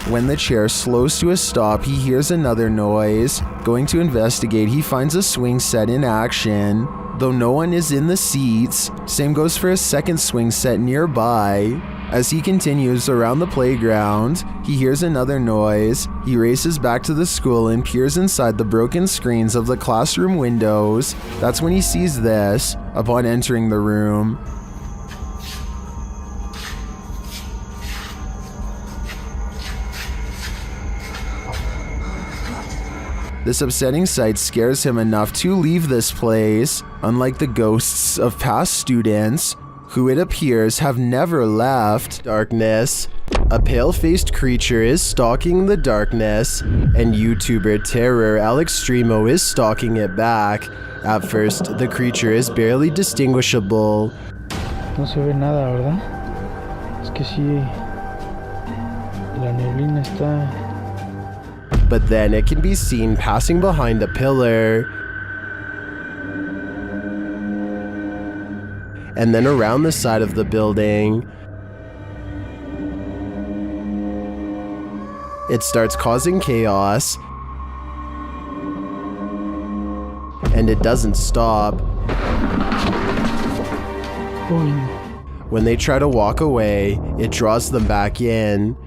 When the chair slows to a stop, he hears another noise. Going to investigate, he finds a swing set in action. Though no one is in the seats, same goes for a second swing set nearby. As he continues around the playground, he hears another noise. He races back to the school and peers inside the broken screens of the classroom windows. That's when he sees this, upon entering the room. This upsetting sight scares him enough to leave this place, unlike the ghosts of past students, who it appears have never left. Darkness. A pale-faced creature is stalking the darkness, and YouTuber Terror Alextremo is stalking it back. At first, the creature is barely distinguishable. No se ve nada, ¿verdad? Es que sí, la neblina está... But then it can be seen passing behind a pillar. And then around the side of the building. It starts causing chaos. And it doesn't stop. When they try to walk away, it draws them back in.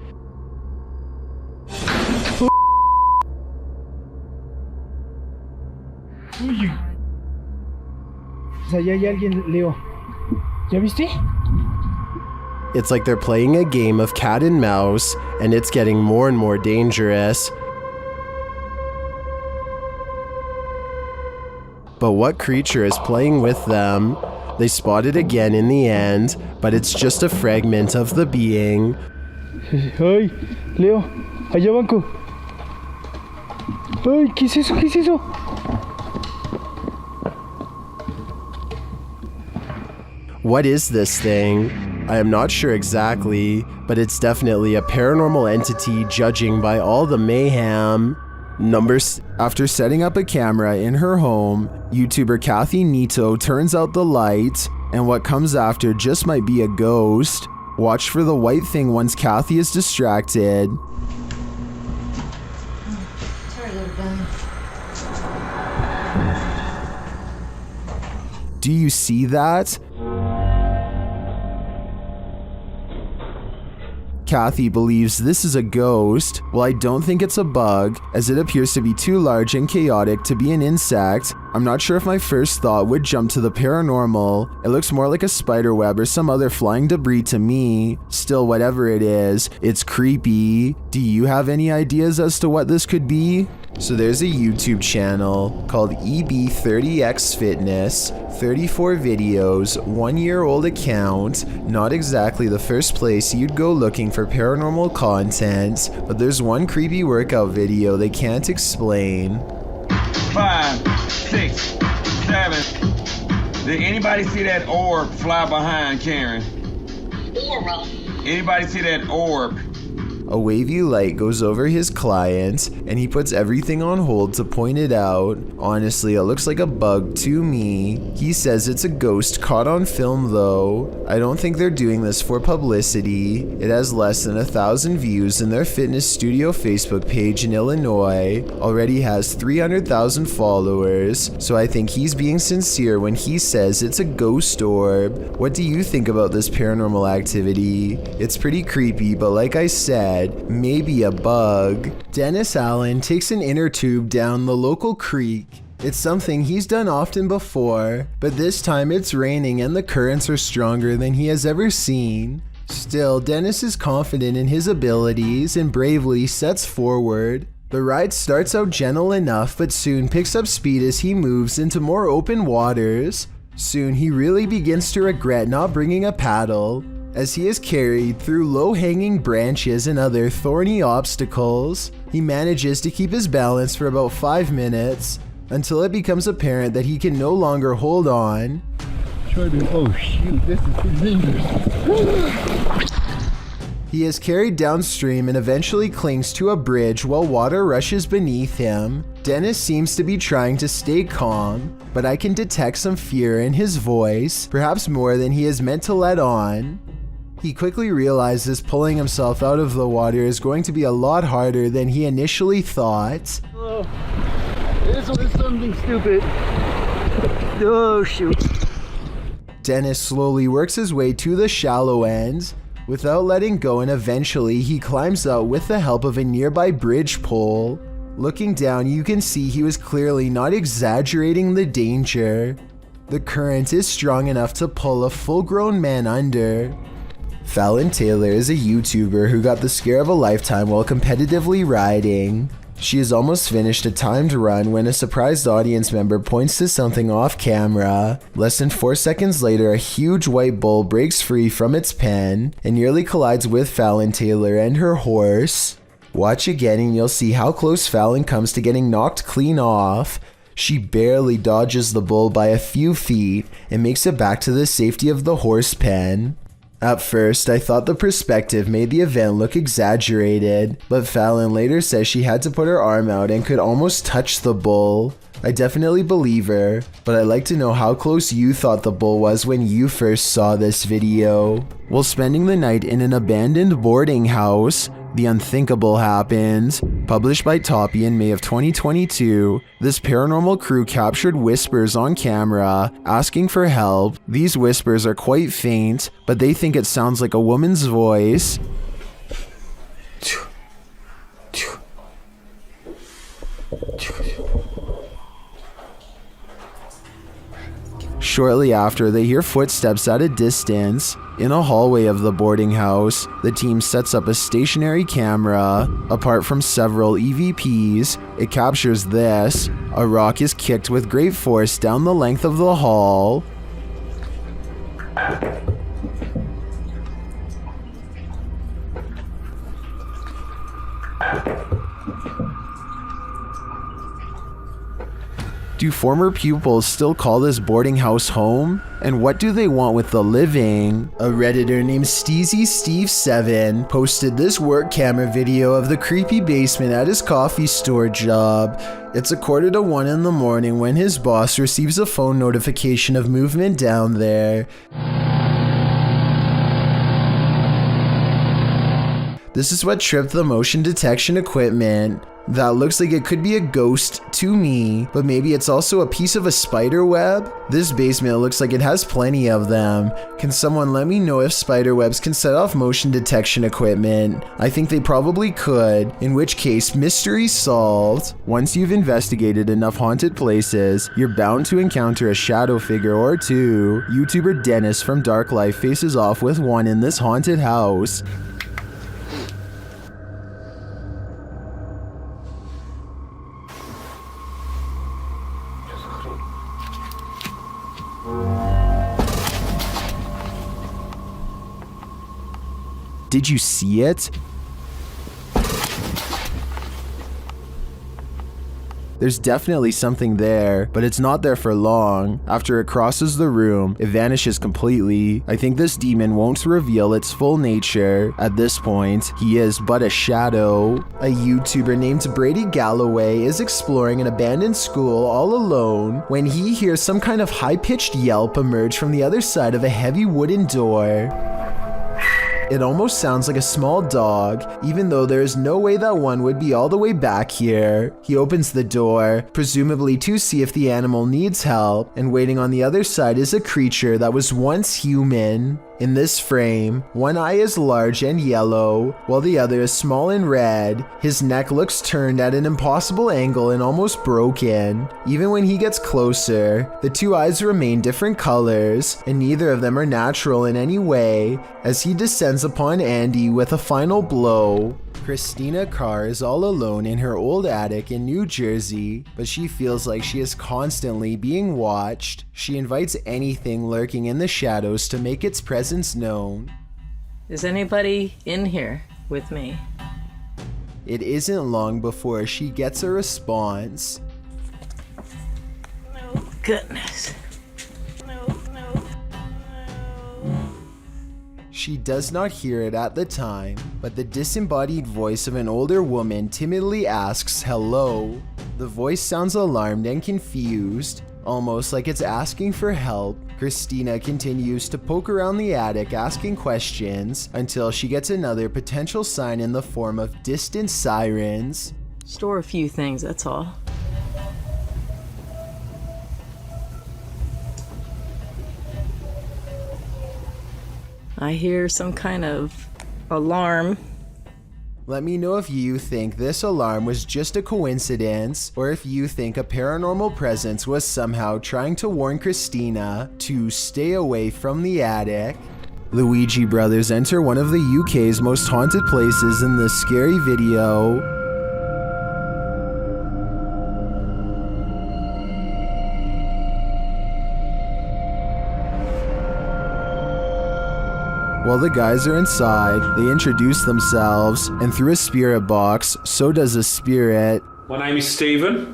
Allá hay alguien, Leo. ¿Ya viste? It's like they're playing a game of cat and mouse, and it's getting more and more dangerous. But what creature is playing with them? They spot it again in the end, but it's just a fragment of the being. Ay, Leo, allá banco. Ay, ¿qué es eso? ¿Qué es eso? What is this thing? I am not sure exactly, but it's definitely a paranormal entity judging by all the mayhem. After setting up a camera in her home, YouTuber Kathy Nito turns out the light, and what comes after just might be a ghost. Watch for the white thing once Kathy is distracted. Sorry, little Ben. Do you see that? Kathy believes this is a ghost. Well, I don't think it's a bug, as it appears to be too large and chaotic to be an insect. I'm not sure if my first thought would jump to the paranormal. It looks more like a spiderweb or some other flying debris to me. Still, whatever it is, it's creepy. Do you have any ideas as to what this could be? So there's a YouTube channel called EB30X Fitness, 34 videos, 1-year-old account, not exactly the first place you'd go looking for paranormal content, but there's one creepy workout video they can't explain. 5, 6, 7. Did anybody see that orb fly behind Karen? Orb. Anybody see that orb? A wavy light goes over his client, and he puts everything on hold to point it out. Honestly, it looks like a bug to me. He says it's a ghost caught on film though. I don't think they're doing this for publicity. It has less than 1,000 views, and their fitness studio Facebook page in Illinois already has 300,000 followers, so I think he's being sincere when he says it's a ghost orb. What do you think about this paranormal activity? It's pretty creepy, but like I said, maybe a bug. Dennis Allen takes an inner tube down the local creek. It's something he's done often before, but this time it's raining and the currents are stronger than he has ever seen. Still, Dennis is confident in his abilities and bravely sets forward. The ride starts out gentle enough, but soon picks up speed as he moves into more open waters. Soon he really begins to regret not bringing a paddle, as he is carried through low-hanging branches and other thorny obstacles. He manages to keep his balance for about 5 minutes, until it becomes apparent that he can no longer hold on. Oh shoot, this is too dangerous. He is carried downstream and eventually clings to a bridge while water rushes beneath him. Dennis seems to be trying to stay calm, but I can detect some fear in his voice, perhaps more than he is meant to let on. He quickly realizes pulling himself out of the water is going to be a lot harder than he initially thought. Oh, this was something stupid. Oh shoot. Dennis slowly works his way to the shallow end without letting go, and eventually he climbs out with the help of a nearby bridge pole. Looking down, you can see he was clearly not exaggerating the danger. The current is strong enough to pull a full-grown man under. Fallon Taylor is a YouTuber who got the scare of a lifetime while competitively riding. She has almost finished a timed run when a surprised audience member points to something off camera. Less than 4 seconds later, a huge white bull breaks free from its pen and nearly collides with Fallon Taylor and her horse. Watch again and you'll see how close Fallon comes to getting knocked clean off. She barely dodges the bull by a few feet and makes it back to the safety of the horse pen. At first, I thought the perspective made the event look exaggerated, but Fallon later says she had to put her arm out and could almost touch the bull. I definitely believe her, but I'd like to know how close you thought the bull was when you first saw this video. While spending the night in an abandoned boarding house, the unthinkable happened. Published by Toppy in May of 2022, this paranormal crew captured whispers on camera, asking for help. These whispers are quite faint, but they think it sounds like a woman's voice. Shortly after, they hear footsteps at a distance. In a hallway of the boarding house, the team sets up a stationary camera. Apart from several EVPs, it captures this. A rock is kicked with great force down the length of the hall. Do former pupils still call this boarding house home? And what do they want with the living? A Redditor named SteezySteve7 posted this work camera video of the creepy basement at his coffee store job. It's 1:45 in the morning when his boss receives a phone notification of movement down there. This is what tripped the motion detection equipment. That looks like it could be a ghost to me, but maybe it's also a piece of a spider web? This basement looks like it has plenty of them. Can someone let me know if spider webs can set off motion detection equipment? I think they probably could, in which case mystery solved. Once you've investigated enough haunted places, you're bound to encounter a shadow figure or two. YouTuber Dennis from Dark Life faces off with one in this haunted house. Did you see it? There's definitely something there, but it's not there for long. After it crosses the room, it vanishes completely. I think this demon won't reveal its full nature. At this point, he is but a shadow. A YouTuber named Brady Galloway is exploring an abandoned school all alone when he hears some kind of high-pitched yelp emerge from the other side of a heavy wooden door. It almost sounds like a small dog, even though there is no way that one would be all the way back here. He opens the door, presumably to see if the animal needs help, and waiting on the other side is a creature that was once human. In this frame, one eye is large and yellow, while the other is small and red. His neck looks turned at an impossible angle and almost broken. Even when he gets closer, the two eyes remain different colors, and neither of them are natural in any way, as he descends upon Andy with a final blow. Christina Carr is all alone in her old attic in New Jersey, but she feels like she is constantly being watched. She invites anything lurking in the shadows to make its presence known. Is anybody in here with me? It isn't long before she gets a response. Oh, goodness. She does not hear it at the time, but the disembodied voice of an older woman timidly asks hello. The voice sounds alarmed and confused, almost like it's asking for help. Christina continues to poke around the attic asking questions until she gets another potential sign in the form of distant sirens. Store a few things, that's all. I hear some kind of alarm. Let me know if you think this alarm was just a coincidence, or if you think a paranormal presence was somehow trying to warn Christina to stay away from the attic. Luigi brothers enter one of the UK's most haunted places in this scary video. While the guys are inside, they introduce themselves, and through a spirit box, so does a spirit. My name is Stephen.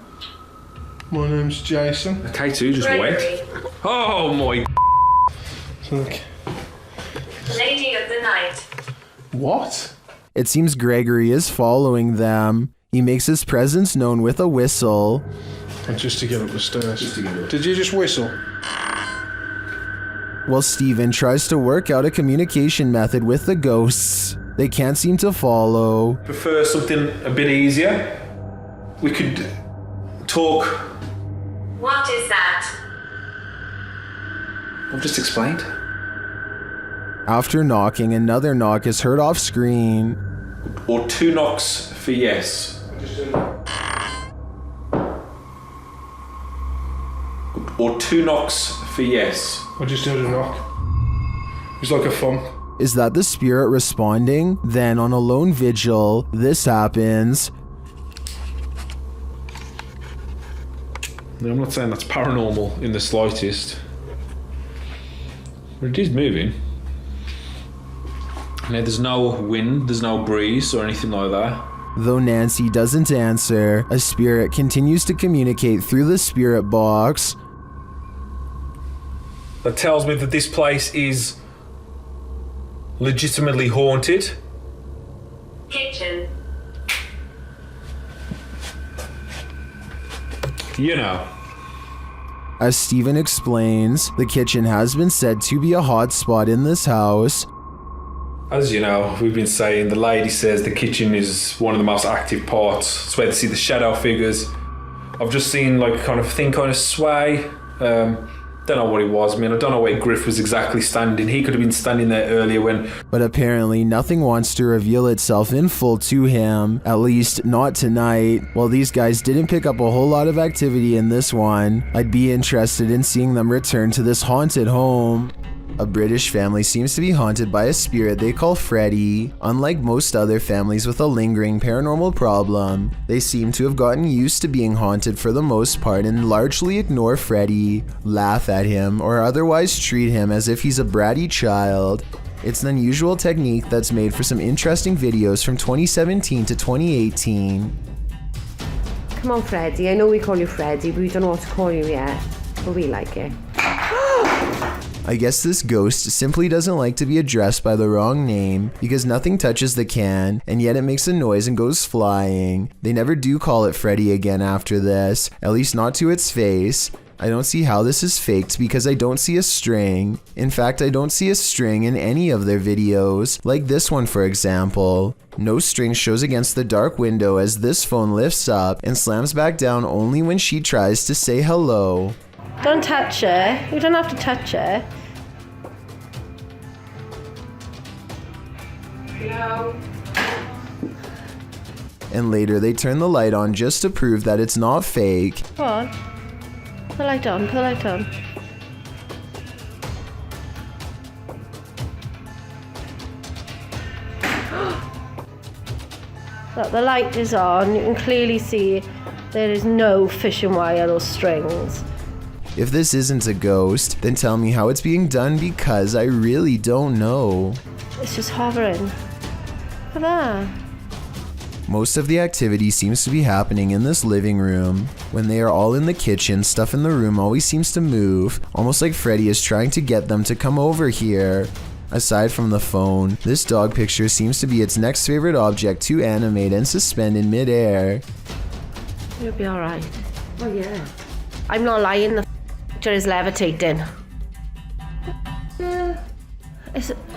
My name's Jason. Okay, two just went. Oh my. Look. Lady of the night. What? It seems Gregory is following them. He makes his presence known with a whistle. And just to get up the stairs. Did you just whistle? While Steven tries to work out a communication method with the ghosts, they can't seem to follow. Prefer something a bit easier? We could talk. What is that? I've just explained. After knocking, another knock is heard off screen. Or 2 knocks for yes. Or 2 knocks for yes. I just heard a knock. It's like a thump. Is that the spirit responding? Then on a lone vigil, this happens. No, I'm not saying that's paranormal in the slightest. But it is moving. Now there's no wind, there's no breeze or anything like that. Though Nancy doesn't answer, a spirit continues to communicate through the spirit box. That tells me that this place is legitimately haunted. Kitchen. You know. As Steven explains, the kitchen has been said to be a hot spot in this house. As you know, we've been saying, the lady says the kitchen is one of the most active parts. It's where they see the shadow figures. I've just seen like kind of sway. Don't know what it was. I mean, I don't know where Griff was exactly standing. He could have been standing there earlier when... But apparently nothing wants to reveal itself in full to him, at least not tonight. While these guys didn't pick up a whole lot of activity in this one, I'd be interested in seeing them return to this haunted home. A British family seems to be haunted by a spirit they call Freddy. Unlike most other families with a lingering paranormal problem, they seem to have gotten used to being haunted for the most part and largely ignore Freddy, laugh at him, or otherwise treat him as if he's a bratty child. It's an unusual technique that's made for some interesting videos from 2017 to 2018. Come on, Freddy. I know we call you Freddy, but we don't know what to call you yet. But we like it. I guess this ghost simply doesn't like to be addressed by the wrong name because nothing touches the can, and yet it makes a noise and goes flying. They never do call it Freddy again after this, at least not to its face. I don't see how this is faked because I don't see a string. In fact, I don't see a string in any of their videos, like this one for example. No string shows against the dark window as this phone lifts up and slams back down only when she tries to say hello. Don't touch her. You don't have to touch her. No. And later they turn the light on just to prove that it's not fake. Come on. Put the light on, put the light on. Look, the light is on. You can clearly see there is no fishing wire or strings. If this isn't a ghost, then tell me how it's being done because I really don't know. It's just hovering. Look at that. Most of the activity seems to be happening in this living room. When they are all in the kitchen, stuff in the room always seems to move, almost like Freddy is trying to get them to come over here. Aside from the phone, this dog picture seems to be its next favorite object to animate and suspend in midair. You'll be alright. Oh yeah. I'm not lying, the picture is levitating.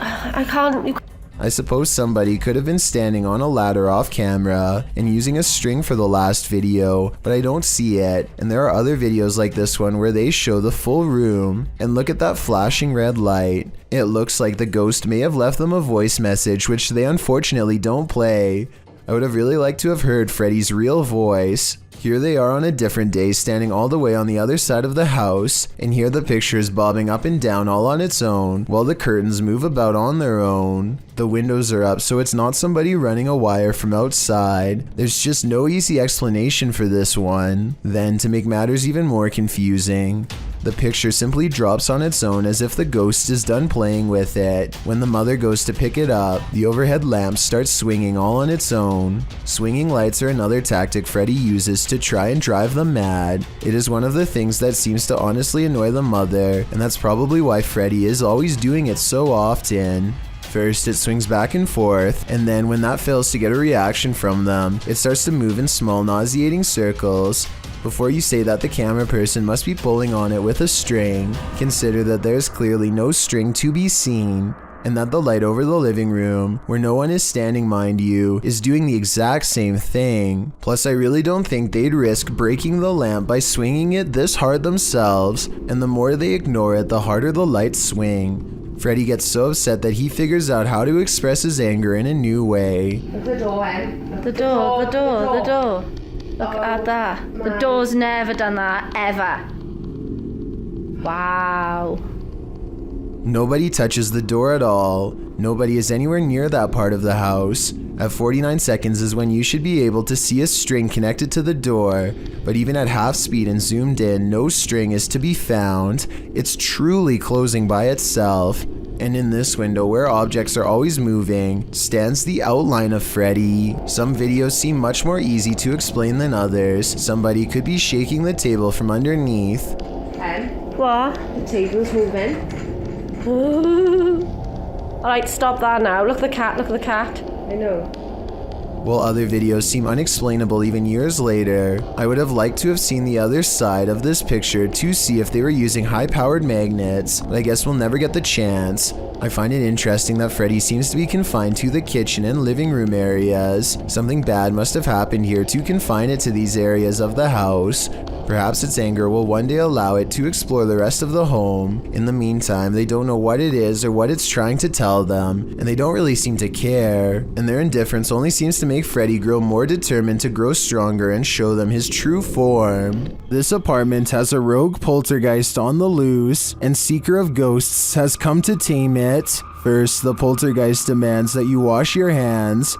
I can't... I suppose somebody could have been standing on a ladder off camera and using a string for the last video, but I don't see it. And there are other videos like this one where they show the full room. And look at that flashing red light. It looks like the ghost may have left them a voice message, which they unfortunately don't play. I would have really liked to have heard Freddy's real voice. Here they are on a different day, standing all the way on the other side of the house, and here the picture is bobbing up and down all on its own, while the curtains move about on their own. The windows are up, so it's not somebody running a wire from outside. There's just no easy explanation for this one. Then, to make matters even more confusing, the picture simply drops on its own as if the ghost is done playing with it. When the mother goes to pick it up, the overhead lamp starts swinging all on its own. Swinging lights are another tactic Freddy uses to try and drive them mad. It is one of the things that seems to honestly annoy the mother, and that's probably why Freddy is always doing it so often. First, it swings back and forth, and then when that fails to get a reaction from them, it starts to move in small nauseating circles. Before you say that the camera person must be pulling on it with a string, consider that there's clearly no string to be seen, and that the light over the living room, where no one is standing mind you, is doing the exact same thing. Plus, I really don't think they'd risk breaking the lamp by swinging it this hard themselves, and the more they ignore it, the harder the lights swing. Freddy gets so upset that he figures out how to express his anger in a new way. The door, Em. The door. Look at that. The door's never done that, ever. Wow. Nobody touches the door at all. Nobody is anywhere near that part of the house. At 49 seconds is when you should be able to see a string connected to the door, but even at half speed and zoomed in, no string is to be found. It's truly closing by itself. And in this window, where objects are always moving, stands the outline of Freddy. Some videos seem much more easy to explain than others. Somebody could be shaking the table from underneath. Ken? What? The table's moving. Alright, stop that now. Look at the cat. I know. While other videos seem unexplainable even years later, I would have liked to have seen the other side of this picture to see if they were using high-powered magnets, but I guess we'll never get the chance. I find it interesting that Freddy seems to be confined to the kitchen and living room areas. Something bad must have happened here to confine it to these areas of the house. Perhaps its anger will one day allow it to explore the rest of the home. In the meantime, they don't know what it is or what it's trying to tell them, and they don't really seem to care. And their indifference only seems to make Freddy grow more determined to grow stronger and show them his true form. This apartment has a rogue poltergeist on the loose, and Seeker of Ghosts has come to tame it. First, the poltergeist demands that you wash your hands.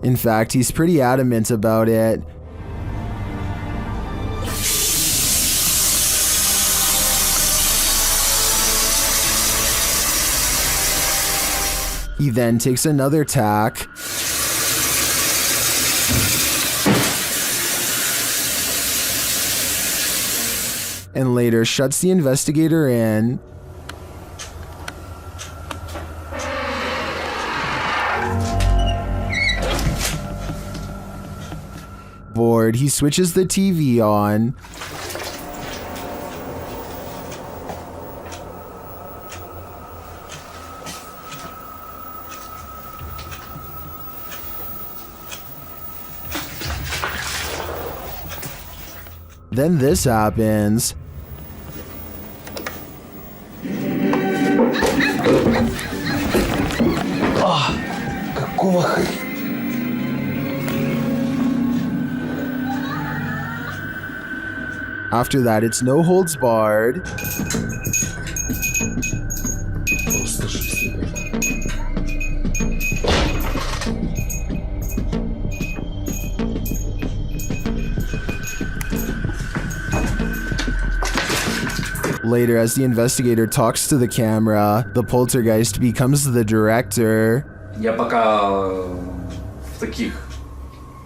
In fact, he's pretty adamant about it. He then takes another tack. And later shuts the investigator in. Bored, he switches the TV on. Then this happens. Какого хрена? After that, it's no holds barred. Later, as the investigator talks to the camera, the poltergeist becomes the director. Я пока в таких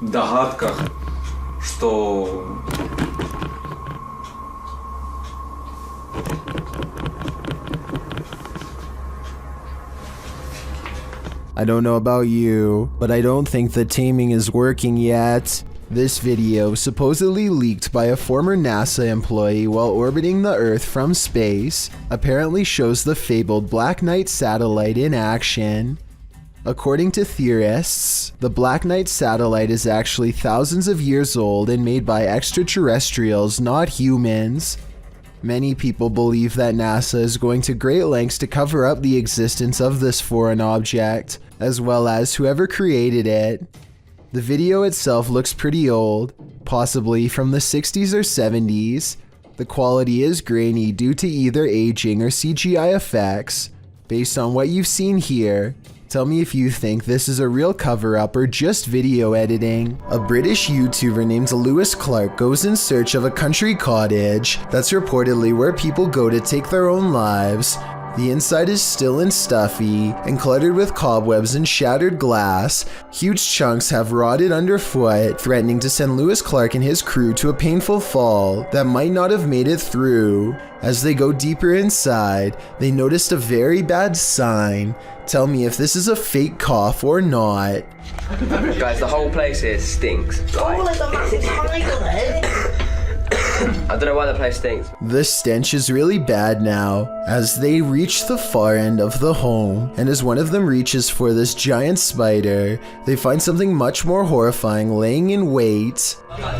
догадках, что I don't know about you, but I don't think the taming is working yet. This video, supposedly leaked by a former NASA employee while orbiting the Earth from space, apparently shows the fabled Black Knight satellite in action. According to theorists, the Black Knight satellite is actually thousands of years old and made by extraterrestrials, not humans. Many people believe that NASA is going to great lengths to cover up the existence of this foreign object, as well as whoever created it. The video itself looks pretty old, possibly from the 60s or 70s. The quality is grainy due to either aging or CGI effects. Based on what you've seen here, tell me if you think this is a real cover-up or just video editing. A British YouTuber named Lewis Clark goes in search of a country cottage that's reportedly where people go to take their own lives. The inside is still and stuffy, and cluttered with cobwebs and shattered glass. Huge chunks have rotted underfoot, threatening to send Lewis Clark and his crew to a painful fall that might not have made it through. As they go deeper inside, they noticed a very bad sign. Tell me if this is a fake cough or not. Guys, the whole place here stinks. I don't know why the place stinks. The stench is really bad now, as they reach the far end of the home, and as one of them reaches for this giant spider, they find something much more horrifying laying in wait.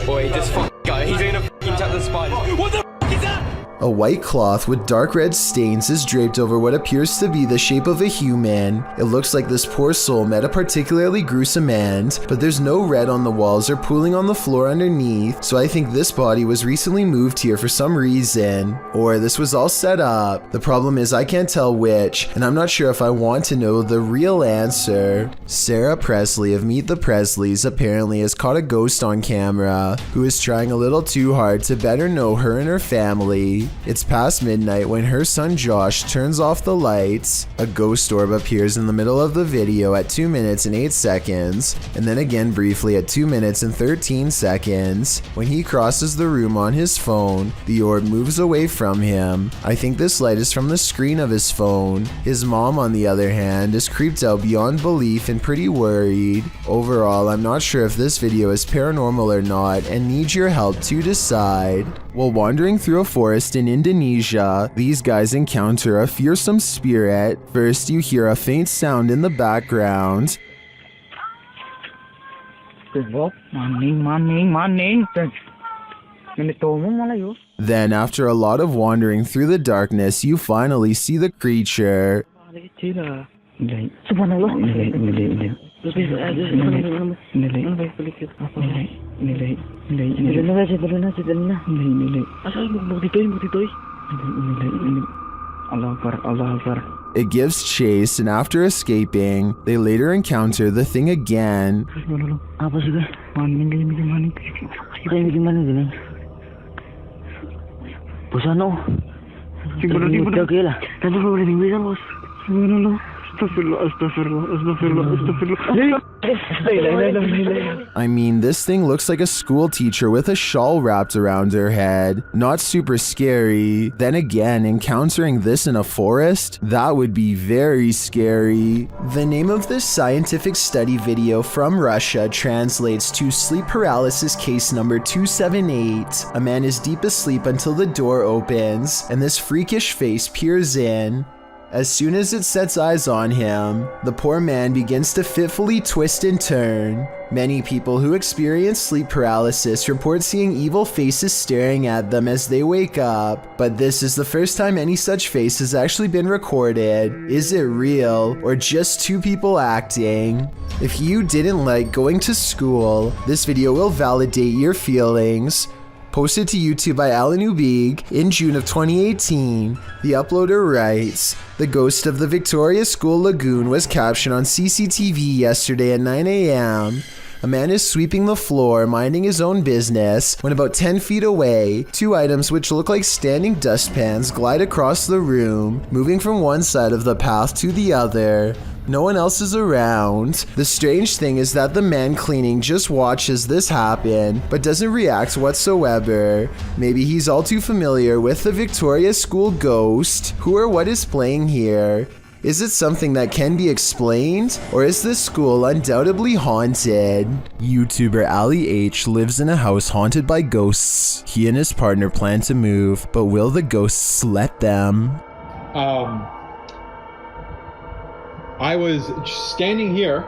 Boy, this guy, he's gonna tap the spiders. What the is that? A white cloth with dark red stains is draped over what appears to be the shape of a human. It looks like this poor soul met a particularly gruesome end, but there's no red on the walls or pooling on the floor underneath, so I think this body was recently moved here for some reason. Or this was all set up. The problem is I can't tell which, and I'm not sure if I want to know the real answer. Sarah Presley of Meet the Presleys apparently has caught a ghost on camera, who is trying a little too hard to better know her and her family. It's past midnight when her son Josh turns off the lights. A ghost orb appears in the middle of the video at 2 minutes and 8 seconds, and then again briefly at 2 minutes and 13 seconds. When he crosses the room on his phone, the orb moves away from him. I think this light is from the screen of his phone. His mom, on the other hand, is creeped out beyond belief and pretty worried. Overall, I'm not sure if this video is paranormal or not and need your help to decide. While wandering through a forest in Indonesia, these guys encounter a fearsome spirit. First, you hear a faint sound in the background. Then, after a lot of wandering through the darkness, you finally see the creature. It gives chase, and after escaping, they later encounter the thing again. I mean, this thing looks like a school teacher with a shawl wrapped around her head. Not super scary. Then again, encountering this in a forest? That would be very scary. The name of this scientific study video from Russia translates to sleep paralysis case number 278. A man is deep asleep until the door opens, and this freakish face peers in. As soon as it sets eyes on him, the poor man begins to fitfully twist and turn. Many people who experience sleep paralysis report seeing evil faces staring at them as they wake up, but this is the first time any such face has actually been recorded. Is it real, or just two people acting? If you didn't like going to school, this video will validate your feelings. Posted to YouTube by Alan Ubig in June of 2018, the uploader writes, "The ghost of the Victoria School Lagoon was captured on CCTV yesterday at 9 a.m. A man is sweeping the floor, minding his own business, when about 10 feet away, two items which look like standing dustpans glide across the room, moving from one side of the path to the other. No one else is around. The strange thing is that the man cleaning just watches this happen, but doesn't react whatsoever. Maybe he's all too familiar with the Victoria School ghost. Who or what is playing here? Is it something that can be explained? Or is this school undoubtedly haunted?" YouTuber Ali H lives in a house haunted by ghosts. He and his partner plan to move, but will the ghosts let them? I was standing here.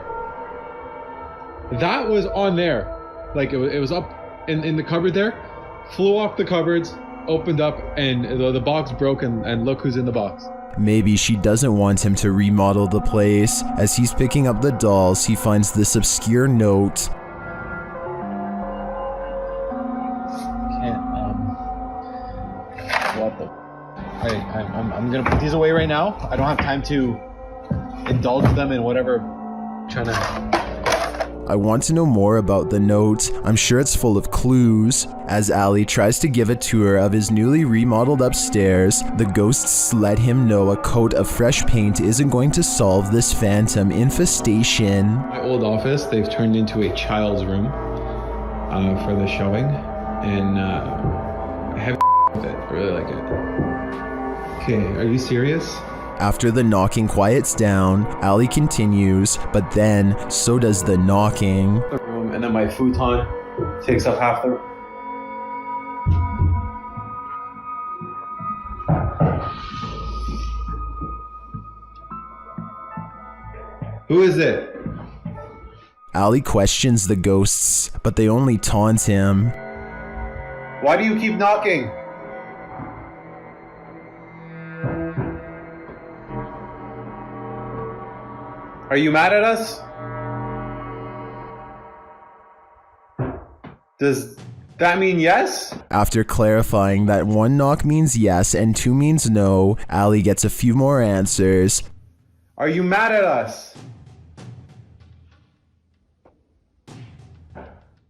That was on there. Like it was up in the cupboard there. Flew off the cupboards, opened up, and the box broke, and look who's in the box. Maybe she doesn't want him to remodel the place. As he's picking up the dolls, he finds this obscure note. What the? I'm gonna put these away right now. I don't have time to indulge them in whatever I'm trying to. I want to know more about the note. I'm sure it's full of clues. As Ali tries to give a tour of his newly remodeled upstairs, the ghosts let him know a coat of fresh paint isn't going to solve this phantom infestation. My old office, they've turned into a child's room for the showing, and I have with it. I really like it. Okay, are you serious? After the knocking quiets down, Ali continues, but then so does the knocking. The room, and then my futon takes up half the. Who is it? Ali questions the ghosts, but they only taunt him. Why do you keep knocking? Are you mad at us? Does that mean yes? After clarifying that one knock means yes and two means no, Ali gets a few more answers. Are you mad at us?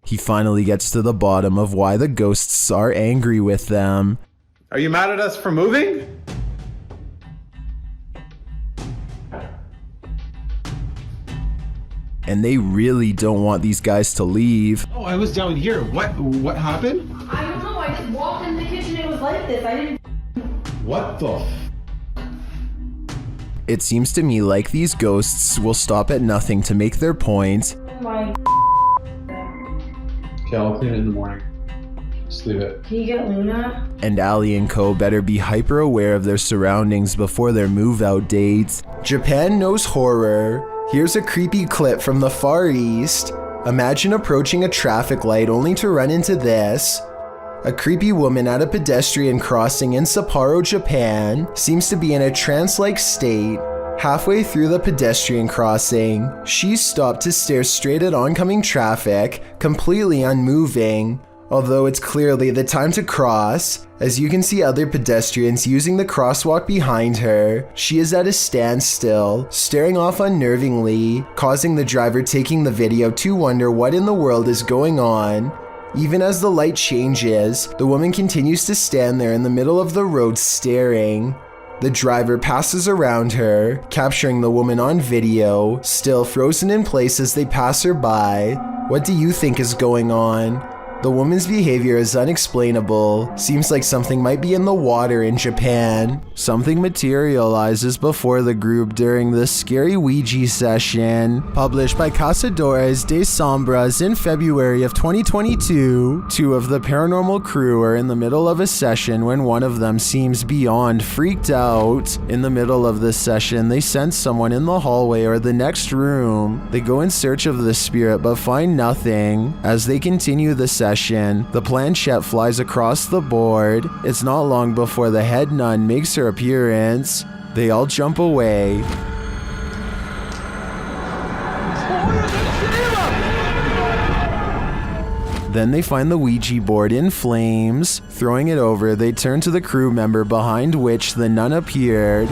He finally gets to the bottom of why the ghosts are angry with them. Are you mad at us for moving? And they really don't want these guys to leave. Oh, I was down here. What happened? I don't know. I just walked in the kitchen. It was like this. I didn't. What the? It seems to me like these ghosts will stop at nothing to make their point. My. Okay, I'll clean it in the morning. Just leave it. Can you get Luna? And Ali and co better be hyper aware of their surroundings before their move out dates. Japan knows horror. Here's a creepy clip from the Far East. Imagine approaching a traffic light only to run into this. A creepy woman at a pedestrian crossing in Sapporo, Japan, seems to be in a trance-like state. Halfway through the pedestrian crossing, she stopped to stare straight at oncoming traffic, completely unmoving. Although it's clearly the time to cross, as you can see other pedestrians using the crosswalk behind her, she is at a standstill, staring off unnervingly, causing the driver taking the video to wonder what in the world is going on. Even as the light changes, the woman continues to stand there in the middle of the road staring. The driver passes around her, capturing the woman on video, still frozen in place as they pass her by. What do you think is going on? The woman's behavior is unexplainable. Seems like something might be in the water in Japan. Something materializes before the group during this scary Ouija session. Published by Cazadores de Sombras in February of 2022, two of the paranormal crew are in the middle of a session when one of them seems beyond freaked out. In the middle of this session, they sense someone in the hallway or the next room. They go in search of the spirit but find nothing. As they continue the session, the planchette flies across the board. It's not long before the head nun makes her appearance. They all jump away. Then they find the Ouija board in flames. Throwing it over, they turn to the crew member behind which the nun appeared.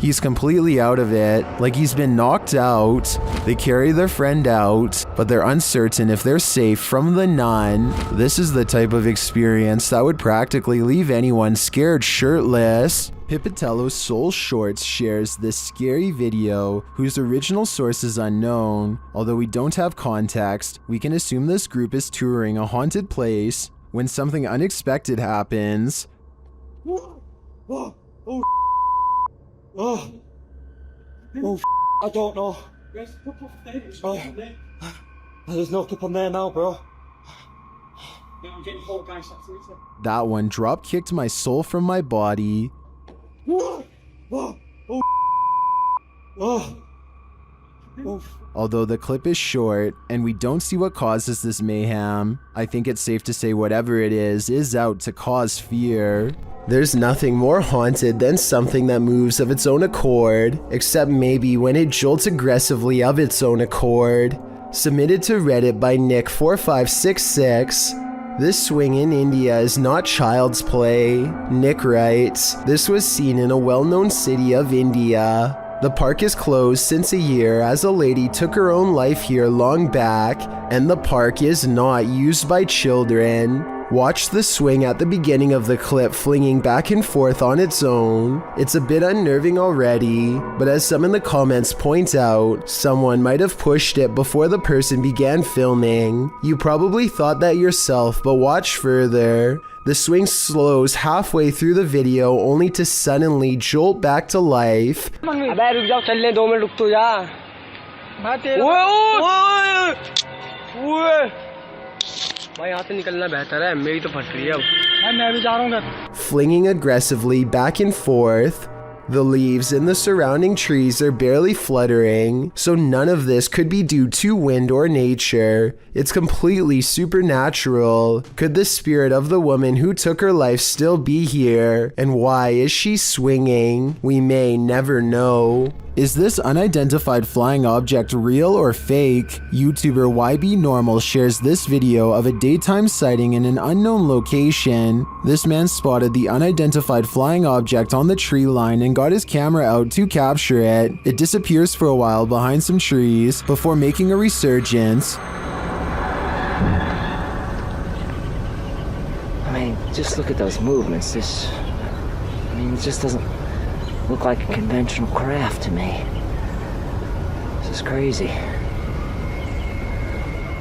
He's completely out of it, like he's been knocked out. They carry their friend out, but they're uncertain if they're safe from the nun. This is the type of experience that would practically leave anyone scared shirtless. Pipitello's Soul Shorts shares this scary video, whose original source is unknown. Although we don't have context, we can assume this group is touring a haunted place when something unexpected happens. I don't know. There's no clip on there now, bro. That one drop kicked my soul from my body. Although the clip is short and we don't see what causes this mayhem, I think it's safe to say whatever it is out to cause fear. There's nothing more haunted than something that moves of its own accord, except maybe when it jolts aggressively of its own accord. Submitted to Reddit by Nick4566. This swing in India is not child's play. Nick writes, this was seen in a well-known city of India. The park is closed since a year as a lady took her own life here long back, and the park is not used by children. Watch the swing at the beginning of the clip flinging back and forth on its own. It's a bit unnerving already, but as some in the comments point out, someone might have pushed it before the person began filming. You probably thought that yourself, but watch further. The swing slows halfway through the video only to suddenly jolt back to life. Flinging aggressively back and forth. The leaves in the surrounding trees are barely fluttering, so none of this could be due to wind or nature. It's completely supernatural. Could the spirit of the woman who took her life still be here? And why is she swinging? We may never know. Is this unidentified flying object real or fake? YouTuber YB Normal shares this video of a daytime sighting in an unknown location. This man spotted the unidentified flying object on the tree line and got his camera out to capture it. It disappears for a while behind some trees before making a resurgence. I mean, just look at those movements. It just doesn't look like a conventional craft to me. This is crazy.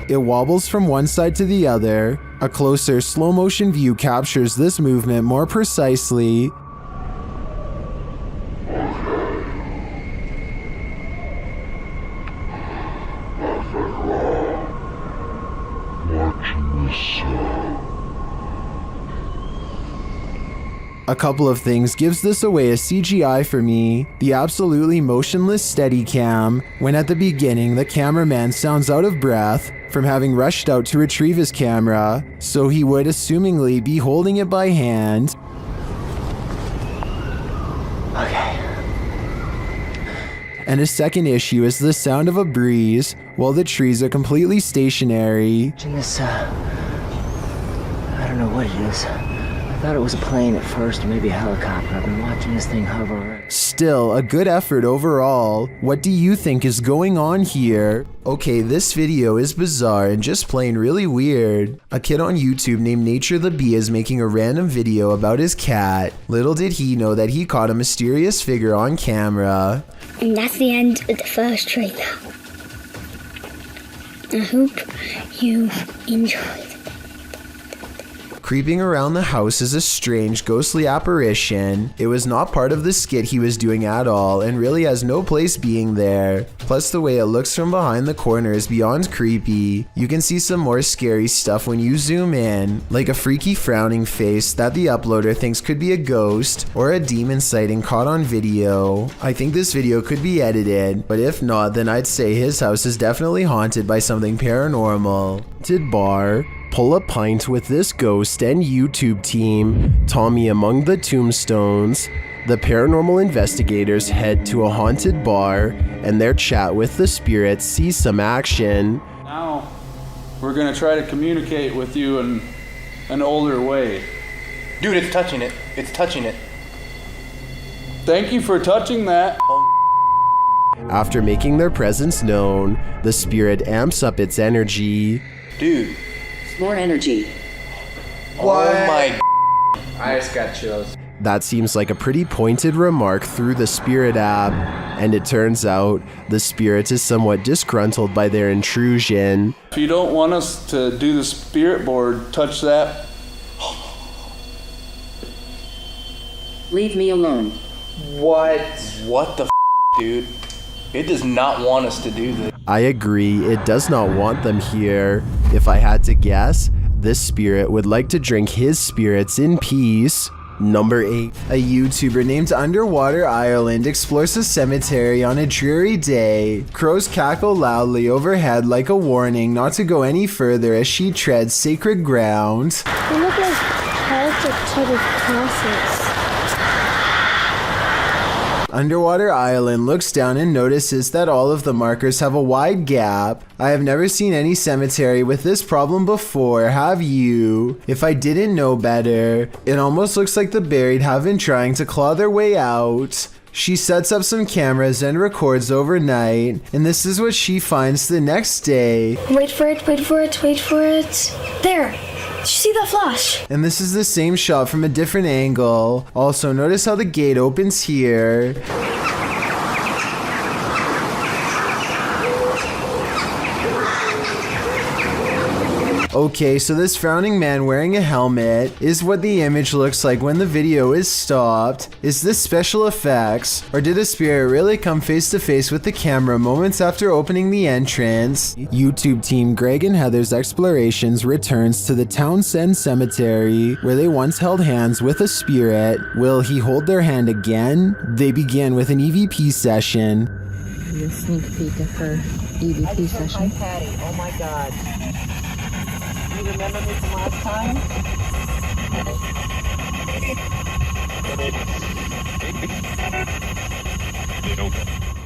It wobbles from one side to the other. A closer slow motion view captures this movement more precisely. A couple of things gives this away as CGI for me. The absolutely motionless Steadicam, when at the beginning the cameraman sounds out of breath from having rushed out to retrieve his camera, so he would assumingly be holding it by hand. Okay. And a second issue is the sound of a breeze while the trees are completely stationary. This, I don't know what it is. I thought it was a plane at first, or maybe a helicopter. I've been watching this thing hover around. Still, a good effort overall. What do you think is going on here? Okay, this video is bizarre and just plain really weird. A kid on YouTube named Nature the Bee is making a random video about his cat. Little did he know that he caught a mysterious figure on camera. And that's the end of the first trailer. I hope you enjoyed. Creeping around the house is a strange, ghostly apparition. It was not part of the skit he was doing at all and really has no place being there. Plus the way it looks from behind the corner is beyond creepy. You can see some more scary stuff when you zoom in, like a freaky frowning face that the uploader thinks could be a ghost or a demon sighting caught on video. I think this video could be edited, but if not, then I'd say his house is definitely haunted by something paranormal. Bar. Pull a pint with this ghost and YouTube team. Tommy among the tombstones. The paranormal investigators head to a haunted bar and their chat with the spirits sees some action. Now, we're gonna try to communicate with you in an older way. Dude, it's touching it. It's touching it. Thank you for touching that. After making their presence known, the spirit amps up its energy. Dude. More energy. What? Oh my. I just got chills. That seems like a pretty pointed remark through the spirit app, and it turns out the spirit is somewhat disgruntled by their intrusion. If you don't want us to do the spirit board, touch that. Leave me alone. What the dude? It does not want us to do this. I agree, it does not want them here. If I had to guess, this spirit would like to drink his spirits in peace. Number 8. A YouTuber named Underwater Ireland explores a cemetery on a dreary day. Crows cackle loudly overhead like a warning not to go any further as she treads sacred ground. They look like Celtic type of crosses. Underwater Island looks down and notices that all of the markers have a wide gap. I have never seen any cemetery with this problem before, have you? If I didn't know better, it almost looks like the buried have been trying to claw their way out. She sets up some cameras and records overnight, and this is what she finds the next day. Wait for it, wait for it, wait for it. There! Did you see that flash? And this is the same shot from a different angle. Also, notice how the gate opens here. Okay, so this frowning man wearing a helmet is what the image looks like when the video is stopped. Is this special effects, or did a spirit really come face to face with the camera moments after opening the entrance? YouTube team Greg and Heather's Explorations returns to the Townsend Cemetery, where they once held hands with a spirit. Will he hold their hand again? They began with an EVP session. A sneak peek of her EVP session. Hi, Patty. Oh my God. You remember me from last time?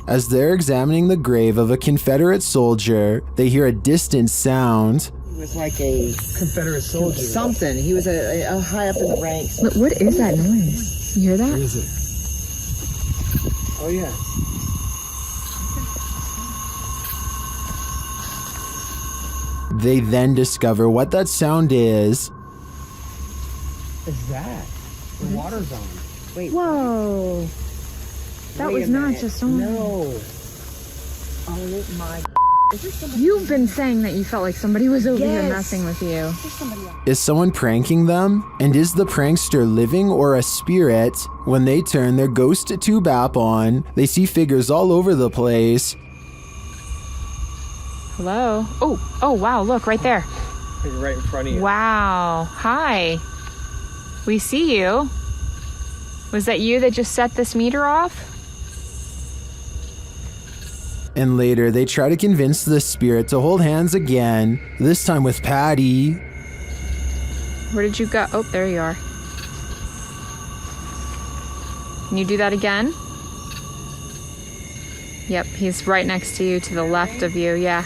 As they're examining the grave of a Confederate soldier, they hear a distant sound. He was like a Confederate soldier. Something. He was a high up in the ranks. But what is that noise? You hear that? What is it? Oh yeah. They then discover what that sound is. Is that? The water zone. Wait. Whoa. That was not just on. No. Oh my. You've been saying that you felt like somebody was over here messing with you. Is someone pranking them? And is the prankster living or a spirit? When they turn their ghost tube app on, they see figures all over the place. Hello? Oh, wow, look, right there. Right in front of you. Wow. Hi. We see you. Was that you that just set this meter off? And later, they try to convince the spirit to hold hands again, this time with Patty. Where did you go? Oh, there you are. Can you do that again? Yep, he's right next to you, to the left of you, yeah.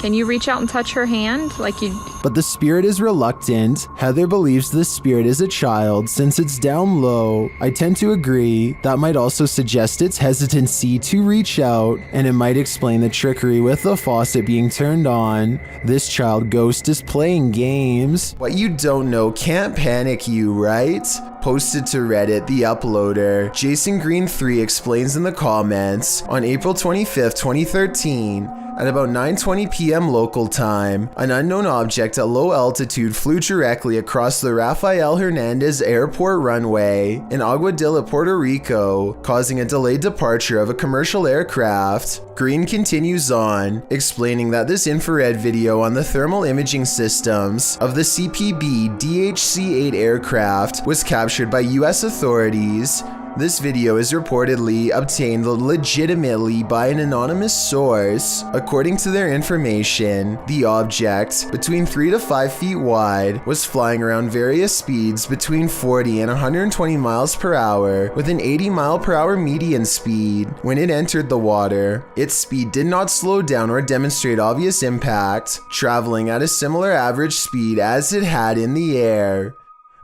Can you reach out and touch her hand like you... But the spirit is reluctant. Heather believes the spirit is a child since it's down low. I tend to agree. That might also suggest its hesitancy to reach out, and it might explain the trickery with the faucet being turned on. This child ghost is playing games. What you don't know can't panic you, right? Posted to Reddit, the uploader, Jason Green 3 explains in the comments, on April 25th, 2013, at about 9:20 p.m. local time, an unknown object at low altitude flew directly across the Rafael Hernandez Airport runway in Aguadilla, Puerto Rico, causing a delayed departure of a commercial aircraft. Green continues on, explaining that this infrared video on the thermal imaging systems of the CPB DHC-8 aircraft was captured by US authorities. This video is reportedly obtained legitimately by an anonymous source. According to their information, the object, between 3 to 5 feet wide, was flying around various speeds between 40 and 120 miles per hour with an 80 mile per hour median speed. When it entered the water, its speed did not slow down or demonstrate obvious impact, traveling at a similar average speed as it had in the air.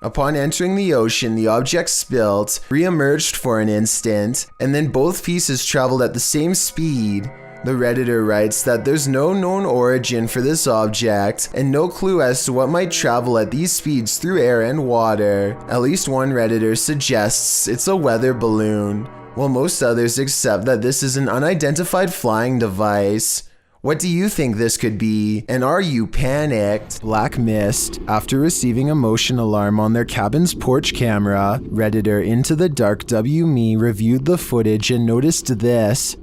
Upon entering the ocean, the object spilt, re-emerged for an instant, and then both pieces traveled at the same speed. The Redditor writes that there's no known origin for this object, and no clue as to what might travel at these speeds through air and water. At least one Redditor suggests it's a weather balloon, while most others accept that this is an unidentified flying device. What do you think this could be? And are you panicked? Black Mist. After receiving a motion alarm on their cabin's porch camera, Redditor Into the Dark WMe reviewed the footage and noticed this.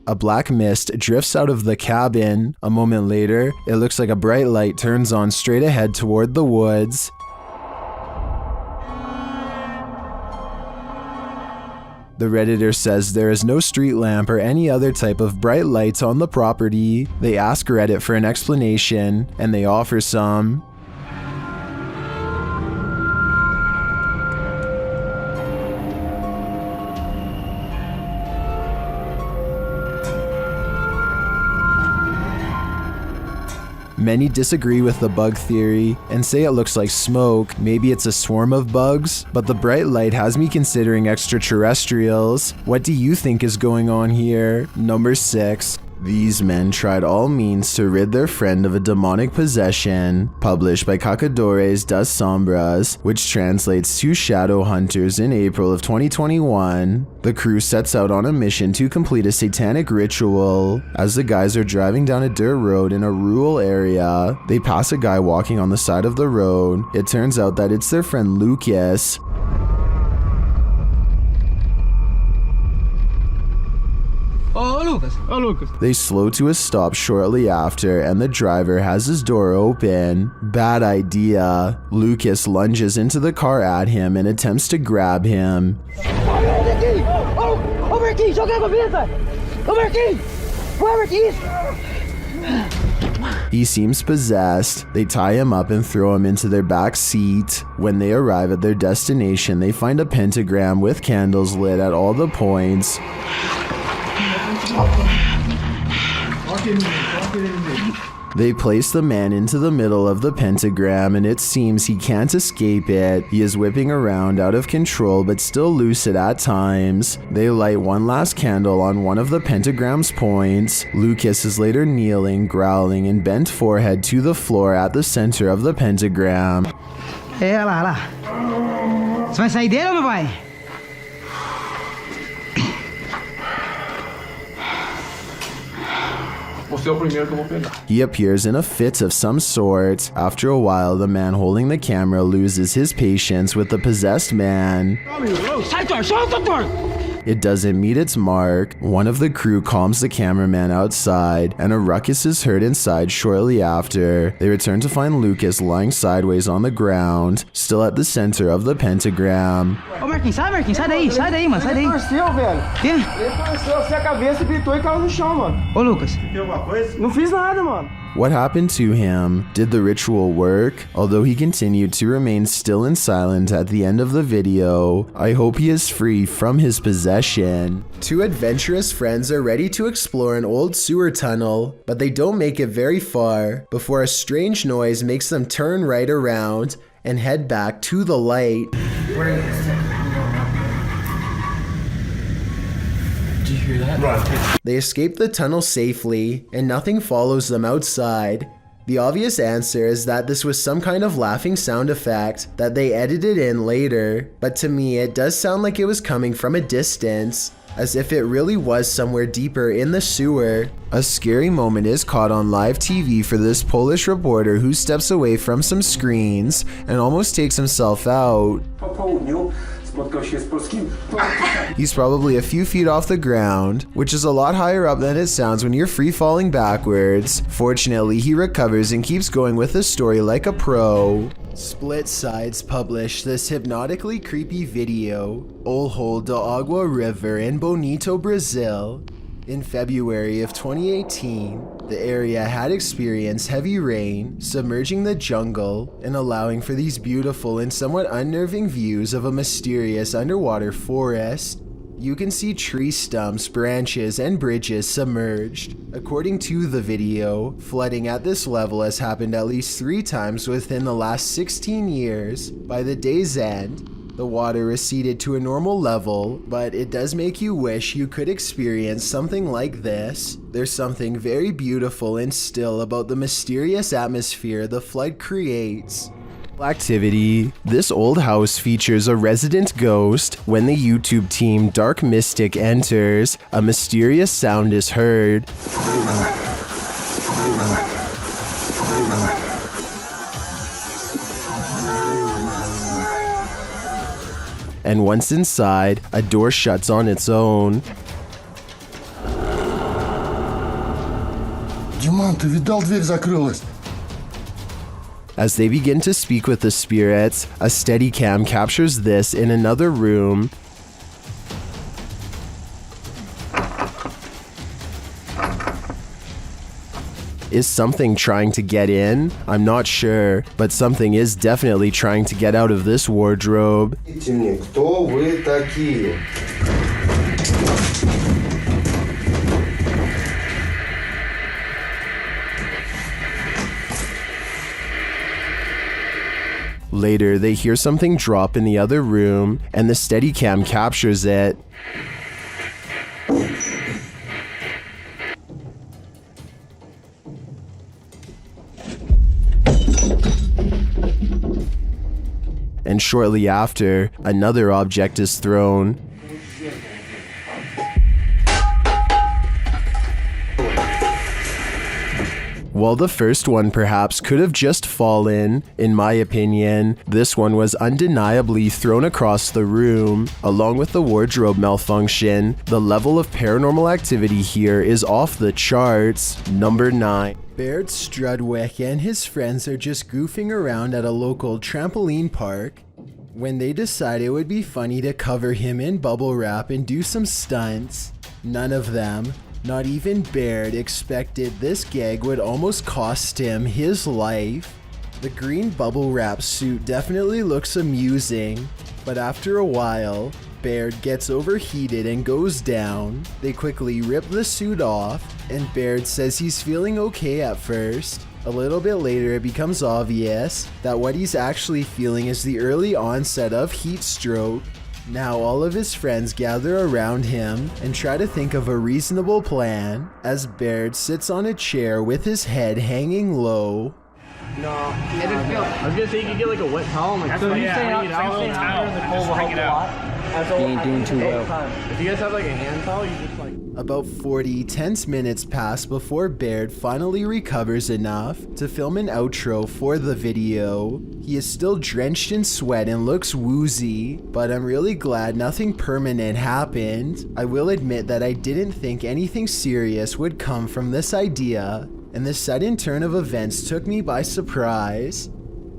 A black mist drifts out of the cabin. A moment later, it looks like a bright light turns on straight ahead toward the woods. The Redditor says there is no street lamp or any other type of bright lights on the property. They ask Reddit for an explanation, and they offer some. Many disagree with the bug theory and say it looks like smoke, maybe it's a swarm of bugs, but the bright light has me considering extraterrestrials. What do you think is going on here? Number 6. These men tried all means to rid their friend of a demonic possession, published by Cacadores das Sombras, which translates to Shadow Hunters in April of 2021. The crew sets out on a mission to complete a satanic ritual. As the guys are driving down a dirt road in a rural area, they pass a guy walking on the side of the road. It turns out that it's their friend Lucas. Oh, Lucas. They slow to a stop shortly after, and the driver has his door open. Bad idea. Lucas lunges into the car at him and attempts to grab him. He seems possessed. They tie him up and throw him into their back seat. When they arrive at their destination, they find a pentagram with candles lit at all the points. They place the man into the middle of the pentagram, and it seems he can't escape it. He is whipping around out of control but still lucid at times. They light one last candle on one of the pentagram's points. Lucas is later kneeling, growling, and bent forehead to the floor at the center of the pentagram. Hey, lá. Você vai sair dele ou não vai? He appears in a fit of some sort. After a while, the man holding the camera loses his patience with the possessed man. it doesn't meet its mark. One of the crew calms the cameraman outside, and a ruckus is heard inside shortly after. They return to find Lucas lying sideways on the ground, still at the center of the pentagram. Ô Marquinhos, sai daí, mano, sai daí. Ele torceu, velho. Quê? Ele torceu assim a cabeça, gritou e caiu no chão, mano. Ô Lucas. Tem alguma coisa? Não fiz nada, mano. What happened to him? Did the ritual work? Although he continued to remain still and silent at the end of the video, I hope he is free from his possession. Two adventurous friends are ready to explore an old sewer tunnel, but they don't make it very far before a strange noise makes them turn right around and head back to the light. Did you hear that? Right. They escape the tunnel safely, and nothing follows them outside. The obvious answer is that this was some kind of laughing sound effect that they edited in later, but to me it does sound like it was coming from a distance, as if it really was somewhere deeper in the sewer. A scary moment is caught on live TV for this Polish reporter who steps away from some screens and almost takes himself out. He's probably a few feet off the ground, which is a lot higher up than it sounds when you're free falling backwards. Fortunately, he recovers and keeps going with the story like a pro. Split Sides published this hypnotically creepy video, Olho da Água River in Bonito, Brazil. In February of 2018, the area had experienced heavy rain, submerging the jungle and allowing for these beautiful and somewhat unnerving views of a mysterious underwater forest. You can see tree stumps, branches, and bridges submerged. According to the video, flooding at this level has happened at least 3 times within the last 16 years. By the day's end, the water receded to a normal level, but it does make you wish you could experience something like this. There's something very beautiful and still about the mysterious atmosphere the flood creates. Activity. This old house features a resident ghost. When the YouTube team Dark Mystic enters, a mysterious sound is heard. And once inside, a door shuts on its own. Диман, ты видал, дверь закрылась? As they begin to speak with the spirits, a Steadicam captures this in another room. Is something trying to get in? I'm not sure, but something is definitely trying to get out of this wardrobe. Кто вы такие? Later, they hear something drop in the other room, and the Steadicam captures it. And shortly after, another object is thrown. While the first one perhaps could have just fallen, in my opinion, this one was undeniably thrown across the room. Along with the wardrobe malfunction, the level of paranormal activity here is off the charts. Number 9. Baird Strudwick and his friends are just goofing around at a local trampoline park when they decide it would be funny to cover him in bubble wrap and do some stunts. None of them, not even Baird, expected this gag would almost cost him his life. The green bubble wrap suit definitely looks amusing, but after a while, Baird gets overheated and goes down. They quickly rip the suit off, and Baird says he's feeling okay at first. A little bit later, it becomes obvious that what he's actually feeling is the early onset of heat stroke. Now all of his friends gather around him and try to think of a reasonable plan as Baird sits on a chair with his head hanging low. No, I didn't feel. I was gonna say you could get like a wet towel. Like, so you stay out here in the cold will help a lot. You ain't doing too well. If you guys have like a hand towel, you just like. About 40 tense minutes pass before Baird finally recovers enough to film an outro for the video. He is still drenched in sweat and looks woozy, but I'm really glad nothing permanent happened. I will admit that I didn't think anything serious would come from this idea, and the sudden turn of events took me by surprise.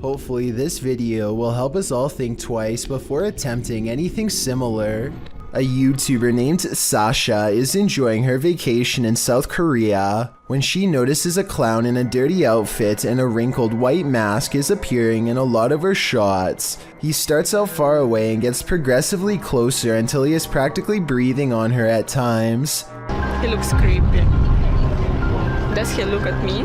Hopefully this video will help us all think twice before attempting anything similar. A YouTuber named Sasha is enjoying her vacation in South Korea when she notices a clown in a dirty outfit and a wrinkled white mask is appearing in a lot of her shots. He starts out far away and gets progressively closer until he is practically breathing on her at times. He looks creepy. Does he look at me?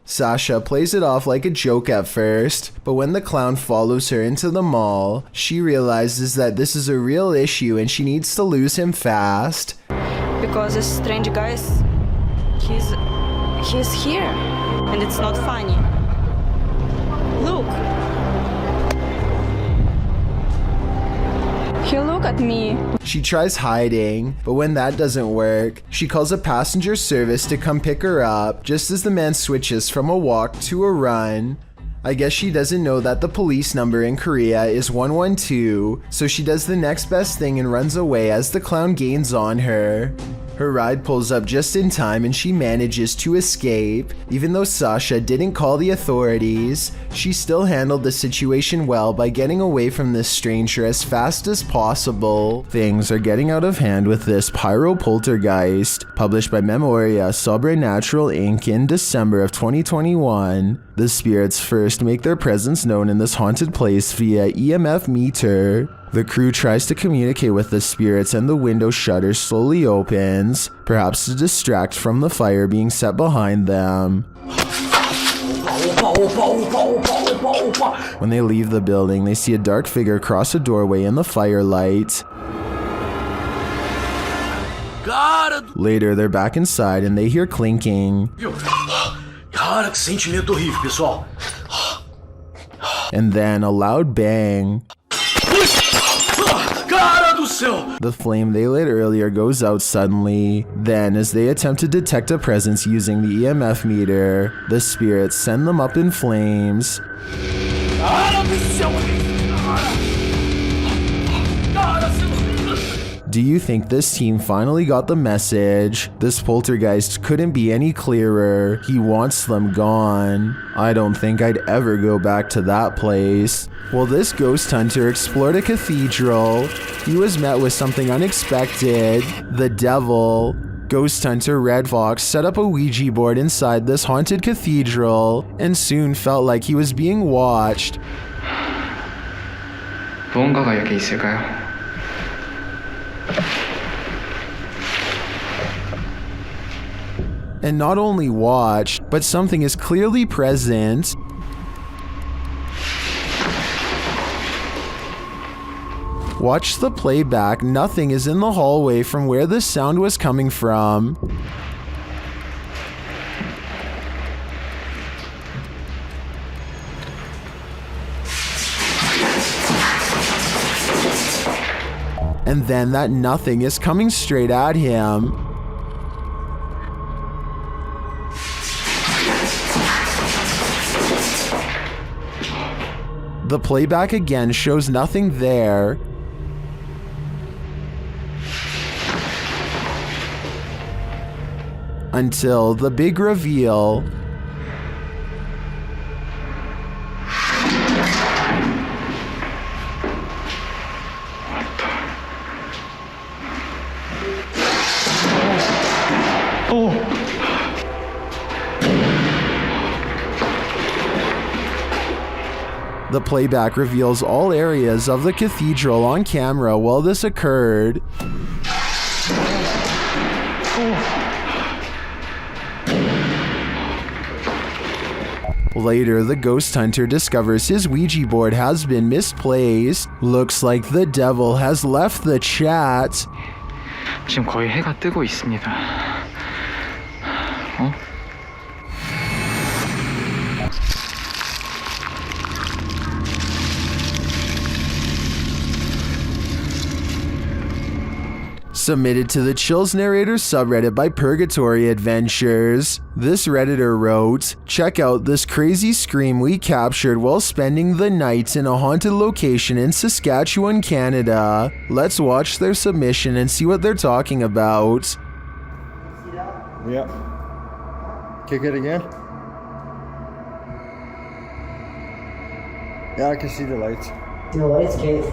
Sasha plays it off like a joke at first, but when the clown follows her into the mall, she realizes that this is a real issue and she needs to lose him fast. Because this strange guy, he's here, and it's not funny. Look. He look at me. She tries hiding, but when that doesn't work, she calls a passenger service to come pick her up just as the man switches from a walk to a run. I guess she doesn't know that the police number in Korea is 112, so she does the next best thing and runs away as the clown gains on her. Her ride pulls up just in time and she manages to escape. Even though Sasha didn't call the authorities, she still handled the situation well by getting away from this stranger as fast as possible. Things are getting out of hand with this Pyro Poltergeist, published by Memoria Sobrenatural Inc. in December of 2021. The spirits first make their presence known in this haunted place via EMF meter. The crew tries to communicate with the spirits and the window shutter slowly opens, perhaps to distract from the fire being set behind them. When they leave the building, they see a dark figure cross a doorway in the firelight. Later, they're back inside and they hear clinking. Cara, que sentimento horrível, pessoal. And then a loud bang. Cara do céu! The flame they lit earlier goes out suddenly. Then, as they attempt to detect a presence using the EMF meter, the spirits send them up in flames. Cara do céu! Do you think this team finally got the message? This poltergeist couldn't be any clearer. He wants them gone. I don't think I'd ever go back to that place. Well, this ghost hunter explored a cathedral. He was met with something unexpected. The devil. Ghost hunter Red Fox set up a Ouija board inside this haunted cathedral and soon felt like he was being watched. 무언가가 여기 있을까요? And not only watched, but something is clearly present. Watch the playback, nothing is in the hallway from where the sound was coming from. And then that nothing is coming straight at him. The playback again shows nothing there. Until the big reveal. The playback reveals all areas of the cathedral on camera while this occurred. Later, the ghost hunter discovers his Ouija board has been misplaced. Looks like the devil has left the chat. 지금 거의 해가 뜨고 있습니다. Submitted to the Chills Narrator subreddit by Purgatory Adventures. This Redditor wrote, "Check out this crazy scream we captured while spending the night in a haunted location in Saskatchewan, Canada." Let's watch their submission and see what they're talking about. Yeah. Kick it again. Yeah, I can see the lights. See the lights, Kate?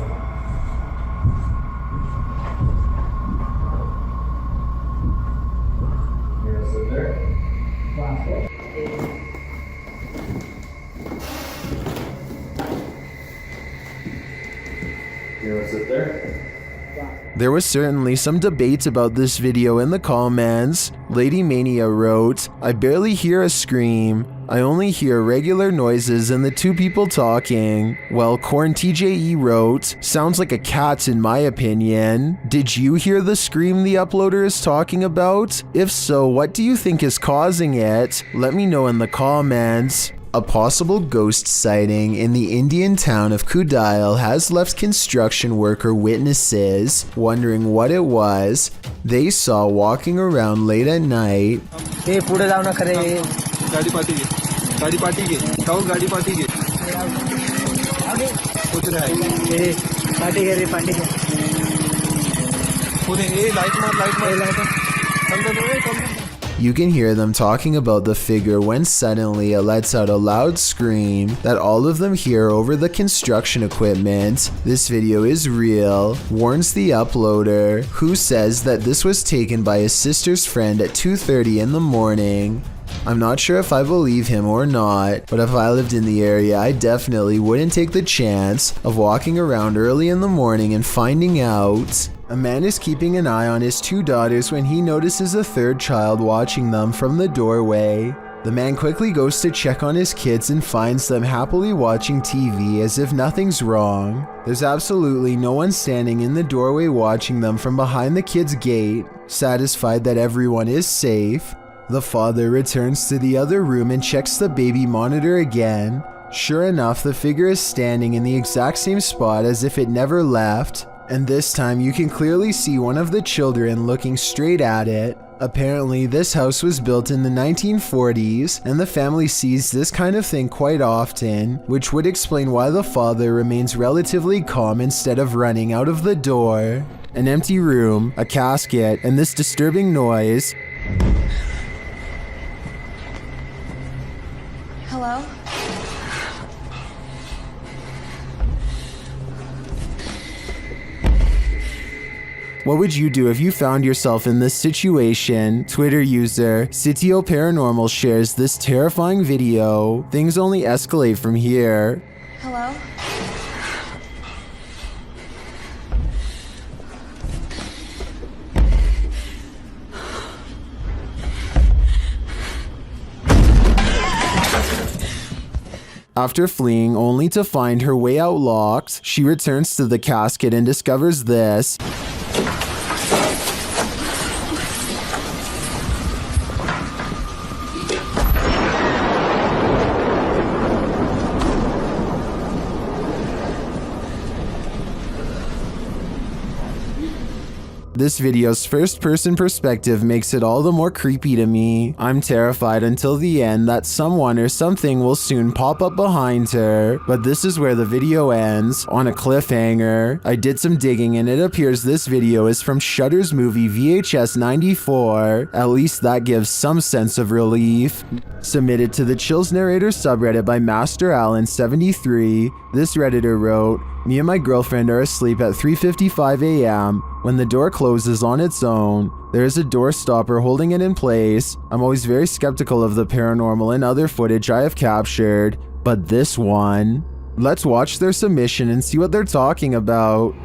There was certainly some debate about this video in the comments. Lady Mania wrote, "I barely hear a scream. I only hear regular noises and the two people talking." Well, Corn TJE wrote, "Sounds like a cat in my opinion. Did you hear the scream the uploader is talking about? If so, what do you think is causing it? Let me know in the comments." A possible ghost sighting in the Indian town of Kudail has left construction worker witnesses wondering what it was they saw walking around late at night. You can hear them talking about the figure when suddenly it lets out a loud scream that all of them hear over the construction equipment. This video is real, warns the uploader, who says that this was taken by his sister's friend at 2:30 in the morning. I'm not sure if I believe him or not, but if I lived in the area, I definitely wouldn't take the chance of walking around early in the morning and finding out. A man is keeping an eye on his two daughters when he notices a third child watching them from the doorway. The man quickly goes to check on his kids and finds them happily watching TV as if nothing's wrong. There's absolutely no one standing in the doorway watching them from behind the kids' gate, satisfied that everyone is safe. The father returns to the other room and checks the baby monitor again. Sure enough, the figure is standing in the exact same spot as if it never left. And this time you can clearly see one of the children looking straight at it. Apparently this house was built in the 1940s and the family sees this kind of thing quite often, which would explain why the father remains relatively calm instead of running out of the door. An empty room, a casket, and this disturbing noise. Hello? What would you do if you found yourself in this situation? Twitter user Sitio Paranormal shares this terrifying video. Things only escalate from here. Hello? After fleeing only to find her way out locked, she returns to the casket and discovers this. This video's first-person perspective makes it all the more creepy to me. I'm terrified until the end that someone or something will soon pop up behind her, but this is where the video ends, on a cliffhanger. I did some digging and it appears this video is from Shudder's movie VHS 94. At least that gives some sense of relief. Submitted to the Chills Narrator subreddit by Master Allen 73, this Redditor wrote, "Me and my girlfriend are asleep at 3:55 a.m. when the door closes on its own. There is a door stopper holding it in place. I'm always very skeptical of the paranormal and other footage I have captured, but this one." Let's watch their submission and see what they're talking about.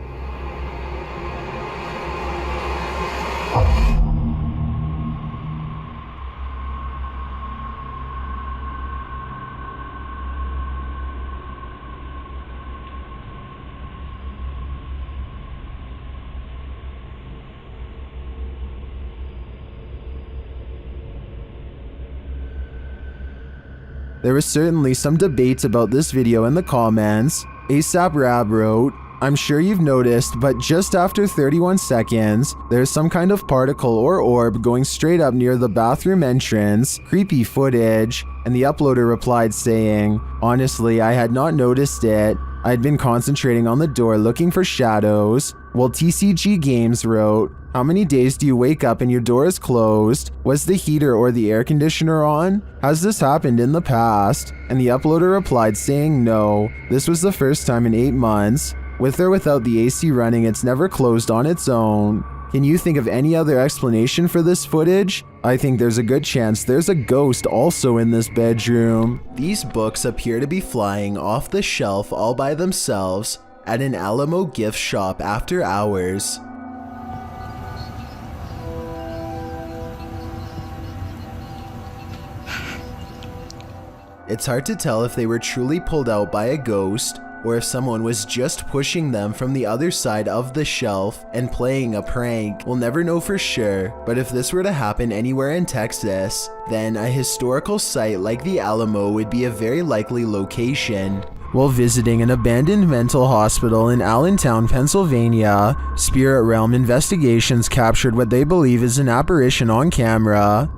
There was certainly some debate about this video in the comments. ASAP Rab wrote, I'm sure you've noticed, but just after 31 seconds, there's some kind of particle or orb going straight up near the bathroom entrance. Creepy footage. And the uploader replied saying, honestly, I had not noticed it. I'd been concentrating on the door looking for shadows. Well, TCG Games wrote, how many days do you wake up and your door is closed? Was the heater or the air conditioner on? Has this happened in the past? And the uploader replied saying no, this was the first time in 8 months. With or without the AC running, it's never closed on its own. Can you think of any other explanation for this footage? I think there's a good chance there's a ghost also in this bedroom. These books appear to be flying off the shelf all by themselves at an Alamo gift shop after hours. It's hard to tell if they were truly pulled out by a ghost or if someone was just pushing them from the other side of the shelf and playing a prank. We'll never know for sure, but if this were to happen anywhere in Texas, then a historical site like the Alamo would be a very likely location. While visiting an abandoned mental hospital in Allentown, Pennsylvania, Spirit Realm Investigations captured what they believe is an apparition on camera.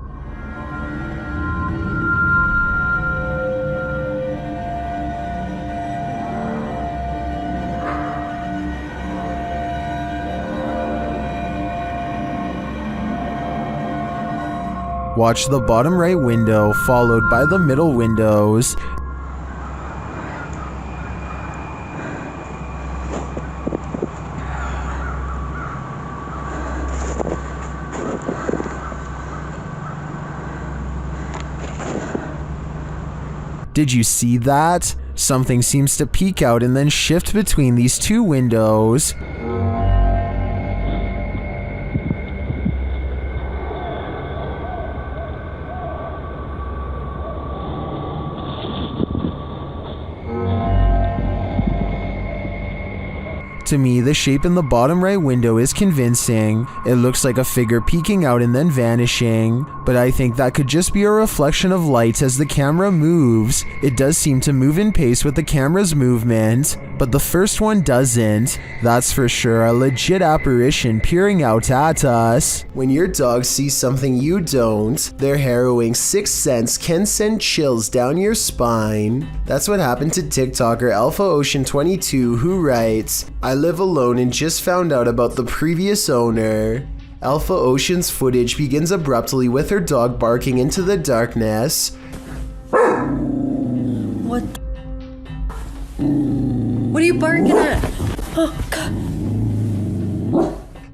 Watch the bottom right window followed by the middle windows. Did you see that? Something seems to peek out and then shift between these two windows. To me, the shape in the bottom right window is convincing. It looks like a figure peeking out and then vanishing, but I think that could just be a reflection of light as the camera moves. It does seem to move in pace with the camera's movement, but the first one doesn't. That's for sure a legit apparition peering out at us. When your dog sees something you don't, their harrowing sixth sense can send chills down your spine. That's what happened to TikToker Alpha Ocean 22, who writes, I live alone and just found out about the previous owner. Alpha Ocean's footage begins abruptly with her dog barking into the darkness. What? What are you barking at? Oh, God.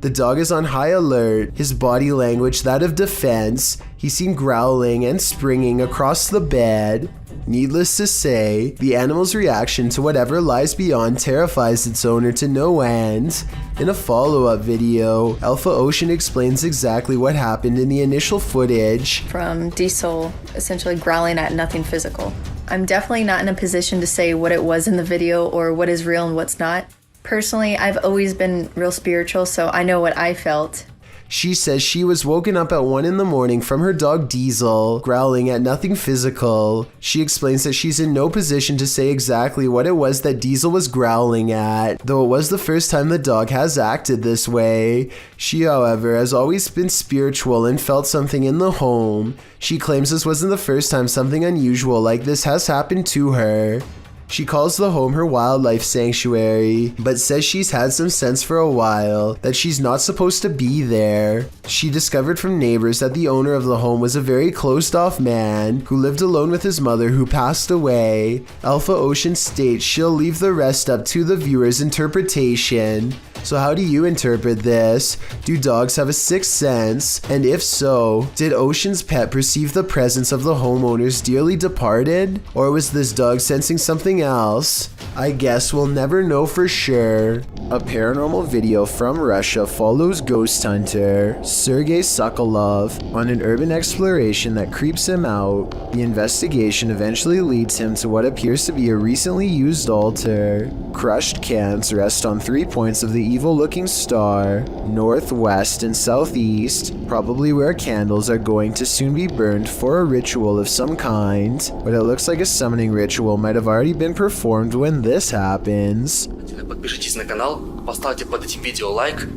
The dog is on high alert, his body language that of defense. He seemed growling and springing across the bed. Needless to say, the animal's reaction to whatever lies beyond terrifies its owner to no end. In a follow-up video, Alpha Ocean explains exactly what happened in the initial footage. From Diesel essentially growling at nothing physical. I'm definitely not in a position to say what it was in the video or what is real and what's not. Personally, I've always been real spiritual, so I know what I felt. She says she was woken up at 1 in the morning from her dog Diesel, growling at nothing physical. She explains that she's in no position to say exactly what it was that Diesel was growling at, though it was the first time the dog has acted this way. She, however, has always been spiritual and felt something in the home. She claims this wasn't the first time something unusual like this has happened to her. She calls the home her wildlife sanctuary, but says she's had some sense for a while that she's not supposed to be there. She discovered from neighbors that the owner of the home was a very closed-off man who lived alone with his mother who passed away. Alpha Ocean states she'll leave the rest up to the viewer's interpretation. So how do you interpret this? Do dogs have a sixth sense? And if so, did Ocean's pet perceive the presence of the homeowner's dearly departed? Or was this dog sensing something else? I guess we'll never know for sure. A paranormal video from Russia follows ghost hunter Sergei Sokolov on an urban exploration that creeps him out. The investigation eventually leads him to what appears to be a recently used altar. Crushed cans rest on 3 points of the evil-looking star, northwest and southeast, probably where candles are going to soon be burned for a ritual of some kind, but it looks like a summoning ritual might have already been performed when this happens. подпишитесь на канал, поставьте под этим видео лайк,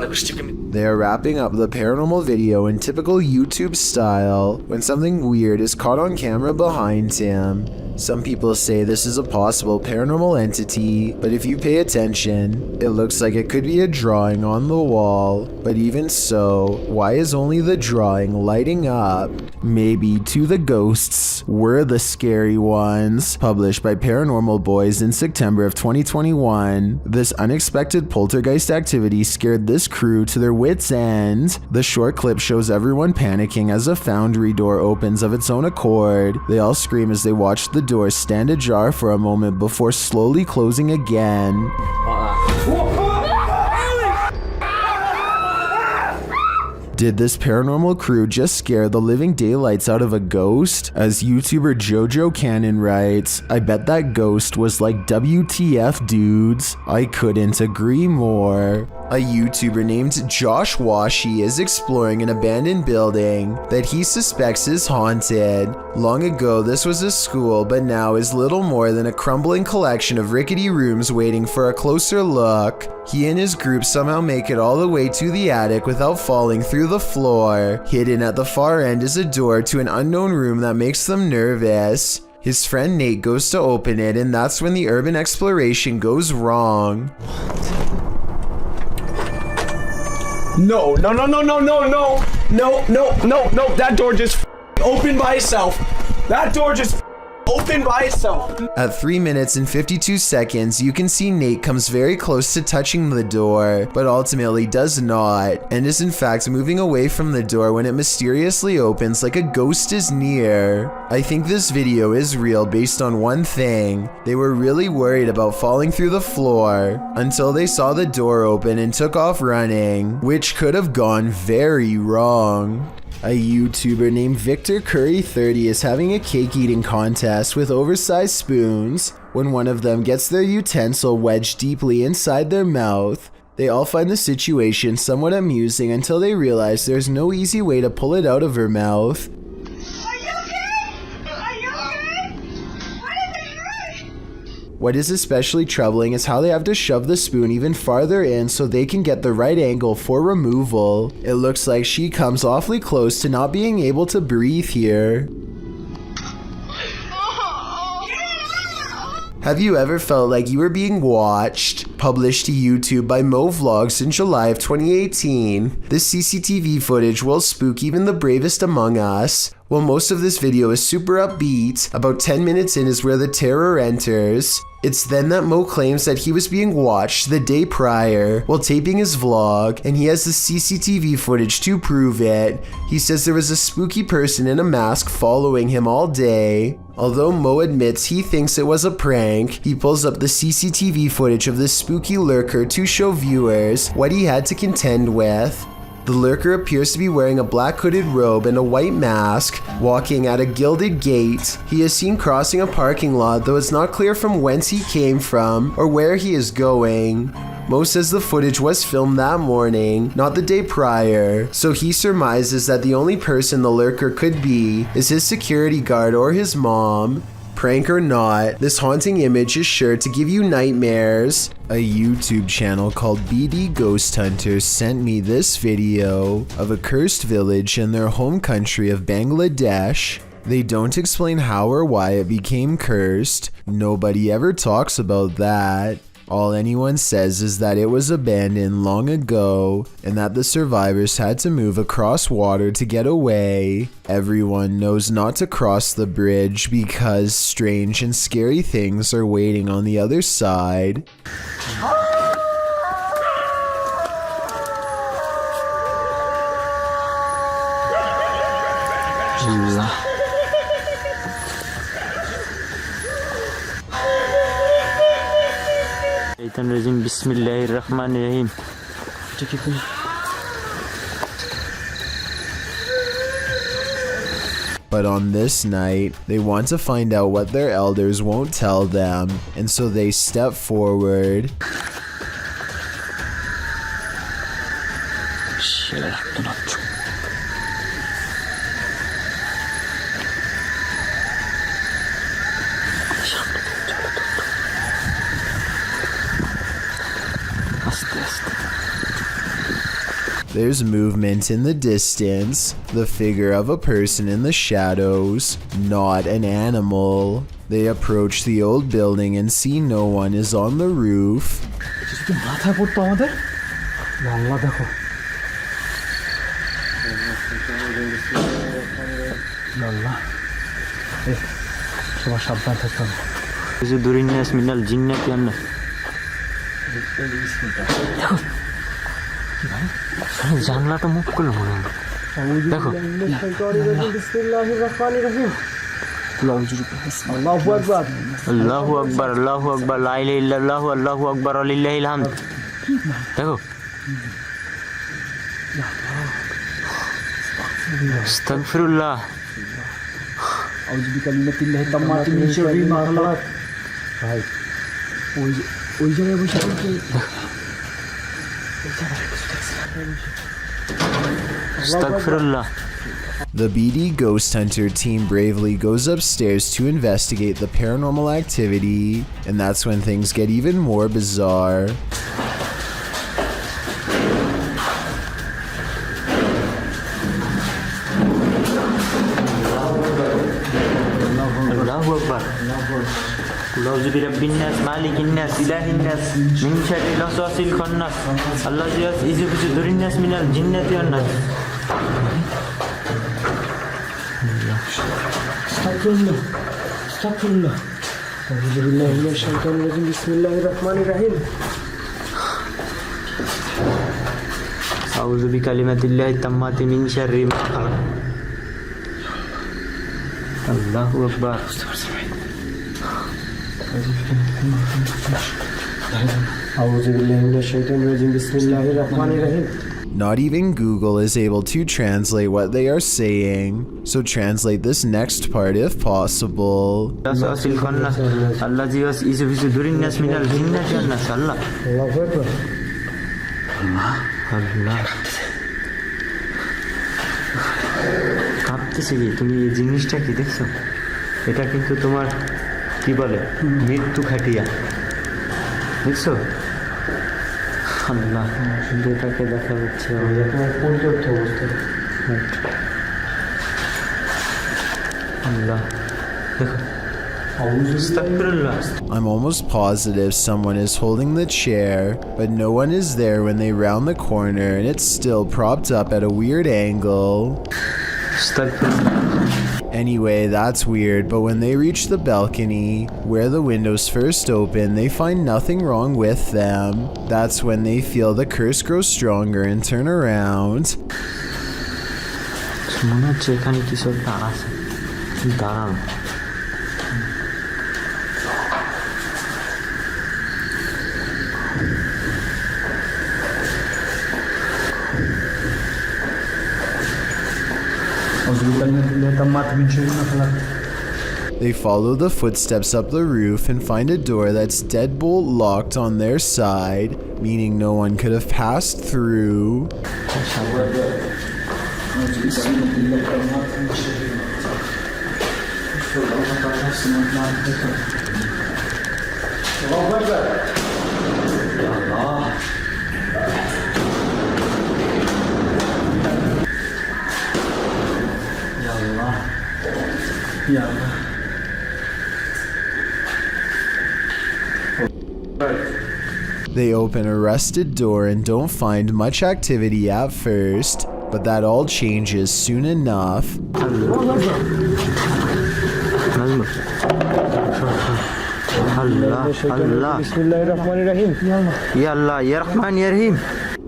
напишите комментарий. They are wrapping up the paranormal video in typical YouTube style when something weird is caught on camera behind him. Some people say this is a possible paranormal entity, but if you pay attention, it looks like it could be a drawing on the wall. But even so, why is only the drawing lighting up? Maybe two the ghosts were the scary ones. Published by Paranormal Boys in September of 2021, this unexpected poltergeist activity scared this crew to their wits' end. The short clip shows everyone panicking as a foundry door opens of its own accord. They all scream as they watch the door stand ajar for a moment before slowly closing again. Did this paranormal crew just scare the living daylights out of a ghost? As YouTuber Jojo Cannon writes, I bet that ghost was like WTF dudes. I couldn't agree more. A YouTuber named Josh Washi is exploring an abandoned building that he suspects is haunted. Long ago, this was a school, but now is little more than a crumbling collection of rickety rooms waiting for a closer look. He and his group somehow make it all the way to the attic without falling through the floor. Hidden at the far end is a door to an unknown room that makes them nervous. His friend Nate goes to open it, and that's when the urban exploration goes wrong. No, that door just opened by itself. That door just opened by itself. At 3 minutes and 52 seconds, you can see Nate comes very close to touching the door, but ultimately does not, and is in fact moving away from the door when it mysteriously opens like a ghost is near. I think this video is real based on one thing. They were really worried about falling through the floor until they saw the door open and took off running, which could have gone very wrong. A YouTuber named Victor Curry 30 is having a cake eating contest with oversized spoons. When one of them gets their utensil wedged deeply inside their mouth, they all find the situation somewhat amusing until they realize there's no easy way to pull it out of her mouth. What is especially troubling is how they have to shove the spoon even farther in so they can get the right angle for removal. It looks like she comes awfully close to not being able to breathe here. Have you ever felt like you were being watched? Published to YouTube by Mo Vlogs in July of 2018. This CCTV footage will spook even the bravest among us. While most of this video is super upbeat, about 10 minutes in is where the terror enters. It's then that Mo claims that he was being watched the day prior while taping his vlog, and he has the CCTV footage to prove it. He says there was a spooky person in a mask following him all day. Although Mo admits he thinks it was a prank, he pulls up the CCTV footage of this spooky lurker to show viewers what he had to contend with. The lurker appears to be wearing a black hooded robe and a white mask, walking at a gilded gate. He is seen crossing a parking lot, though it's not clear from whence he came from or where he is going. Mo says the footage was filmed that morning, not the day prior, so he surmises that the only person the lurker could be is his security guard or his mom. Prank or not, this haunting image is sure to give you nightmares. A YouTube channel called BD Ghost Hunters sent me this video of a cursed village in their home country of Bangladesh. They don't explain how or why it became cursed. Nobody ever talks about that. All anyone says is that it was abandoned long ago and that the survivors had to move across water to get away. Everyone knows not to cross the bridge because strange and scary things are waiting on the other side. Bismillahirrahmanirrahim. But on this night, they want to find out what their elders won't tell them, and so they step forward. There's movement in the distance, the figure of a person in the shadows, not an animal. They approach the old building and see no one is on the roof. জানলা তো move করলো মনে হয় দেখো আল্লাহু আকবার আল্লাহু আকবার লা ইলাহা ইল্লাল্লাহ আল্লাহু আকবার লিল্লাহিল হামদ দেখো আস্তাগফিরুল্লাহ আউযু বিকালিমাতিল্লাহি তাম্মাতি মিন শাররি মা খালাক ভাই ওই জায়গায় বসে Astaghfirullah. The BD Ghost Hunter team bravely goes upstairs to investigate the paranormal activity, and that's when things get even more bizarre. Allahu Akbar. A'udhu bi rabbin nas, malikin nas, ilahin nas, min sharri al-waswasil khannas, alladhi yuwaswisu fi nas minal jinnati wan nas. Astaghfirullah. Astaghfirullah. A'udhu billahi minash shaitanir rajim. Bismillahir rahmanir rahim. A'udhu bi kalimatillahi tammati min sharri ma khalaq. Allahu Akbar. Not even Google is able to translate what they are saying, so translate this next part if possible. কাঁপতেছে কি তুমি এই জিনিসটা কি দেখছো এটা কিন্তু তোমার কি বলে মৃত্যু খাটিয়া দেখছো আল্লাহ শুধু এটাকে দেখা যাচ্ছে পরিত্যক্ত অবস্থা আল্লাহ দেখো I'm almost positive someone is holding the chair, but no one is there when they round the corner and it's still propped up at a weird angle. Anyway, that's weird, but when they reach the balcony, where the windows first open, they find nothing wrong with them. That's when they feel the curse grow stronger and turn around. They follow the footsteps up the roof and find a door that's deadbolt locked on their side, meaning no one could have passed through. They open a rusted door and don't find much activity at first, but that all changes soon enough.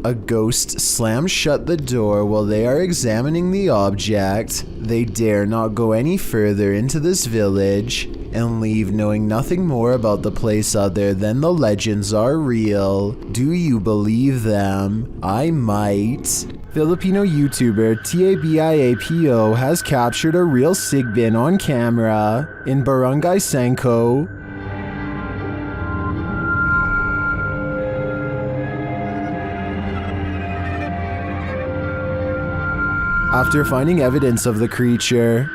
A ghost slams shut the door while they are examining the object. They dare not go any further into this village and leave knowing nothing more about the place other than the legends are real. Do you believe them? I might. Filipino YouTuber Tabiapo has captured a real sigbin on camera in Barangay Sanko. After finding evidence of the creature,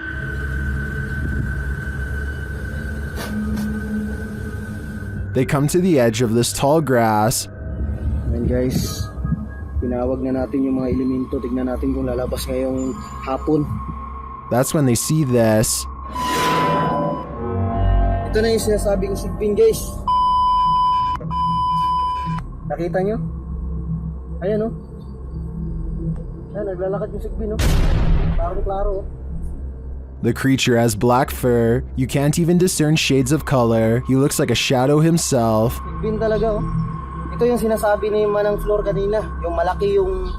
they come to the edge of this tall grass. And guys, Tinawag na natin yung mga elemento. Tignan natin kung lalabas ngayong hapon. That's when they see this. Ito na yung sinasabing sigbin, guys. Nakita nyo? Ayan, oh. Ayan, naglalakad yung sigbin, oh. Klaro-klaro, oh. The creature has black fur. You can't even discern shades of color. He looks like a shadow himself. Sigbin talaga, oh. Ito yung sinasabi ni Manang Flor kanina. Yung malaki yung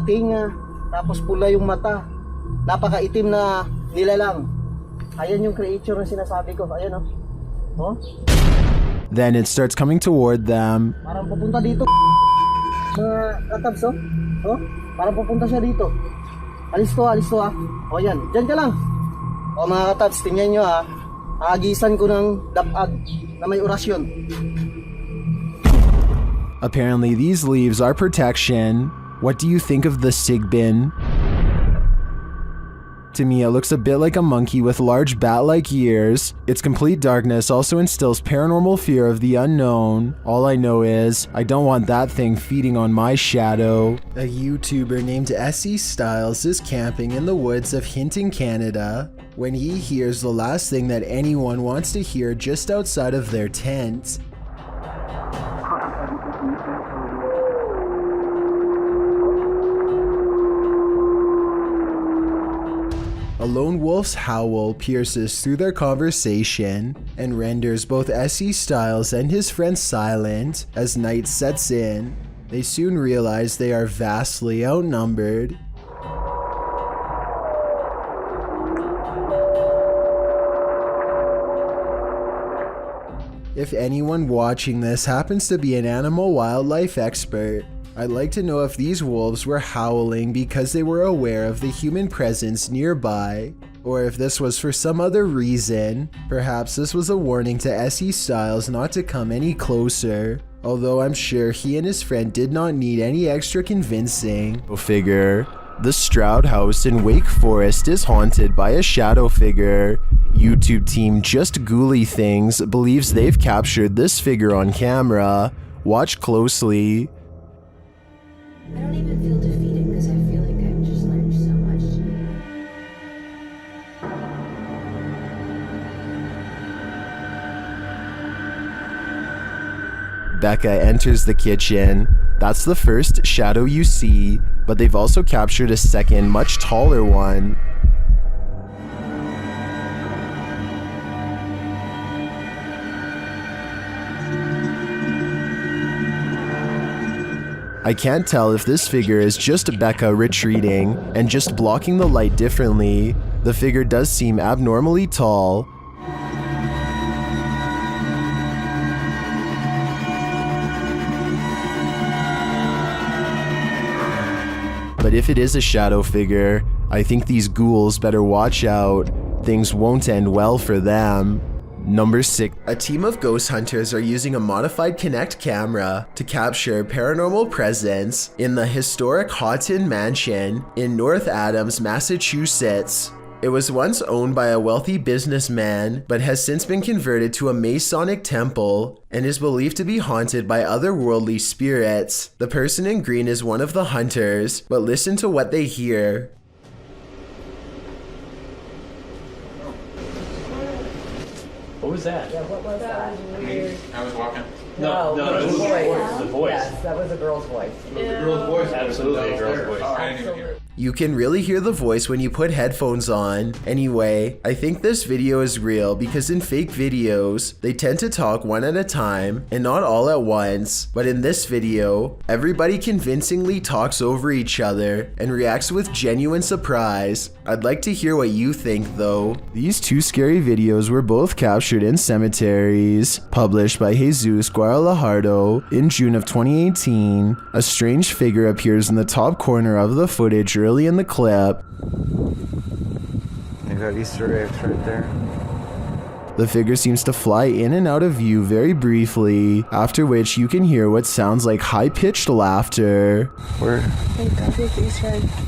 tinga, tapos pula yung mata. Napakaitim na nilalang. Ayan yung creature na sinasabi ko. Ayan, oh. Oh? Then it starts coming toward them. Parang pupunta dito. Mga katabs, oh. Oh? Parang pupunta siya dito. Alis to, ah. O yan, dyan ka lang. O mga katabs, tingnan nyo, ha. Aagisan ko ng dapag na may orasyon. Apparently these leaves are protection. What do you think of the sigbin? To me, it looks a bit like a monkey with large bat-like ears. Its complete darkness also instills paranormal fear of the unknown. All I know is, I don't want that thing feeding on my shadow. A YouTuber named SE Styles is camping in the woods of Hinton, Canada, when he hears the last thing that anyone wants to hear just outside of their tent. A lone wolf's howl pierces through their conversation and renders both SE Styles and his friend silent as night sets in. They soon realize they are vastly outnumbered. If anyone watching this happens to be an animal wildlife expert, I'd like to know if these wolves were howling because they were aware of the human presence nearby, or if this was for some other reason. Perhaps this was a warning to SE Styles not to come any closer, although I'm sure he and his friend did not need any extra convincing. Go figure. The Stroud House in Wake Forest is haunted by a shadow figure. YouTube team Just Ghouly Things believes they've captured this figure on camera. Watch closely. I don't even feel defeated because I feel like I've just learned so much today. Becca enters the kitchen. That's the first shadow you see, but they've also captured a second, much taller one. I can't tell if this figure is just Becca retreating and just blocking the light differently. The figure does seem abnormally tall. But if it is a shadow figure, I think these ghouls better watch out. Things won't end well for them. Number 6. A team of ghost hunters are using a modified Kinect camera to capture paranormal presence in the historic Houghton Mansion in North Adams, Massachusetts. It was once owned by a wealthy businessman, but has since been converted to a Masonic temple and is believed to be haunted by otherworldly spirits. The person in green is one of the hunters, but listen to what they hear. What was that? Yeah, what was that? Weird. I was walking. No, it was the voice. The voice. Yes, that was a girl's voice. It was a girl's voice. Absolutely a girl's voice. I didn't even hear it. You can really hear the voice when you put headphones on. Anyway, I think this video is real because in fake videos, they tend to talk one at a time and not all at once. But in this video, everybody convincingly talks over each other and reacts with genuine surprise. I'd like to hear what you think though. These two scary videos were both captured in cemeteries. Published by Jesus Guadalajardo in June of 2018, a strange figure appears in the top corner of the footage early in the clip. You got Easter eggs right there. The figure seems to fly in and out of view very briefly, after which you can hear what sounds like high-pitched laughter. Where?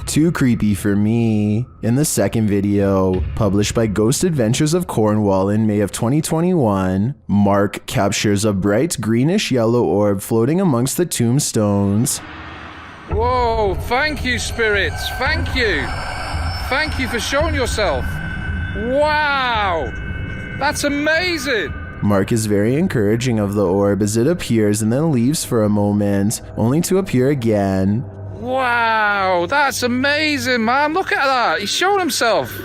Too creepy for me. In the second video, published by Ghost Adventures of Cornwall in May of 2021, Mark captures a bright greenish yellow orb floating amongst the tombstones. Whoa, thank you, spirits. Thank you. Thank you for showing yourself. Wow. That's amazing. Mark is very encouraging of the orb as it appears and then leaves for a moment, only to appear again. Wow, that's amazing, man. Look at that. He's showing himself.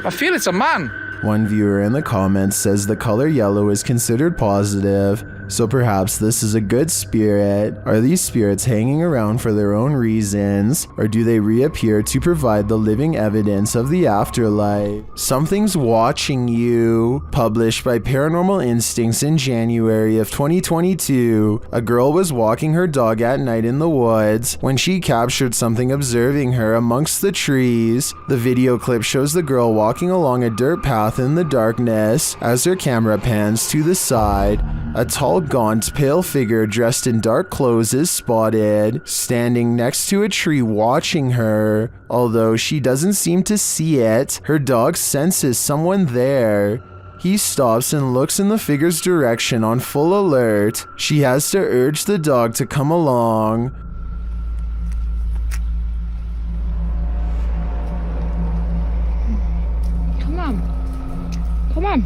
I feel it's a man. One viewer in the comments says the color yellow is considered positive, so perhaps this is a good spirit. Are these spirits hanging around for their own reasons, or do they reappear to provide the living evidence of the afterlife? Something's Watching You, published by Paranormal Instincts in January of 2022. A girl was walking her dog at night in the woods when she captured something observing her amongst the trees. The video clip shows the girl walking along a dirt path in the darkness. As her camera pans to the side, a tall, gaunt, pale figure dressed in dark clothes is spotted, standing next to a tree watching her. Although she doesn't seem to see it, her dog senses someone there. He stops and looks in the figure's direction on full alert. She has to urge the dog to come along. Come on. Come on.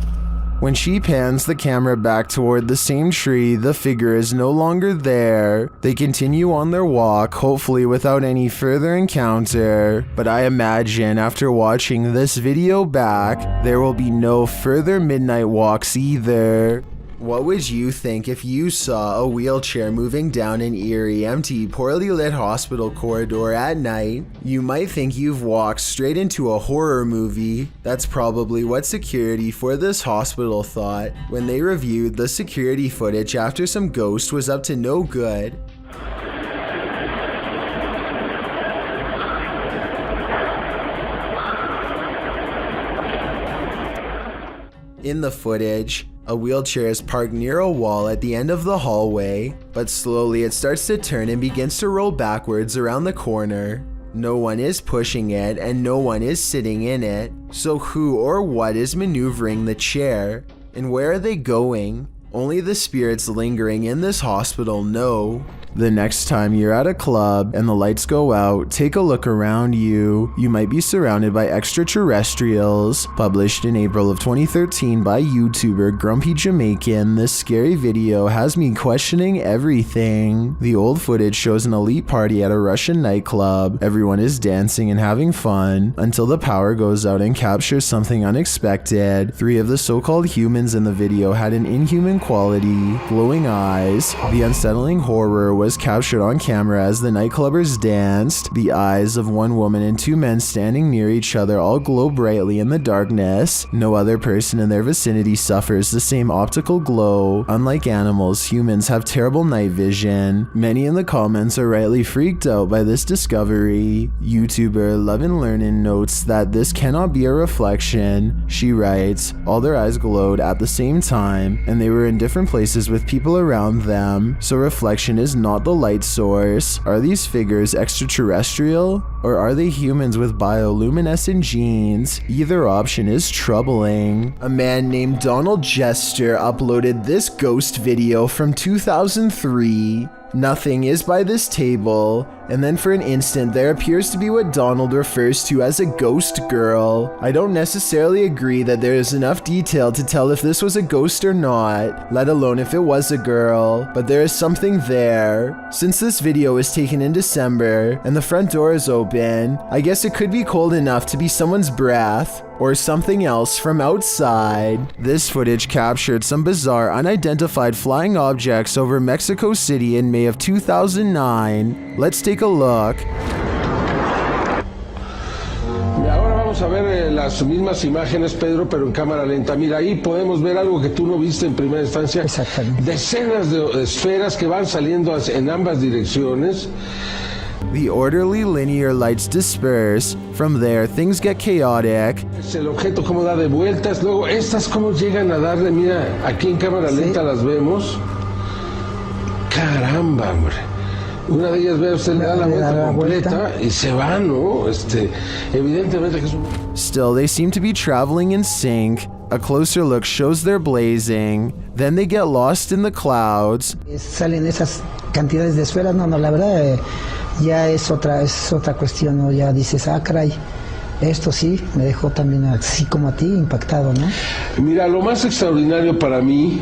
When she pans the camera back toward the same tree, the figure is no longer there. They continue on their walk, hopefully without any further encounter. But I imagine after watching this video back, there will be no further midnight walks either. What would you think if you saw a wheelchair moving down an eerie, empty, poorly lit hospital corridor at night? You might think you've walked straight into a horror movie. That's probably what security for this hospital thought when they reviewed the security footage after some ghost was up to no good. In the footage, a wheelchair is parked near a wall at the end of the hallway, but slowly it starts to turn and begins to roll backwards around the corner. No one is pushing it and no one is sitting in it, so who or what is maneuvering the chair? And where are they going? Only the spirits lingering in this hospital know. The next time you're at a club and the lights go out, take a look around you. You might be surrounded by extraterrestrials. Published in April of 2013 by YouTuber Grumpy Jamaican, this scary video has me questioning everything. The old footage shows an elite party at a Russian nightclub. Everyone is dancing and having fun until the power goes out and captures something unexpected. 3 of the so-called humans in the video had an inhuman quality, glowing eyes. The unsettling horror was captured on camera as the nightclubbers danced. The eyes of one woman and 2 men standing near each other all glow brightly in the darkness. No other person in their vicinity suffers the same optical glow. Unlike animals, humans have terrible night vision. Many in the comments are rightly freaked out by this discovery. YouTuber Love and Learnin notes that this cannot be a reflection. She writes, all their eyes glowed at the same time, and they were in different places with people around them, so reflection is not the light source. Are these figures extraterrestrial? Or are they humans with bioluminescent genes? Either option is troubling. A man named Donald Jester uploaded this ghost video from 2003. Nothing is by this table, and then for an instant there appears to be what Donald refers to as a ghost girl. I don't necessarily agree that there is enough detail to tell if this was a ghost or not, let alone if it was a girl, but there is something there. Since this video was taken in December and the front door is open, I guess it could be cold enough to be someone's breath or something else from outside. This footage captured some bizarre unidentified flying objects over Mexico City in May of 2009. Let's take a look. Ahora vamos a ver las mismas imágenes, Pedro, pero en cámara lenta. Mira, ahí podemos ver algo que tú no viste en primera instancia. Decenas de esferas que van saliendo en ambas direcciones. The orderly linear lights disperse. From there, things get chaotic. El objeto como da de vueltas. Luego, estas como llegan a darle, mira, aquí en cámara lenta las vemos. Caramba, hombre. Una de ellas, ve usted, le da la vuelta completa y se va, ¿no? Evidentemente que es un... Still, they seem to be traveling in sync. A closer look shows they're blazing, then they get lost in the clouds. Salen esas cantidades de esferas, no, la verdad ya es otra cuestión, ¿no? Ya dices, caray, esto sí me dejó también así como a ti impactado, ¿no? Mira, lo más extraordinario para mí,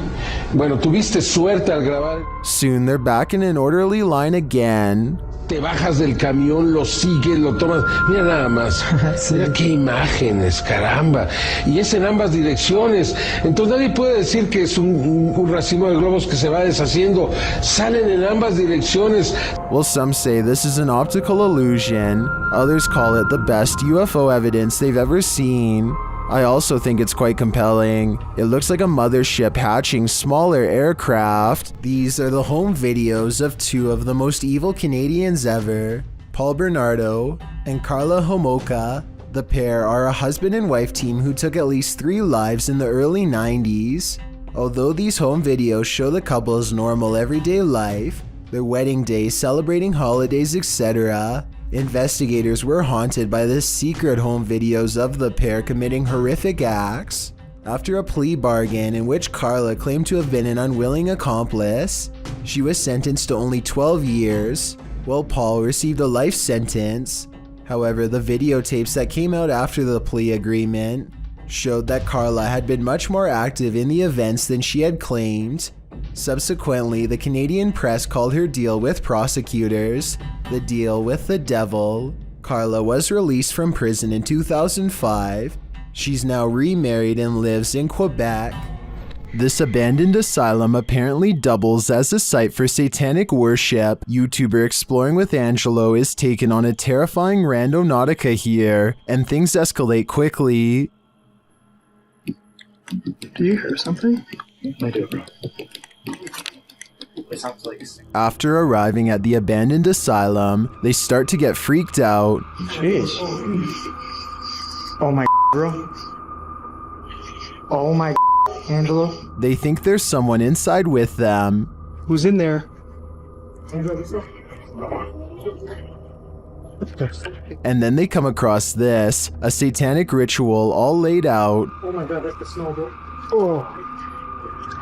bueno, tuviste suerte al grabar. Soon they're back in an orderly line again. Te bajas del camión, lo sigues, lo tomas. Mira nada más. Sí. Mira qué imágenes, caramba. Y es en ambas direcciones. Entonces nadie puede decir que es un racimo de globos que se va deshaciendo. Salen en ambas direcciones. Well, some say this is an optical illusion. Others call it the best UFO evidence they've ever seen. I also think it's quite compelling. It looks like a mothership hatching smaller aircraft. These are the home videos of two of the most evil Canadians ever, Paul Bernardo and Carla Homolka. The pair are a husband and wife team who took at least 3 lives in the early 90s. Although these home videos show the couple's normal everyday life, their wedding day, celebrating holidays, etc., investigators were haunted by the secret home videos of the pair committing horrific acts. After a plea bargain in which Carla claimed to have been an unwilling accomplice, she was sentenced to only 12 years, while Paul received a life sentence. However, the videotapes that came out after the plea agreement showed that Carla had been much more active in the events than she had claimed. Subsequently, the Canadian press called her deal with prosecutors the deal with the devil. Carla was released from prison in 2005. She's now remarried and lives in Quebec. This abandoned asylum apparently doubles as a site for satanic worship. YouTuber Exploring with Angelo is taken on a terrifying randonautica here, and things escalate quickly. Do you hear something? I do, bro. It sounds like... After arriving at the abandoned asylum, they start to get freaked out. Jeez. Oh my bro. Oh my Angelo. They think there's someone inside with them. Who's in there? And then they come across this, a satanic ritual all laid out. Oh my god, that's the smell, bro.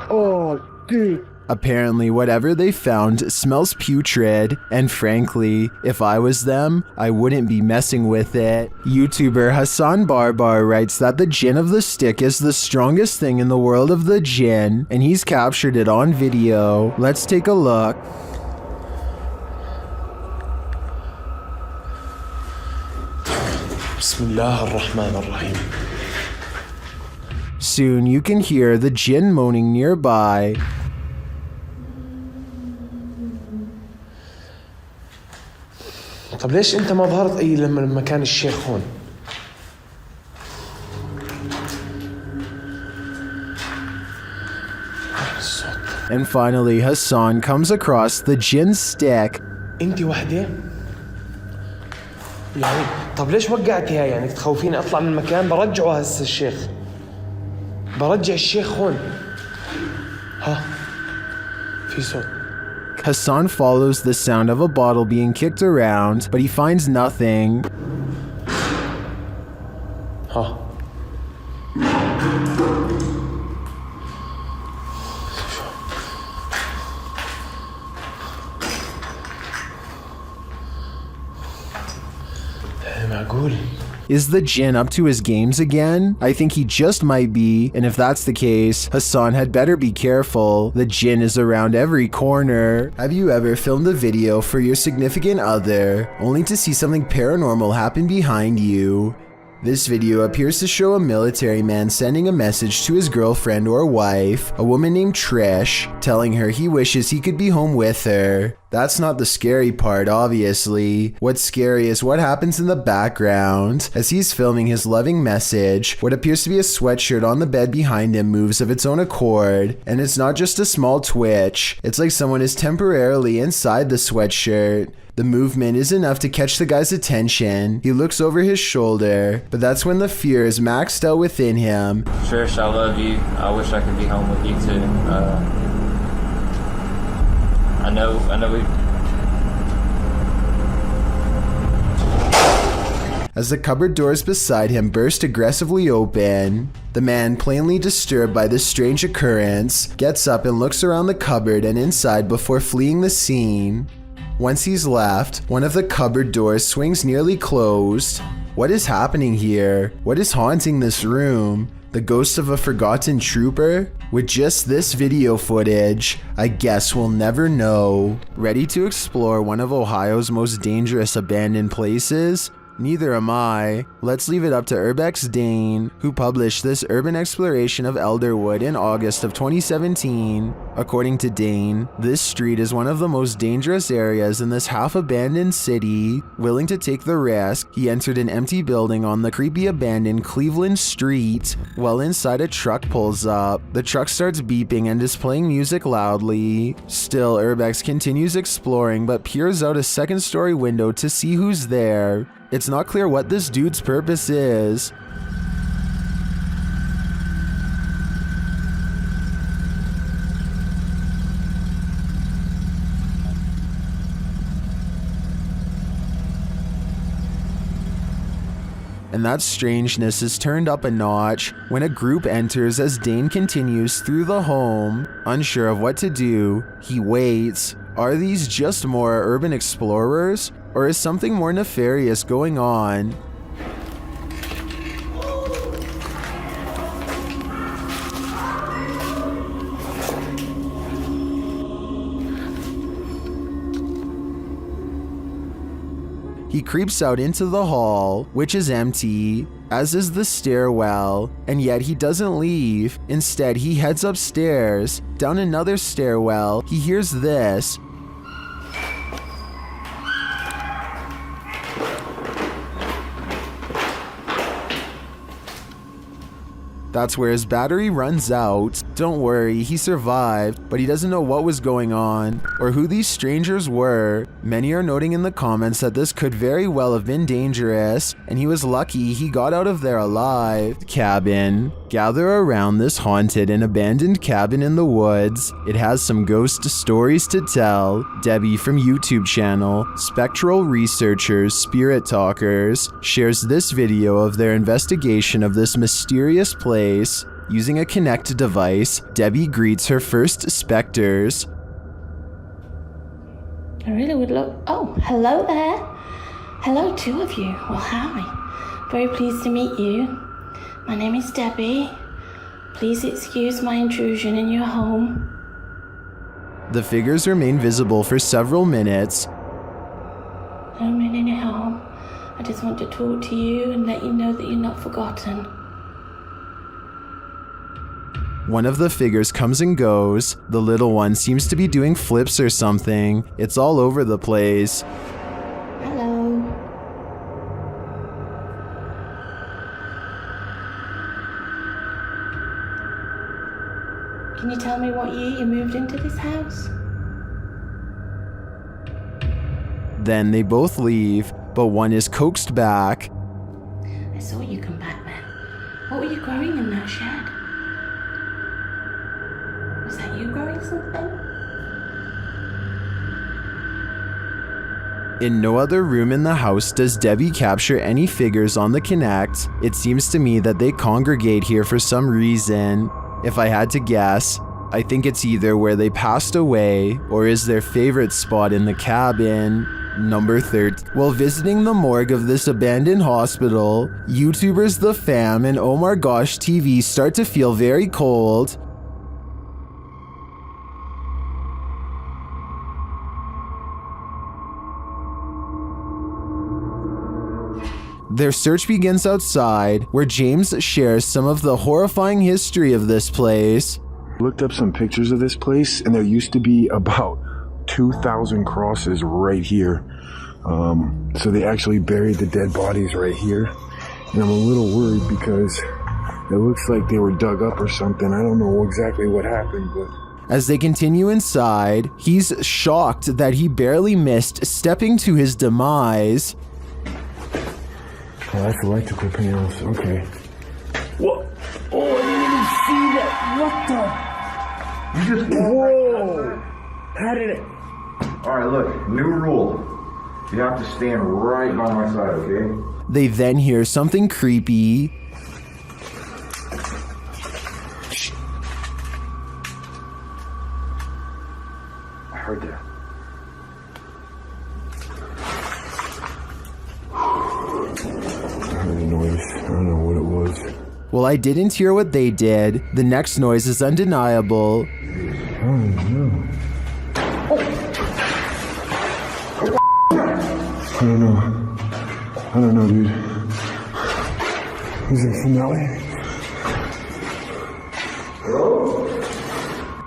Oh, dude. Apparently, whatever they found smells putrid, and frankly, if I was them, I wouldn't be messing with it. YouTuber Hassan Barbar writes that the jinn of the stick is the strongest thing in the world of the jinn, and he's captured it on video. Let's take a look. Bismillahirrahmanirrahim. Soon you can hear the jinn moaning nearby. طب ليش انت ما ظهرت اي لما كان الشيخ هون؟ And finally, Hassan comes across the jinn stick. انت وحده؟ يعني طب ليش وقعتيها؟ يعني تخوفيني اطلع من المكان؟ برجعه هسه الشيخ. برجع الشيخ هون. ها في صوت. Hassan follows the sound of a bottle being kicked around, but he finds nothing. Huh. Is the jinn up to his games again? I think he just might be, and if that's the case, Hassan had better be careful. The jinn is around every corner. Have you ever filmed a video for your significant other, only to see something paranormal happen behind you? This video appears to show a military man sending a message to his girlfriend or wife, a woman named Trish, telling her he wishes he could be home with her. That's not the scary part, obviously. What's scary is what happens in the background. As he's filming his loving message, what appears to be a sweatshirt on the bed behind him moves of its own accord, and it's not just a small twitch. It's like someone is temporarily inside the sweatshirt. The movement is enough to catch the guy's attention. He looks over his shoulder, but that's when the fear is maxed out within him. Trish, I love you. I wish I could be home with you too. I know we... as the cupboard doors beside him burst aggressively open. The man, plainly disturbed by this strange occurrence, gets up and looks around the cupboard and inside before fleeing the scene. Once he's left, one of the cupboard doors swings nearly closed. What is happening here? What is haunting this room? The ghost of a forgotten trooper? With just this video footage, I guess we'll never know. Ready to explore one of Ohio's most dangerous abandoned places? Neither am I. Let's leave it up to Urbex Dane, who published this urban exploration of Elderwood in August of 2017. According to Dane, this street is one of the most dangerous areas in this half-abandoned city. Willing to take the risk, he entered an empty building on the creepy abandoned Cleveland Street. While inside, a truck pulls up. The truck starts beeping and is playing music loudly. Still, Urbex continues exploring but peers out a second-story window to see who's there. It's not clear what this dude's purpose is. And that strangeness is turned up a notch when a group enters as Dane continues through the home. Unsure of what to do, he waits. Are these just more urban explorers? Or is something more nefarious going on? He creeps out into the hall, which is empty, as is the stairwell, and yet he doesn't leave. Instead, he heads upstairs. Down another stairwell, he hears this. That's where his battery runs out. Don't worry, he survived, but he doesn't know what was going on or who these strangers were. Many are noting in the comments that this could very well have been dangerous, and he was lucky he got out of there alive. Cabin. Gather around this haunted and abandoned cabin in the woods. It has some ghost stories to tell. Debbie from YouTube channel Spectral Researchers Spirit Talkers shares this video of their investigation of this mysterious place. Using a Kinect device, Debbie greets her first specters. I really would love... Oh, hello there. Hello, two of you. Well, hi. Very pleased to meet you. My name is Debbie. Please excuse my intrusion in your home. The figures remain visible for several minutes. I'm in your home. I just want to talk to you and let you know that you're not forgotten. One of the figures comes and goes. The little one seems to be doing flips or something. It's all over the place. Hello. Can you tell me what year you moved into this house? Then they both leave, but one is coaxed back. I saw you come back then. What were you growing in that shed? Was that you growing something? In no other room in the house does Debbie capture any figures on the Kinect. It seems to me that they congregate here for some reason. If I had to guess, I think it's either where they passed away or is their favorite spot in the cabin. Number 13. While visiting the morgue of this abandoned hospital, YouTubers The Fam and Oh My Gosh TV start to feel very cold. Their search begins outside, where James shares some of the horrifying history of this place. Looked up some pictures of this place, and there used to be about 2,000 crosses right here. So they actually buried the dead bodies right here. And I'm a little worried because it looks like they were dug up or something. I don't know exactly what happened, but... As they continue inside, he's shocked that he barely missed stepping to his demise. Oh, that's electrical panels. Okay. What? Oh, I didn't even see that. What the? You just... Whoa! How did it... Alright, look. New rule. You have to stand right by my side, okay? They then hear something creepy. I heard that. I heard a noise. I don't know what it was. Well, I didn't hear what they did. The next noise is undeniable. I don't know. I don't know, dude. Is it finale?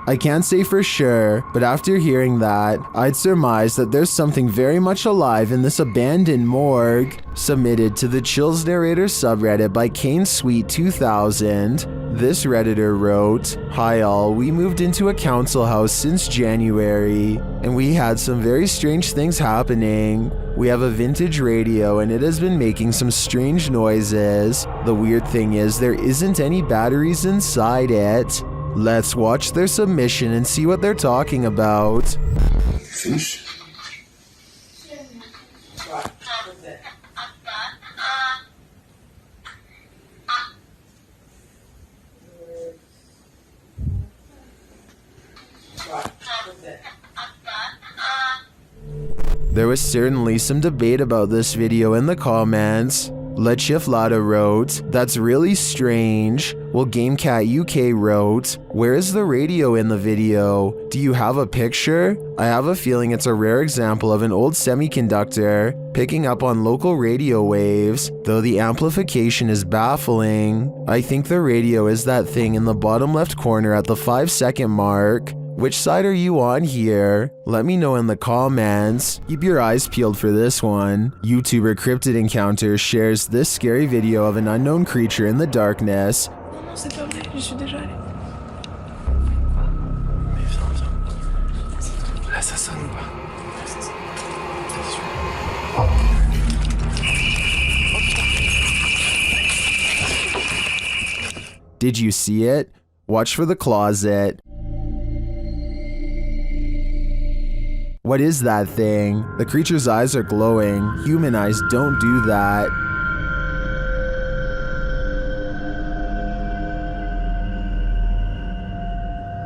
I can't say for sure, but after hearing that, I'd surmise that there's something very much alive in this abandoned morgue. Submitted to the Chills Narrator subreddit by Kane Sweet 2000. This Redditor wrote, "Hi all, we moved into a council house since January, and we had some very strange things happening. We have a vintage radio and it has been making some strange noises. The weird thing is there isn't any batteries inside it." Let's watch their submission and see what they're talking about. Fish? There was certainly some debate about this video in the comments. Lechiflada wrote, "That's really strange." Well, GameCat UK wrote, "Where is the radio in the video? Do you have a picture? I have a feeling it's a rare example of an old semiconductor picking up on local radio waves, though the amplification is baffling. I think the radio is that thing in the bottom left corner at the 5-second mark. Which side are you on here? Let me know in the comments. Keep your eyes peeled for this one." YouTuber Cryptid Encounter shares this scary video of an unknown creature in the darkness. Did you see it? Watch for the closet. What is that thing? The creature's eyes are glowing. Human eyes don't do that.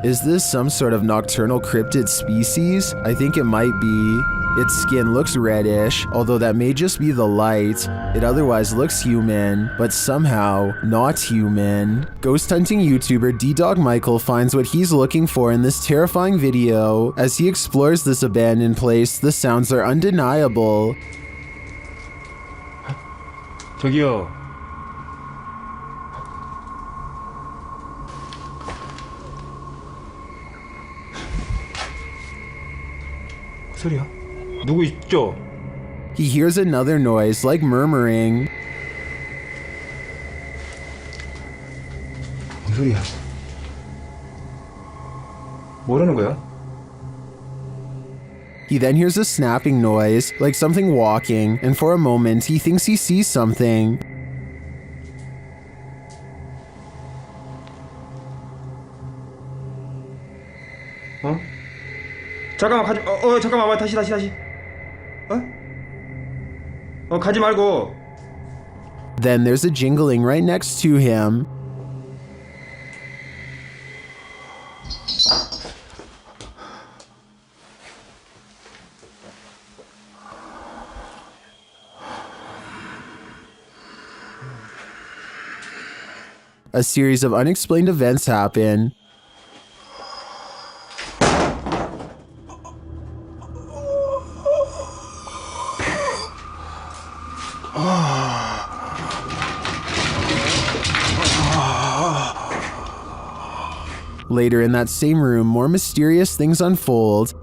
Is this some sort of nocturnal cryptid species? I think it might be. Its skin looks reddish, although that may just be the light. It otherwise looks human, but somehow not human. Ghost hunting YouTuber D-Dog Michael finds what he's looking for in this terrifying video. As he explores this abandoned place, the sounds are undeniable. 저기요. 소리야? 누구 있죠? He hears another noise, like murmuring. 무슨 소리야? 뭐라는 거야? He then hears a snapping noise, like something walking, and for a moment he thinks he sees something. 어? 잠깐만 가지 잠깐만 다시 가지 말고. Then there's a jingling right next to him. A series of unexplained events happen. Later in that same room, more mysterious things unfold.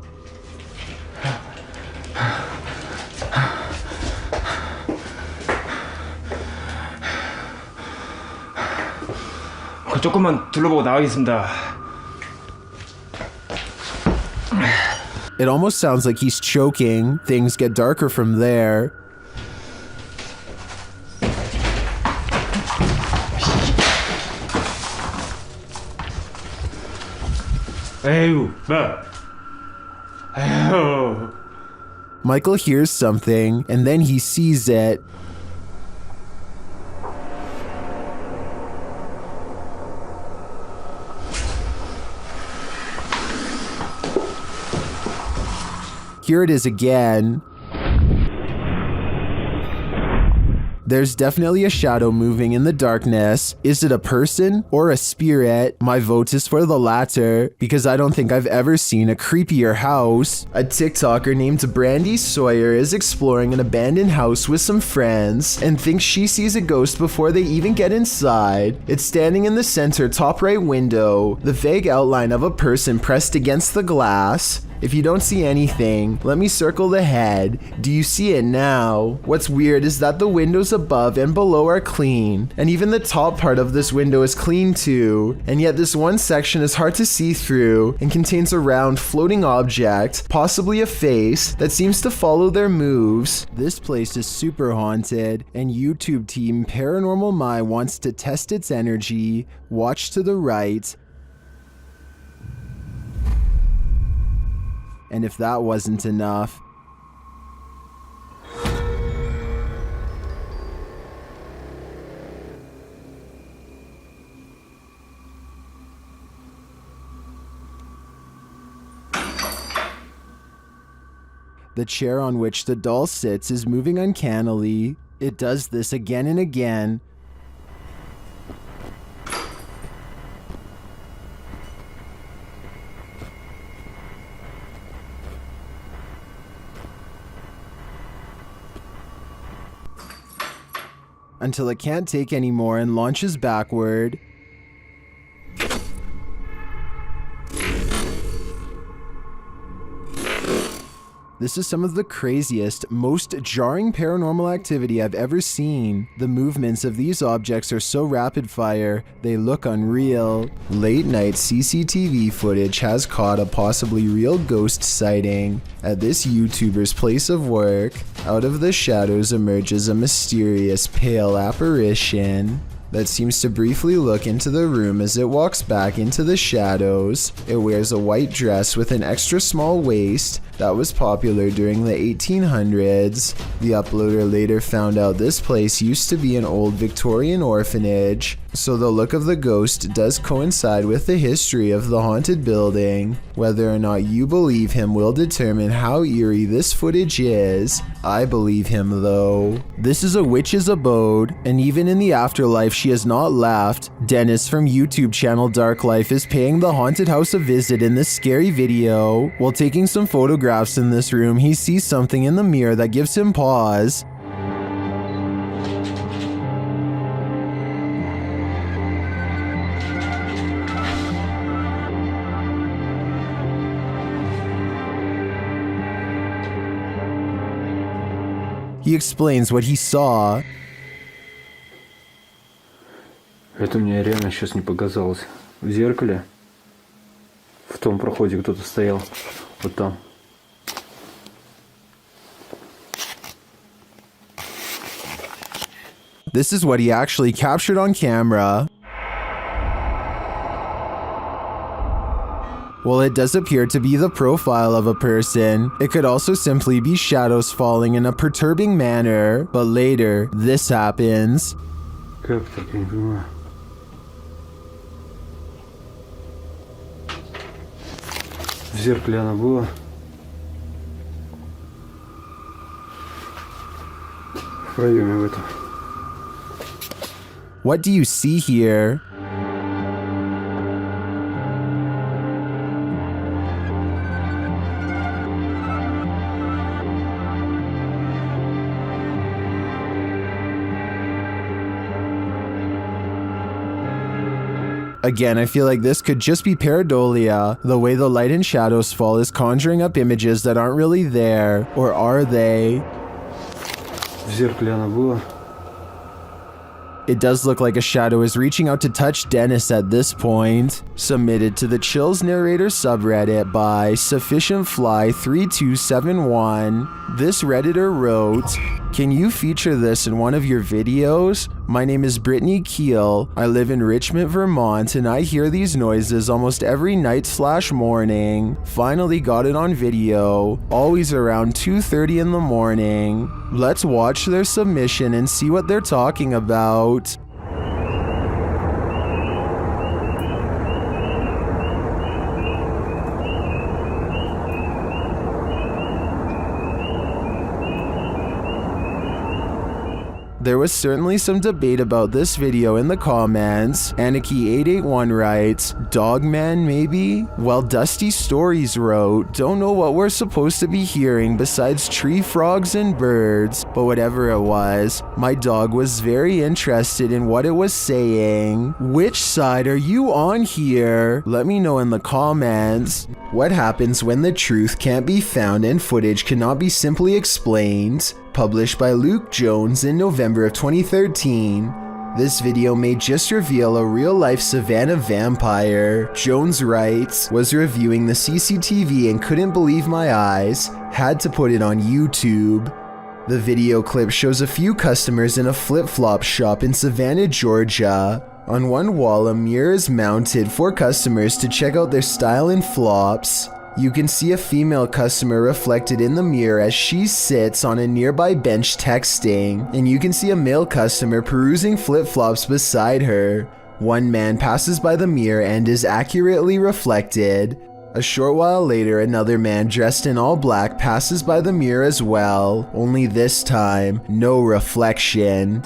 조금만 둘러보고 나가겠습니다. It almost sounds like he's choking. Things get darker from there. 에휴, 뭐? 에휴. Michael hears something, and then he sees it. Here it is again. There's definitely a shadow moving in the darkness. Is it a person or a spirit? My vote is for the latter, because I don't think I've ever seen a creepier house. A TikToker named Brandy Sawyer is exploring an abandoned house with some friends and thinks she sees a ghost before they even get inside. It's standing in the center top right window, the vague outline of a person pressed against the glass. If you don't see anything, let me circle the head. Do you see it now? What's weird is that the windows above and below are clean, and even the top part of this window is clean too, and yet this one section is hard to see through and contains a round floating object, possibly a face, that seems to follow their moves. This place is super haunted, and YouTube team Paranormal My wants to test its energy. Watch to the right. And if that wasn't enough, the chair on which the doll sits is moving uncannily. It does this again and again. Until it can't take anymore and launches backward. This is some of the craziest, most jarring paranormal activity I've ever seen. The movements of these objects are so rapid fire, they look unreal. Late night CCTV footage has caught a possibly real ghost sighting. At this YouTuber's place of work, out of the shadows emerges a mysterious pale apparition that seems to briefly look into the room as it walks back into the shadows. It wears a white dress with an extra small waist that was popular during the 1800s. The uploader later found out this place used to be an old Victorian orphanage, so the look of the ghost does coincide with the history of the haunted building. Whether or not you believe him will determine how eerie this footage is. I believe him though. This is a witch's abode, and even in the afterlife she has not left. Dennis from YouTube channel Dark Life is paying the haunted house a visit in this scary video. While taking some photographs in this room, he sees something in the mirror that gives him pause. He explains what he saw. Это мне реально сейчас не показалось. В зеркале, в том проходе кто-то стоял. Вот там. This is what he actually captured on camera. While it does appear to be the profile of a person, it could also simply be shadows falling in a perturbing manner. But later, this happens. Как так, я не понимаю. В зеркале она была. В проеме в этом. What do you see here? Again, I feel like this could just be pareidolia. The way the light and shadows fall is conjuring up images that aren't really there. Or are they? В зеркале она была. It does look like a shadow is reaching out to touch Dennis at this point. Submitted to the Chills Narrator subreddit by SufficientFly3271. This Redditor wrote, "Can you feature this in one of your videos? My name is Brittany Keel. I live in Richmond, Vermont, and I hear these noises almost every night/morning. Finally got it on video, always around 2:30 in the morning." Let's watch their submission and see what they're talking about. There was certainly some debate about this video in the comments. Anarchy881 writes, Dogman maybe? While Dusty Stories wrote, don't know what we're supposed to be hearing besides tree frogs and birds, but whatever it was, my dog was very interested in what it was saying. Which side are you on here? Let me know in the comments. What happens when the truth can't be found and footage cannot be simply explained? Published by Luke Jones in November of 2013. This video may just reveal a real-life Savannah vampire. Jones writes, was reviewing the CCTV and couldn't believe my eyes, had to put it on YouTube. The video clip shows a few customers in a flip-flop shop in Savannah, Georgia. On one wall, a mirror is mounted for customers to check out their style and flops. You can see a female customer reflected in the mirror as she sits on a nearby bench texting, and you can see a male customer perusing flip-flops beside her. One man passes by the mirror and is accurately reflected. A short while later, another man dressed in all black passes by the mirror as well, only this time, no reflection.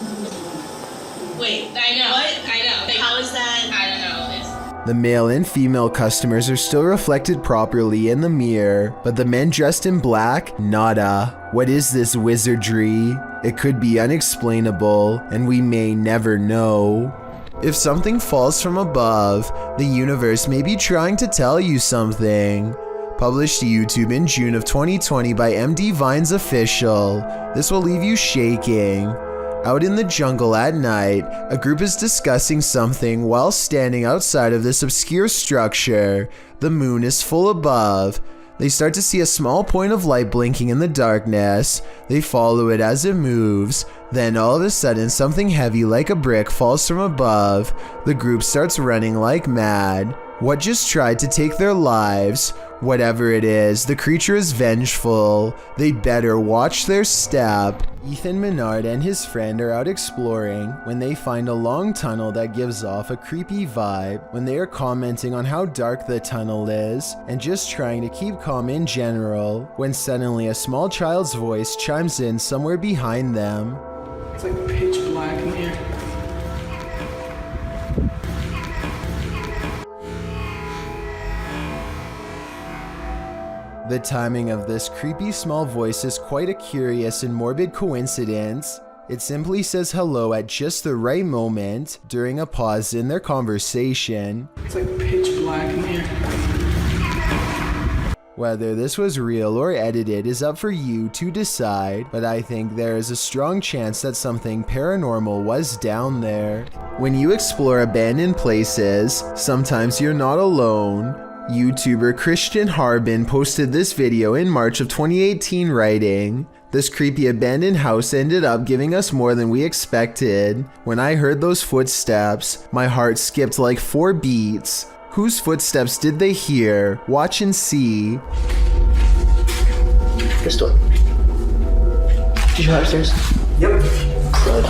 Wait, I know. What? I know. How is that? I don't know. The male and female customers are still reflected properly in the mirror, but the men dressed in black, nada. What is this wizardry? It could be unexplainable, and we may never know. If something falls from above, the universe may be trying to tell you something. Published to YouTube in June of 2020 by MD Vines Official. This will leave you shaking. Out in the jungle at night, a group is discussing something while standing outside of this obscure structure. The moon is full above. They start to see a small point of light blinking in the darkness. They follow it as it moves. Then all of a sudden, something heavy like a brick falls from above. The group starts running like mad. What just tried to take their lives? Whatever it is, the creature is vengeful. They better watch their step. Ethan Menard and his friend are out exploring when they find a long tunnel that gives off a creepy vibe. When they are commenting on how dark the tunnel is and just trying to keep calm in general, when suddenly a small child's voice chimes in somewhere behind them. It's like pitch black in here. The timing of this creepy small voice is quite a curious and morbid coincidence. It simply says hello at just the right moment during a pause in their conversation. It's like pitch black in here. Whether this was real or edited is up for you to decide, but I think there is a strong chance that something paranormal was down there. When you explore abandoned places, sometimes you're not alone. YouTuber Christian Harbin posted this video in March of 2018 writing, "This creepy abandoned house ended up giving us more than we expected. When I heard those footsteps, my heart skipped like 4 beats. Whose footsteps did they hear? Watch and see." Crystal. Did you go upstairs? Yep. Good.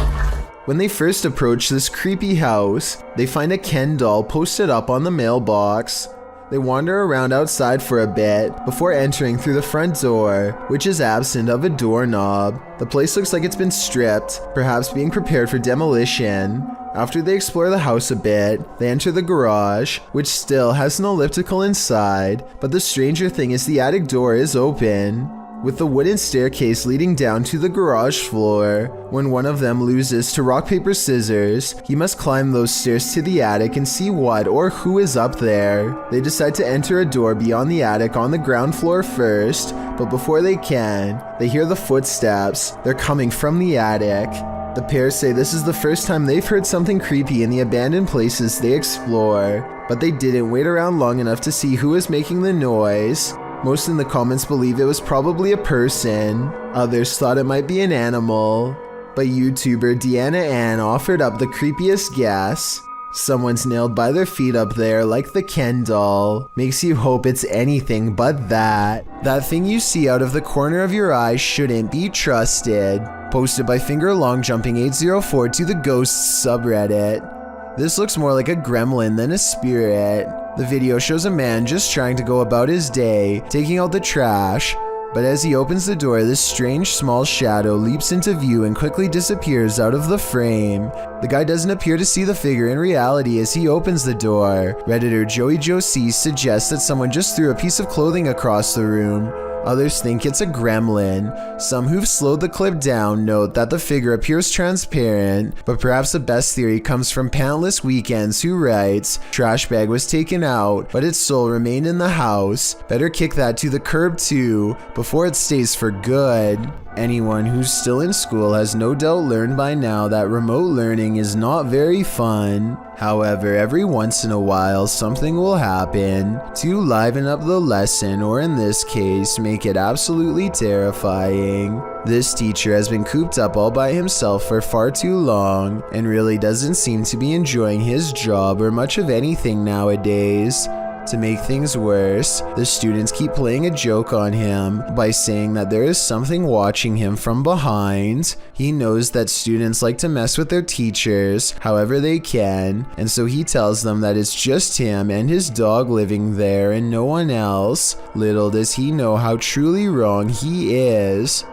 When they first approach this creepy house, they find a Ken doll posted up on the mailbox. They wander around outside for a bit before entering through the front door, which is absent of a doorknob. The place looks like it's been stripped, perhaps being prepared for demolition. After they explore the house a bit, they enter the garage, which still has an elliptical inside, but the stranger thing is the attic door is open, with the wooden staircase leading down to the garage floor. When one of them loses to rock, paper, scissors, he must climb those stairs to the attic and see what or who is up there. They decide to enter a door beyond the attic on the ground floor first, but before they can, they hear the footsteps. They're coming from the attic. The pair say this is the first time they've heard something creepy in the abandoned places they explore, but they didn't wait around long enough to see who is making the noise. Most in the comments believe it was probably a person. Others thought it might be an animal. But YouTuber Deanna Ann offered up the creepiest guess. Someone's nailed by their feet up there like the Ken doll. Makes you hope it's anything but that. That thing you see out of the corner of your eye shouldn't be trusted. Posted by FingerLongJumping804 to the Ghosts subreddit. This looks more like a gremlin than a spirit. The video shows a man just trying to go about his day, taking out the trash. But as he opens the door, this strange small shadow leaps into view and quickly disappears out of the frame. The guy doesn't appear to see the figure in reality as he opens the door. Redditor Joey Josie suggests that someone just threw a piece of clothing across the room. Others think it's a gremlin. Some who've slowed the clip down note that the figure appears transparent, but perhaps the best theory comes from Pantless Weekends, who writes, "Trash bag was taken out, but its soul remained in the house. Better kick that to the curb too, before it stays for good." Anyone who's still in school has no doubt learned by now that remote learning is not very fun. However, every once in a while something will happen to liven up the lesson, or in this case, make it absolutely terrifying. This teacher has been cooped up all by himself for far too long and really doesn't seem to be enjoying his job or much of anything nowadays. To make things worse, the students keep playing a joke on him by saying that there is something watching him from behind. He knows that students like to mess with their teachers however they can, and so he tells them that it's just him and his dog living there and no one else. Little does he know how truly wrong he is.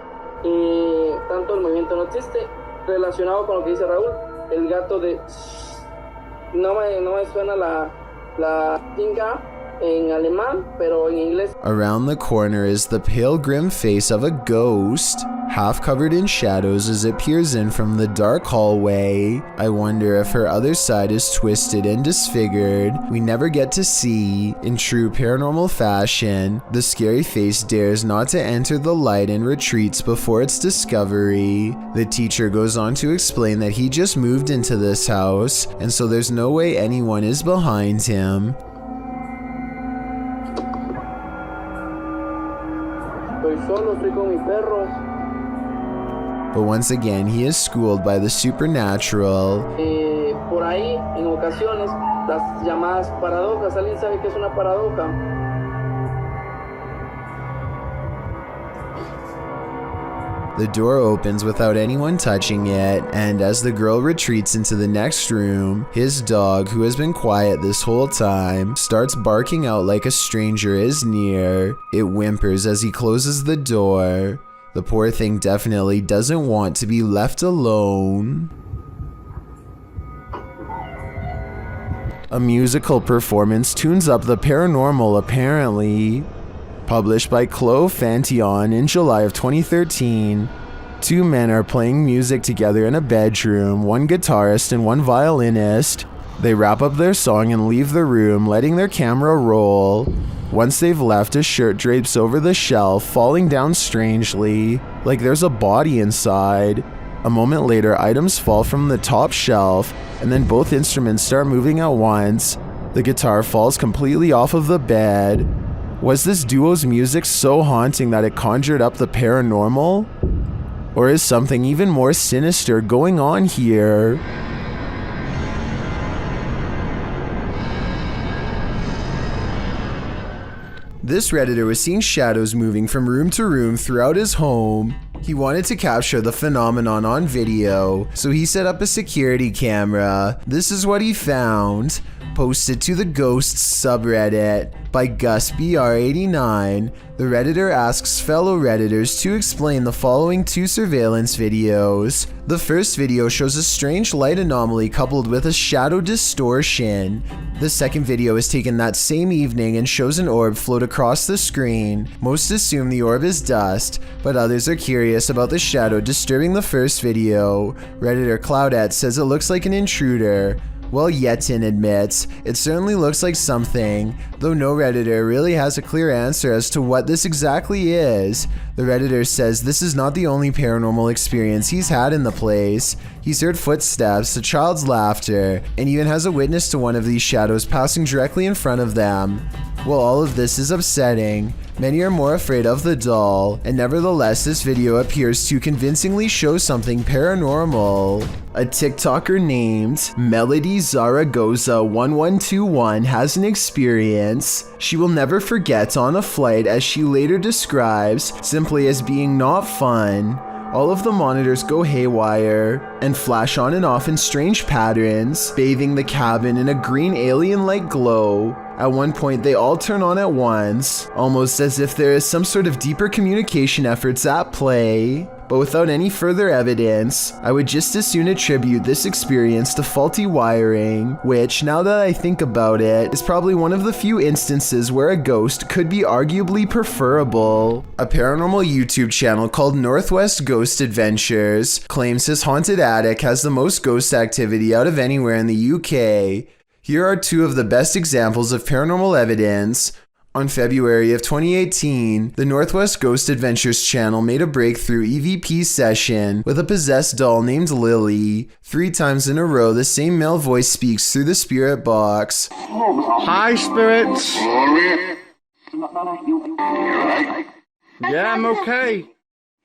Y tanto el movimiento no existe, relacionado con lo que dice Raúl, el gato de... No me suena la tinga en alemán, pero en inglés. Around the corner is the pale grim face of a ghost, half covered in shadows as it peers in from the dark hallway. I wonder if her other side is twisted and disfigured. We never get to see. In true paranormal fashion, the scary face dares not to enter the light and retreats before its discovery. The teacher goes on to explain that he just moved into this house, and so there's no way anyone is behind him. Estoy con mi perro. But once again, he is schooled by the supernatural. Por ahí, en ocasiones, las llamadas paradojas. ¿Alguien sabe qué es una paradoja? The door opens without anyone touching it, and as the girl retreats into the next room, his dog, who has been quiet this whole time, starts barking out like a stranger is near. It whimpers as he closes the door. The poor thing definitely doesn't want to be left alone. A musical performance tunes up the paranormal, apparently. Published by Chloe Fantion in July of 2013. Two men are playing music together in a bedroom, one guitarist and one violinist. They wrap up their song and leave the room, letting their camera roll. Once they've left, a shirt drapes over the shelf, falling down strangely, like there's a body inside. A moment later, items fall from the top shelf, and then both instruments start moving at once. The guitar falls completely off of the bed. Was this duo's music so haunting that it conjured up the paranormal? Or is something even more sinister going on here? This Redditor was seeing shadows moving from room to room throughout his home. He wanted to capture the phenomenon on video, so he set up a security camera. This is what he found. Posted to the Ghosts subreddit by Gus BR89, the Redditor asks fellow Redditors to explain the following two surveillance videos. The first video shows a strange light anomaly coupled with a shadow distortion. The second video is taken that same evening and shows an orb float across the screen. Most assume the orb is dust, but others are curious about the shadow disturbing the first video. Redditor Cloudette says it looks like an intruder. Well, Yetin admits, it certainly looks like something, though no Redditor really has a clear answer as to what this exactly is. The Redditor says this is not the only paranormal experience he's had in the place. He's heard footsteps, a child's laughter, and even has a witness to one of these shadows passing directly in front of them. While all of this is upsetting, many are more afraid of the doll, and nevertheless this video appears to convincingly show something paranormal. A TikToker named Melody Zaragoza 1121 has an experience she will never forget on a flight, as she later describes simply as being not fun. All of the monitors go haywire and flash on and off in strange patterns, bathing the cabin in a green alien-like glow. At one point, they all turn on at once, almost as if there is some sort of deeper communication efforts at play. But without any further evidence, I would just as soon attribute this experience to faulty wiring, which, now that I think about it, is probably one of the few instances where a ghost could be arguably preferable. A paranormal YouTube channel called Northwest Ghost Adventures claims his haunted attic has the most ghost activity out of anywhere in the UK. Here are two of the best examples of paranormal evidence. On February of 2018, the Northwest Ghost Adventures channel made a breakthrough EVP session with a possessed doll named Lily. 3 times in a row, the same male voice speaks through the spirit box. Hi, spirits. Yeah, I'm okay.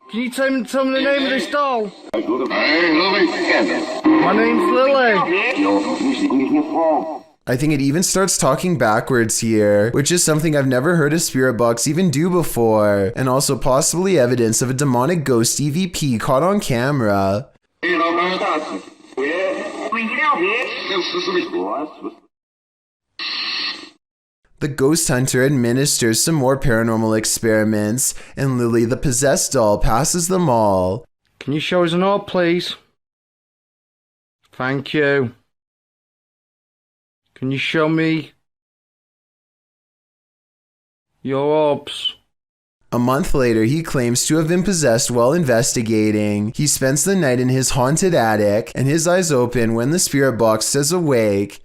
Can you tell me the name of this doll? My name's Lily. I think it even starts talking backwards here, which is something I've never heard a spirit box even do before, and also possibly evidence of a demonic ghost EVP caught on camera. The ghost hunter administers some more paranormal experiments, and Lily, the possessed doll, passes them all. Can you show us an orb, please? Thank you. Can you show me your orbs? A month later, he claims to have been possessed while investigating. He spends the night in his haunted attic, and his eyes open when the spirit box says awake.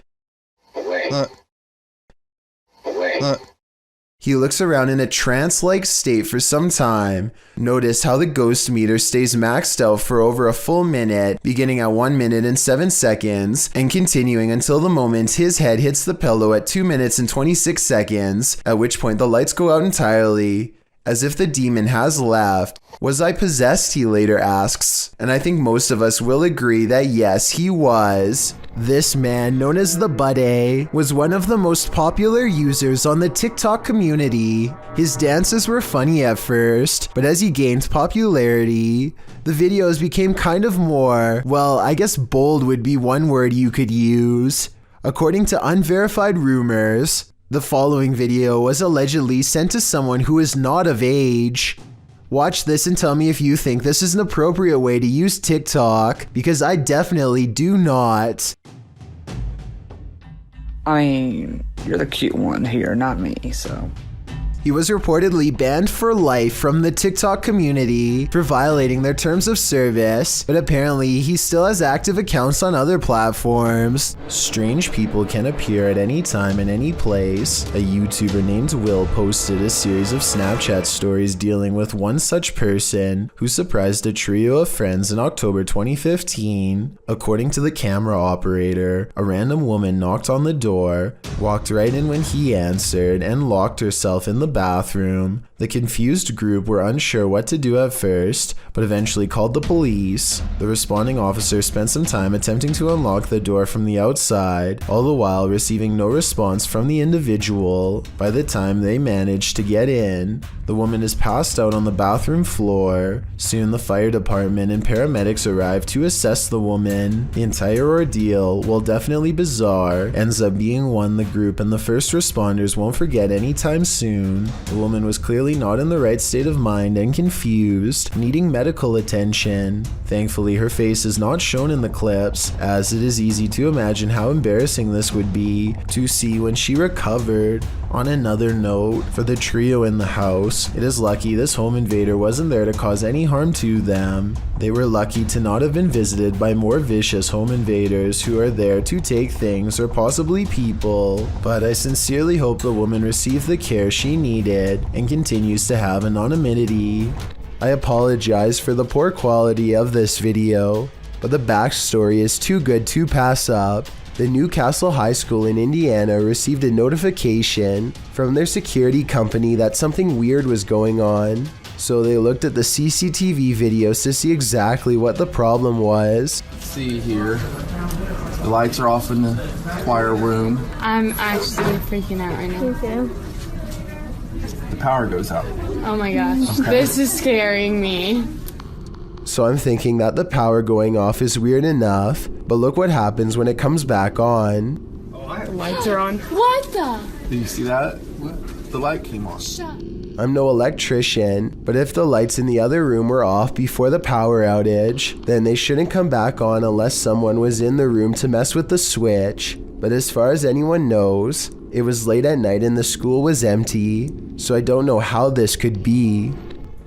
He looks around in a trance-like state for some time. Notice how the ghost meter stays maxed out for over a full minute, beginning at 1 minute and 7 seconds, and continuing until the moment his head hits the pillow at 2 minutes and 26 seconds, at which point the lights go out entirely. As if the demon has left. Was I possessed, he later asks, and I think most of us will agree that yes, he was. This man, known as the Buddy, was one of the most popular users on the TikTok community. His dances were funny at first, but as he gained popularity, the videos became kind of more, well, I guess bold would be one word you could use. According to unverified rumors, the following video was allegedly sent to someone who is not of age. Watch this and tell me if you think this is an appropriate way to use TikTok, because I definitely do not. I mean, you're the cute one here, not me, so... He was reportedly banned for life from the TikTok community for violating their terms of service, but apparently he still has active accounts on other platforms. Strange people can appear at any time and any place. A YouTuber named Will posted a series of Snapchat stories dealing with one such person who surprised a trio of friends in October 2015. According to the camera operator, a random woman knocked on the door, walked right in when he answered, and locked herself in the bathroom. The confused group were unsure what to do at first, but eventually called the police. The responding officer spent some time attempting to unlock the door from the outside, all the while receiving no response from the individual. By the time they managed to get in, the woman is passed out on the bathroom floor. Soon the fire department and paramedics arrive to assess the woman. The entire ordeal, while definitely bizarre, ends up being one the group and the first responders won't forget anytime soon. The woman was clearly not in the right state of mind and confused, needing medical attention. Thankfully, her face is not shown in the clips, as it is easy to imagine how embarrassing this would be to see when she recovered. On another note, for the trio in the house, it is lucky this home invader wasn't there to cause any harm to them. They were lucky to not have been visited by more vicious home invaders who are there to take things or possibly people, but I sincerely hope the woman received the care she needed and continues to have anonymity. I apologize for the poor quality of this video, but the backstory is too good to pass up. The Newcastle High School in Indiana received a notification from their security company that something weird was going on. So they looked at the CCTV videos to see exactly what the problem was. See here, the lights are off in the choir room. I'm actually freaking out right now. Me too. The power goes out. Oh my gosh, Okay. This is scaring me. so I'm thinking that the power going off is weird enough, but look what happens when it comes back on. The lights are on. What the? Do you see that? The light came on. I'm no electrician, but if the lights in the other room were off before the power outage, then they shouldn't come back on unless someone was in the room to mess with the switch. But as far as anyone knows, it was late at night and the school was empty, so I don't know how this could be.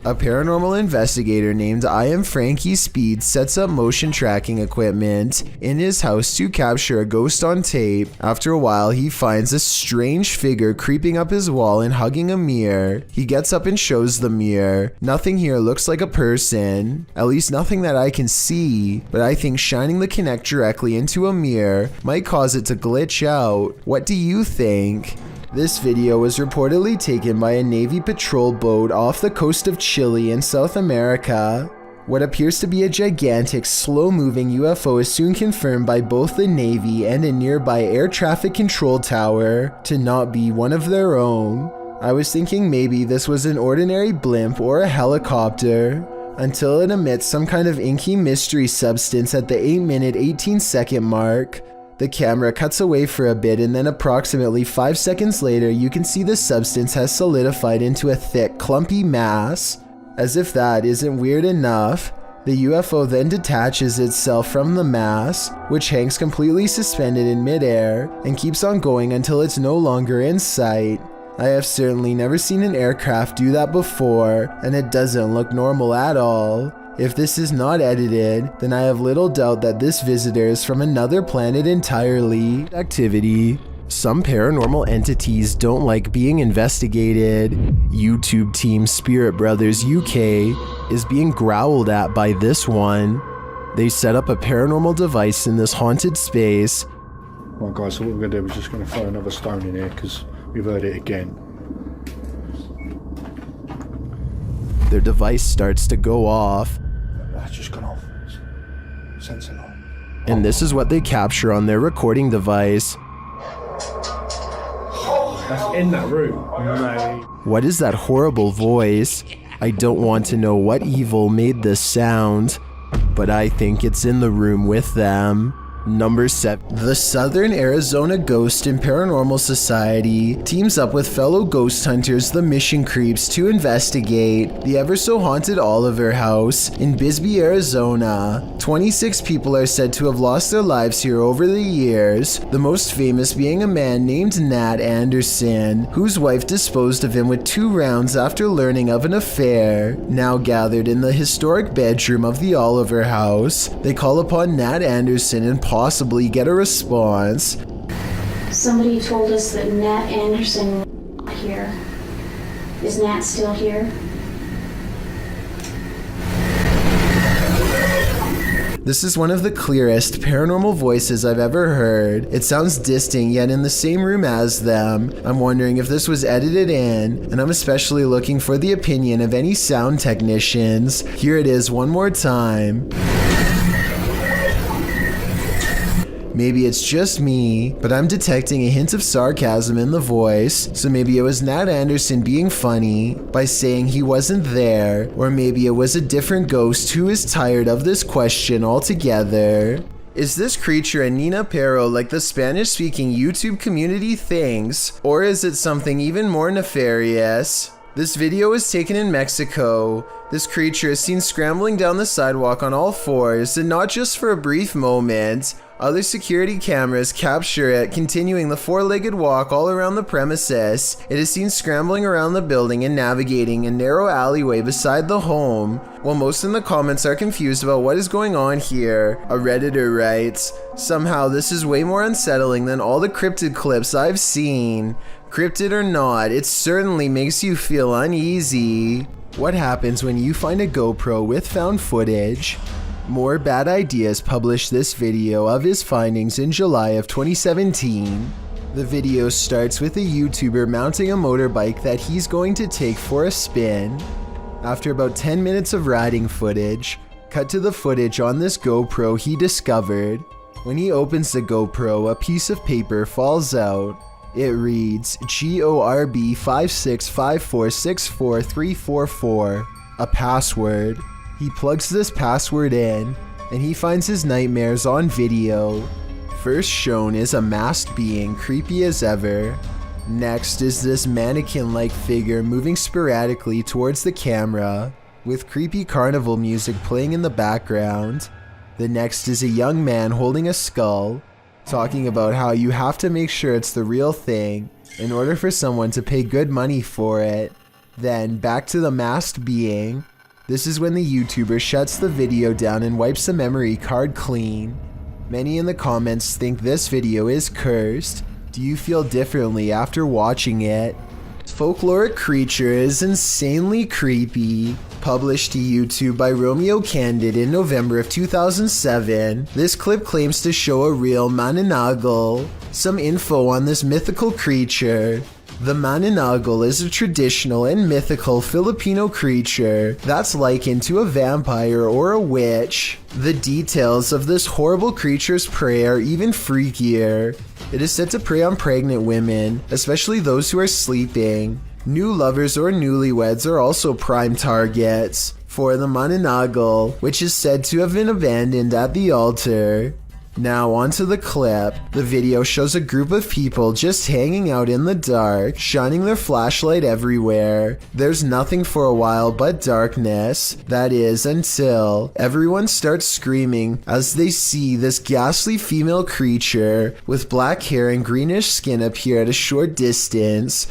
A paranormal investigator named I Am Frankie Speed sets up motion tracking equipment in his house to capture a ghost on tape. After a while, he finds a strange figure creeping up his wall and hugging a mirror. He gets up and shows the mirror. Nothing here looks like a person, at least nothing that I can see, but I think shining the Kinect directly into a mirror might cause it to glitch out. What do you think? This video was reportedly taken by a Navy patrol boat off the coast of Chile in South America. What appears to be a gigantic, slow-moving UFO is soon confirmed by both the Navy and a nearby air traffic control tower to not be one of their own. I was thinking maybe this was an ordinary blimp or a helicopter, until it emits some kind of inky mystery substance at the 8-minute 18-second mark. The camera cuts away for a bit and then approximately 5 seconds later you can see the substance has solidified into a thick, clumpy mass. As if that isn't weird enough, the UFO then detaches itself from the mass, which hangs completely suspended in midair and keeps on going until it's no longer in sight. I have certainly never seen an aircraft do that before, and it doesn't look normal at all. If this is not edited, then I have little doubt that this visitor is from another planet entirely. Activity. Some paranormal entities don't like being investigated. YouTube team Spirit Brothers UK is being growled at by this one. They set up a paranormal device in this haunted space. Right guys, so what we're going to do is just going to throw another stone in here because we've heard it again. Their device starts to go off. That's just gone off. Sensor light. And this is what they capture on their recording device. That's in that room. Mate. What is that horrible voice? I don't want to know what evil made this sound, but I think it's in the room with them. Number 7. The Southern Arizona Ghost and Paranormal Society teams up with fellow ghost hunters, the Mission Creeps, to investigate the ever-so-haunted Oliver House in Bisbee, Arizona. 26 people are said to have lost their lives here over the years, the most famous being a man named Nat Anderson, whose wife disposed of him with 2 rounds after learning of an affair. Now gathered in the historic bedroom of the Oliver House, they call upon Nat Anderson and possibly get a response. Somebody told us that Nat Anderson was here. Is Nat still here? This is one of the clearest paranormal voices I've ever heard. It sounds distant, yet in the same room as them. I'm wondering if this was edited in, and I'm especially looking for the opinion of any sound technicians. Here it is one more time. Maybe it's just me, but I'm detecting a hint of sarcasm in the voice, so maybe it was Nat Anderson being funny by saying he wasn't there, or maybe it was a different ghost who is tired of this question altogether. Is this creature a Nina Pero like the Spanish-speaking YouTube community thinks, or is it something even more nefarious? This video was taken in Mexico. This creature is seen scrambling down the sidewalk on all fours, and not just for a brief moment. Other security cameras capture it continuing the 4-legged walk all around the premises. It is seen scrambling around the building and navigating a narrow alleyway beside the home. While most in the comments are confused about what is going on here, a Redditor writes, "Somehow this is way more unsettling than all the cryptid clips I've seen. Cryptid or not, it certainly makes you feel uneasy." What happens when you find a GoPro with found footage? More Bad Ideas published this video of his findings in July of 2017. The video starts with a YouTuber mounting a motorbike that he's going to take for a spin. After about 10 minutes of riding footage, cut to the footage on this GoPro he discovered. When he opens the GoPro, a piece of paper falls out. It reads GORB 56546434, a password. He plugs this password in, and he finds his nightmares on video. First shown is a masked being, creepy as ever. Next is this mannequin-like figure moving sporadically towards the camera, with creepy carnival music playing in the background. The next is a young man holding a skull, talking about how you have to make sure it's the real thing in order for someone to pay good money for it. Then back to the masked being. This is when the YouTuber shuts the video down and wipes the memory card clean. Many in the comments think this video is cursed. Do you feel differently after watching it? Folkloric creature is insanely creepy. Published to YouTube by Romeo Candid in November of 2007, this clip claims to show a real mananagal. Some info on this mythical creature. The mananagal is a traditional and mythical Filipino creature that's likened to a vampire or a witch. The details of this horrible creature's prey are even freakier. It is said to prey on pregnant women, especially those who are sleeping. New lovers or newlyweds are also prime targets for the mananagal, which is said to have been abandoned at the altar. Now onto the clip. The video shows a group of people just hanging out in the dark, shining their flashlight everywhere. There's nothing for a while but darkness. That is, until everyone starts screaming as they see this ghastly female creature with black hair and greenish skin appear at a short distance.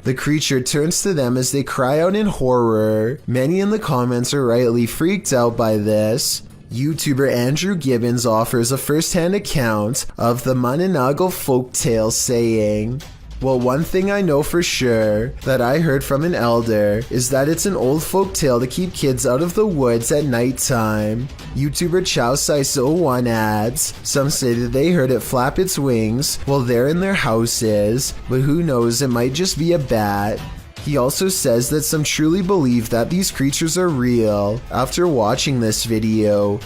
The creature turns to them as they cry out in horror. Many in the comments are rightly freaked out by this. YouTuber Andrew Gibbons offers a first-hand account of the mananagal folktale, saying, "Well, one thing I know for sure that I heard from an elder is that it's an old folk tale to keep kids out of the woods at nighttime." YouTuber ChowSice01 adds, "Some say that they heard it flap its wings while they're in their houses, but who knows, it might just be a bat." He also says that some truly believe that these creatures are real. After watching this video,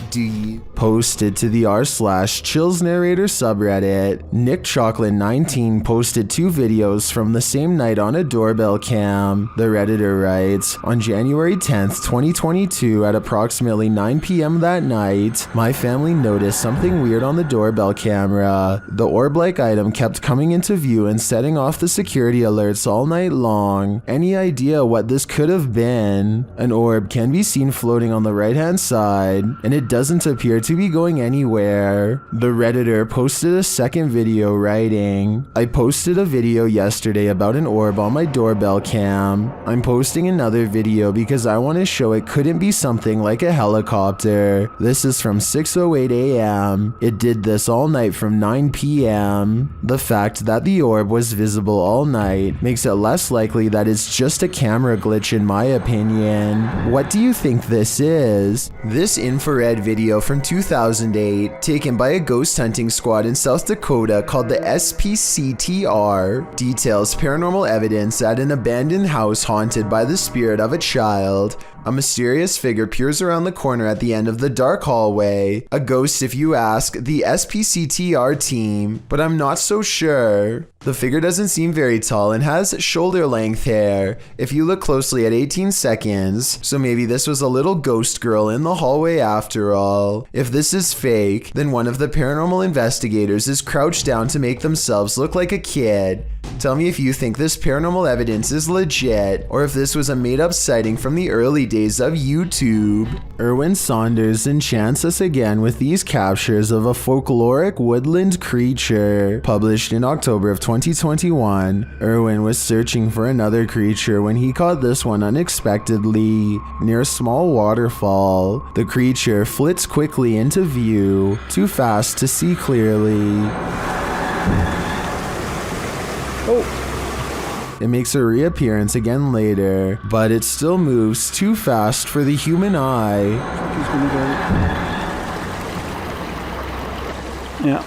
posted to the r/Chills Narrator subreddit, Nick Chocolate 19 posted 2 videos from the same night on a doorbell cam. The Redditor writes, "On January 10th, 2022 at approximately 9 p.m. that night, my family noticed something weird on the doorbell camera. The orb-like item kept coming into view and setting off the security alerts all night long. Any idea what this could have been? An orb can be seen floating on the right-hand side, and it doesn't appear to be going anywhere." The Redditor posted a second video writing, "I posted a video yesterday about an orb on my doorbell cam. I'm posting another video because I want to show it couldn't be something like a helicopter. This is from 6:08 a.m. It did this all night from 9 p.m. The fact that the orb was visible all night makes it less likely that it's just a camera glitch in my opinion. What do you think this is?" This infrared video from 2008, taken by a ghost hunting squad in South Dakota called the SPCTR, details paranormal evidence at an abandoned house haunted by the spirit of a child. A mysterious figure peers around the corner at the end of the dark hallway. A ghost if you ask the SPCTR team, but I'm not so sure. The figure doesn't seem very tall and has shoulder-length hair if you look closely at 18 seconds, so maybe this was a little ghost girl in the hallway after all. If this is fake, then one of the paranormal investigators is crouched down to make themselves look like a kid. Tell me if you think this paranormal evidence is legit, or if this was a made-up sighting from the early days of YouTube. Erwin Saunders enchants us again with these captures of a folkloric woodland creature. Published in October of 2021, Erwin was searching for another creature when he caught this one unexpectedly near a small waterfall. The creature flits quickly into view, too fast to see clearly. It makes a reappearance again later, but it still moves too fast for the human eye. Yeah.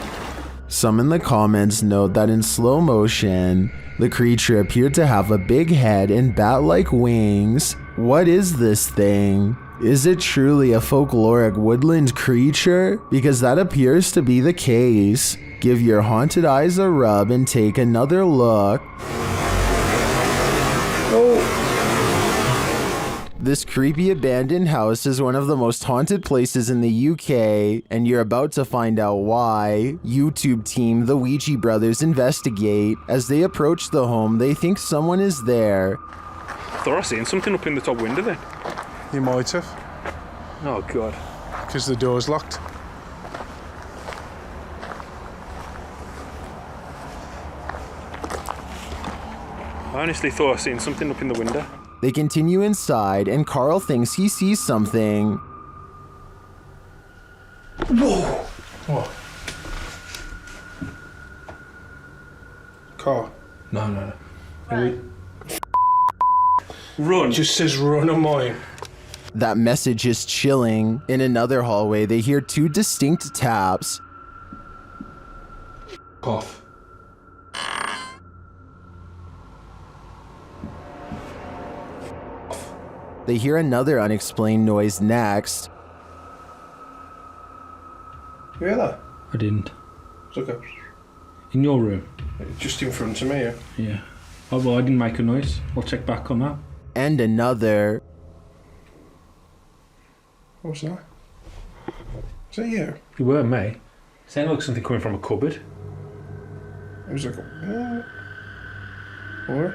Some in the comments note that in slow motion, the creature appeared to have a big head and bat-like wings. What is this thing? Is it truly a folkloric woodland creature? Because that appears to be the case. Give your haunted eyes a rub and take another look. Oh. This creepy abandoned house is one of the most haunted places in the UK, and you're about to find out why. YouTube team The Ouija Brothers investigate. As they approach the home, they think someone is there. Thought I seen something up in the top window then. You might have. Oh god. Because the door's locked. I honestly thought I seen something up in the window. They continue inside, and Carl thinks he sees something. Whoa! What? Car? No. Run. It just says run on mine. That message is chilling. In another hallway, they hear two distinct taps. Cough. They hear another unexplained noise next. You hear that? I didn't. It's okay. In your room? Just in front of me, yeah. Yeah. Oh, well, I didn't make a noise. I'll check back on that. And another. What's that? Is that you? You were me. It sounded like something coming from a cupboard. It was like what?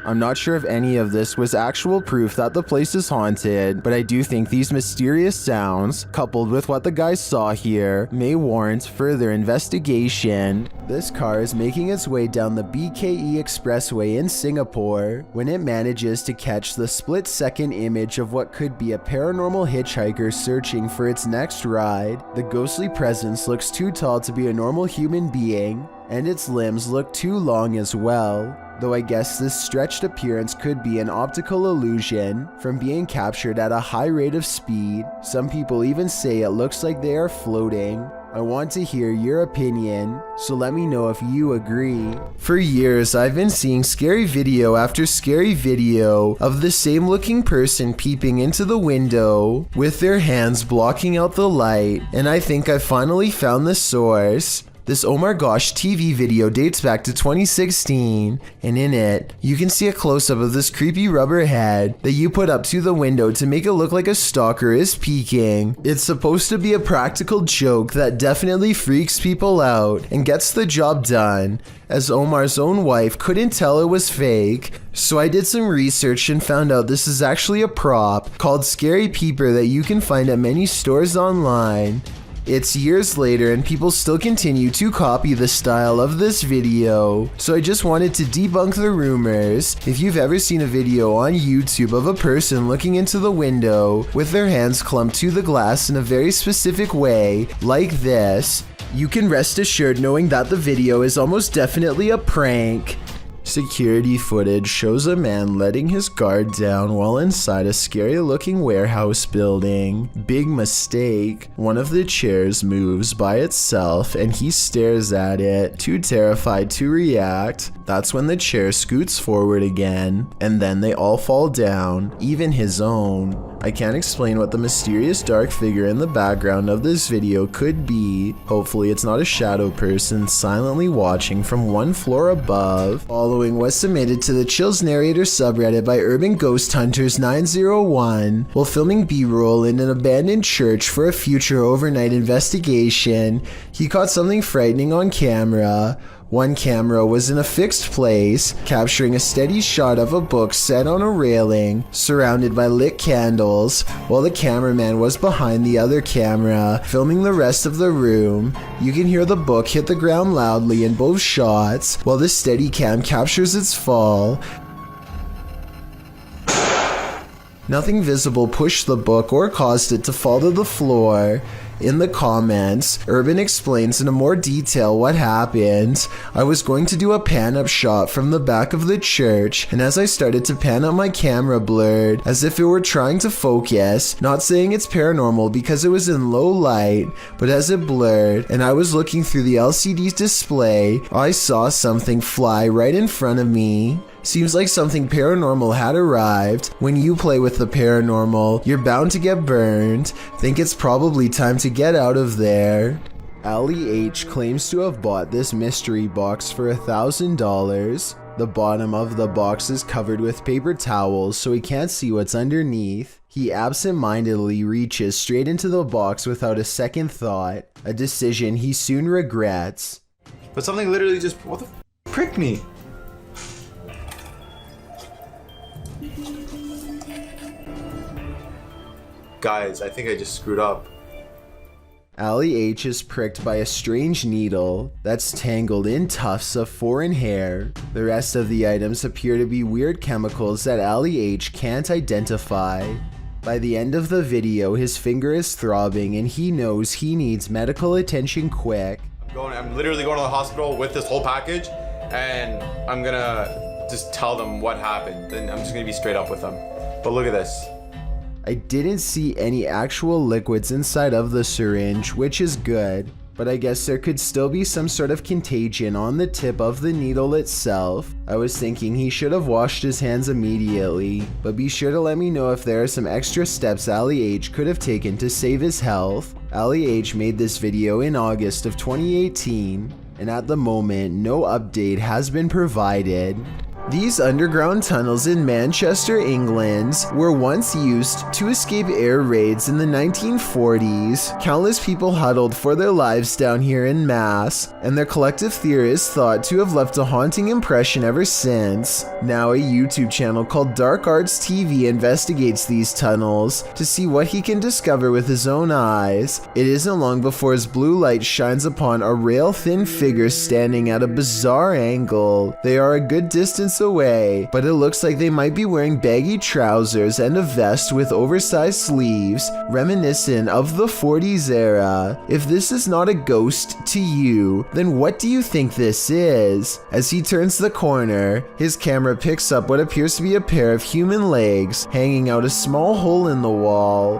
I'm not sure if any of this was actual proof that the place is haunted, but I do think these mysterious sounds, coupled with what the guys saw here, may warrant further investigation. This car is making its way down the BKE Expressway in Singapore when it manages to catch the split-second image of what could be a paranormal hitchhiker searching for its next ride. The ghostly presence looks too tall to be a normal human being, and its limbs look too long as well. Though I guess this stretched appearance could be an optical illusion from being captured at a high rate of speed. Some people even say it looks like they are floating. I want to hear your opinion, so let me know if you agree. For years, I've been seeing scary video after scary video of the same looking person peeping into the window with their hands blocking out the light, and I think I finally found the source. This Oh My Gosh TV video dates back to 2016, and in it, you can see a close-up of this creepy rubber head that you put up to the window to make it look like a stalker is peeking. It's supposed to be a practical joke that definitely freaks people out and gets the job done, as Omar's own wife couldn't tell it was fake. So I did some research and found out this is actually a prop called Scary Peeper that you can find at many stores online. It's years later and people still continue to copy the style of this video, so I just wanted to debunk the rumors. If you've ever seen a video on YouTube of a person looking into the window with their hands clumped to the glass in a very specific way, like this, you can rest assured knowing that the video is almost definitely a prank. Security footage shows a man letting his guard down while inside a scary looking warehouse building. Big mistake. One of the chairs moves by itself and he stares at it, too terrified to react. That's when the chair scoots forward again, and then they all fall down, even his own. I can't explain what the mysterious dark figure in the background of this video could be. Hopefully it's not a shadow person silently watching from one floor above. Following was submitted to the Chills Narrator subreddit by Urban Ghost Hunters 901 while filming B-roll in an abandoned church for a future overnight investigation. He caught something frightening on camera. One camera was in a fixed place, capturing a steady shot of a book set on a railing, surrounded by lit candles, while the cameraman was behind the other camera, filming the rest of the room. You can hear the book hit the ground loudly in both shots, while the Steadicam captures its fall. Nothing visible pushed the book or caused it to fall to the floor. In the comments, Urban explains in more detail what happened. I was going to do a pan-up shot from the back of the church, and as I started to pan up, my camera blurred, as if it were trying to focus. Not saying it's paranormal because it was in low light, but as it blurred, and I was looking through the LCD display, I saw something fly right in front of me. Seems like something paranormal had arrived. When you play with the paranormal, you're bound to get burned. Think it's probably time to get out of there. Ali H claims to have bought this mystery box for $1,000. The bottom of the box is covered with paper towels so he can't see what's underneath. He absent-mindedly reaches straight into the box without a second thought, a decision he soon regrets. But something literally just, what the pricked me? Guys, I think I just screwed up. Ali H is pricked by a strange needle that's tangled in tufts of foreign hair. The rest of the items appear to be weird chemicals that Ali H can't identify. By the end of the video, his finger is throbbing and he knows he needs medical attention quick. I'm literally going to the hospital with this whole package, and I'm gonna just tell them what happened, and I'm just gonna be straight up with them. But look at this. I didn't see any actual liquids inside of the syringe, which is good, but I guess there could still be some sort of contagion on the tip of the needle itself. I was thinking he should have washed his hands immediately, but be sure to let me know if there are some extra steps Ali H could have taken to save his health. Ali H made this video in August of 2018, and at the moment, no update has been provided. These underground tunnels in Manchester, England, were once used to escape air raids in the 1940s. Countless people huddled for their lives down here in mass, and their collective theory is thought to have left a haunting impression ever since. Now a YouTube channel called Dark Arts TV investigates these tunnels to see what he can discover with his own eyes. It isn't long before his blue light shines upon a rail-thin figure standing at a bizarre angle. They are a good distance away, but it looks like they might be wearing baggy trousers and a vest with oversized sleeves, reminiscent of the 40s era. If this is not a ghost to you, then what do you think this is? As he turns the corner, his camera picks up what appears to be a pair of human legs hanging out a small hole in the wall.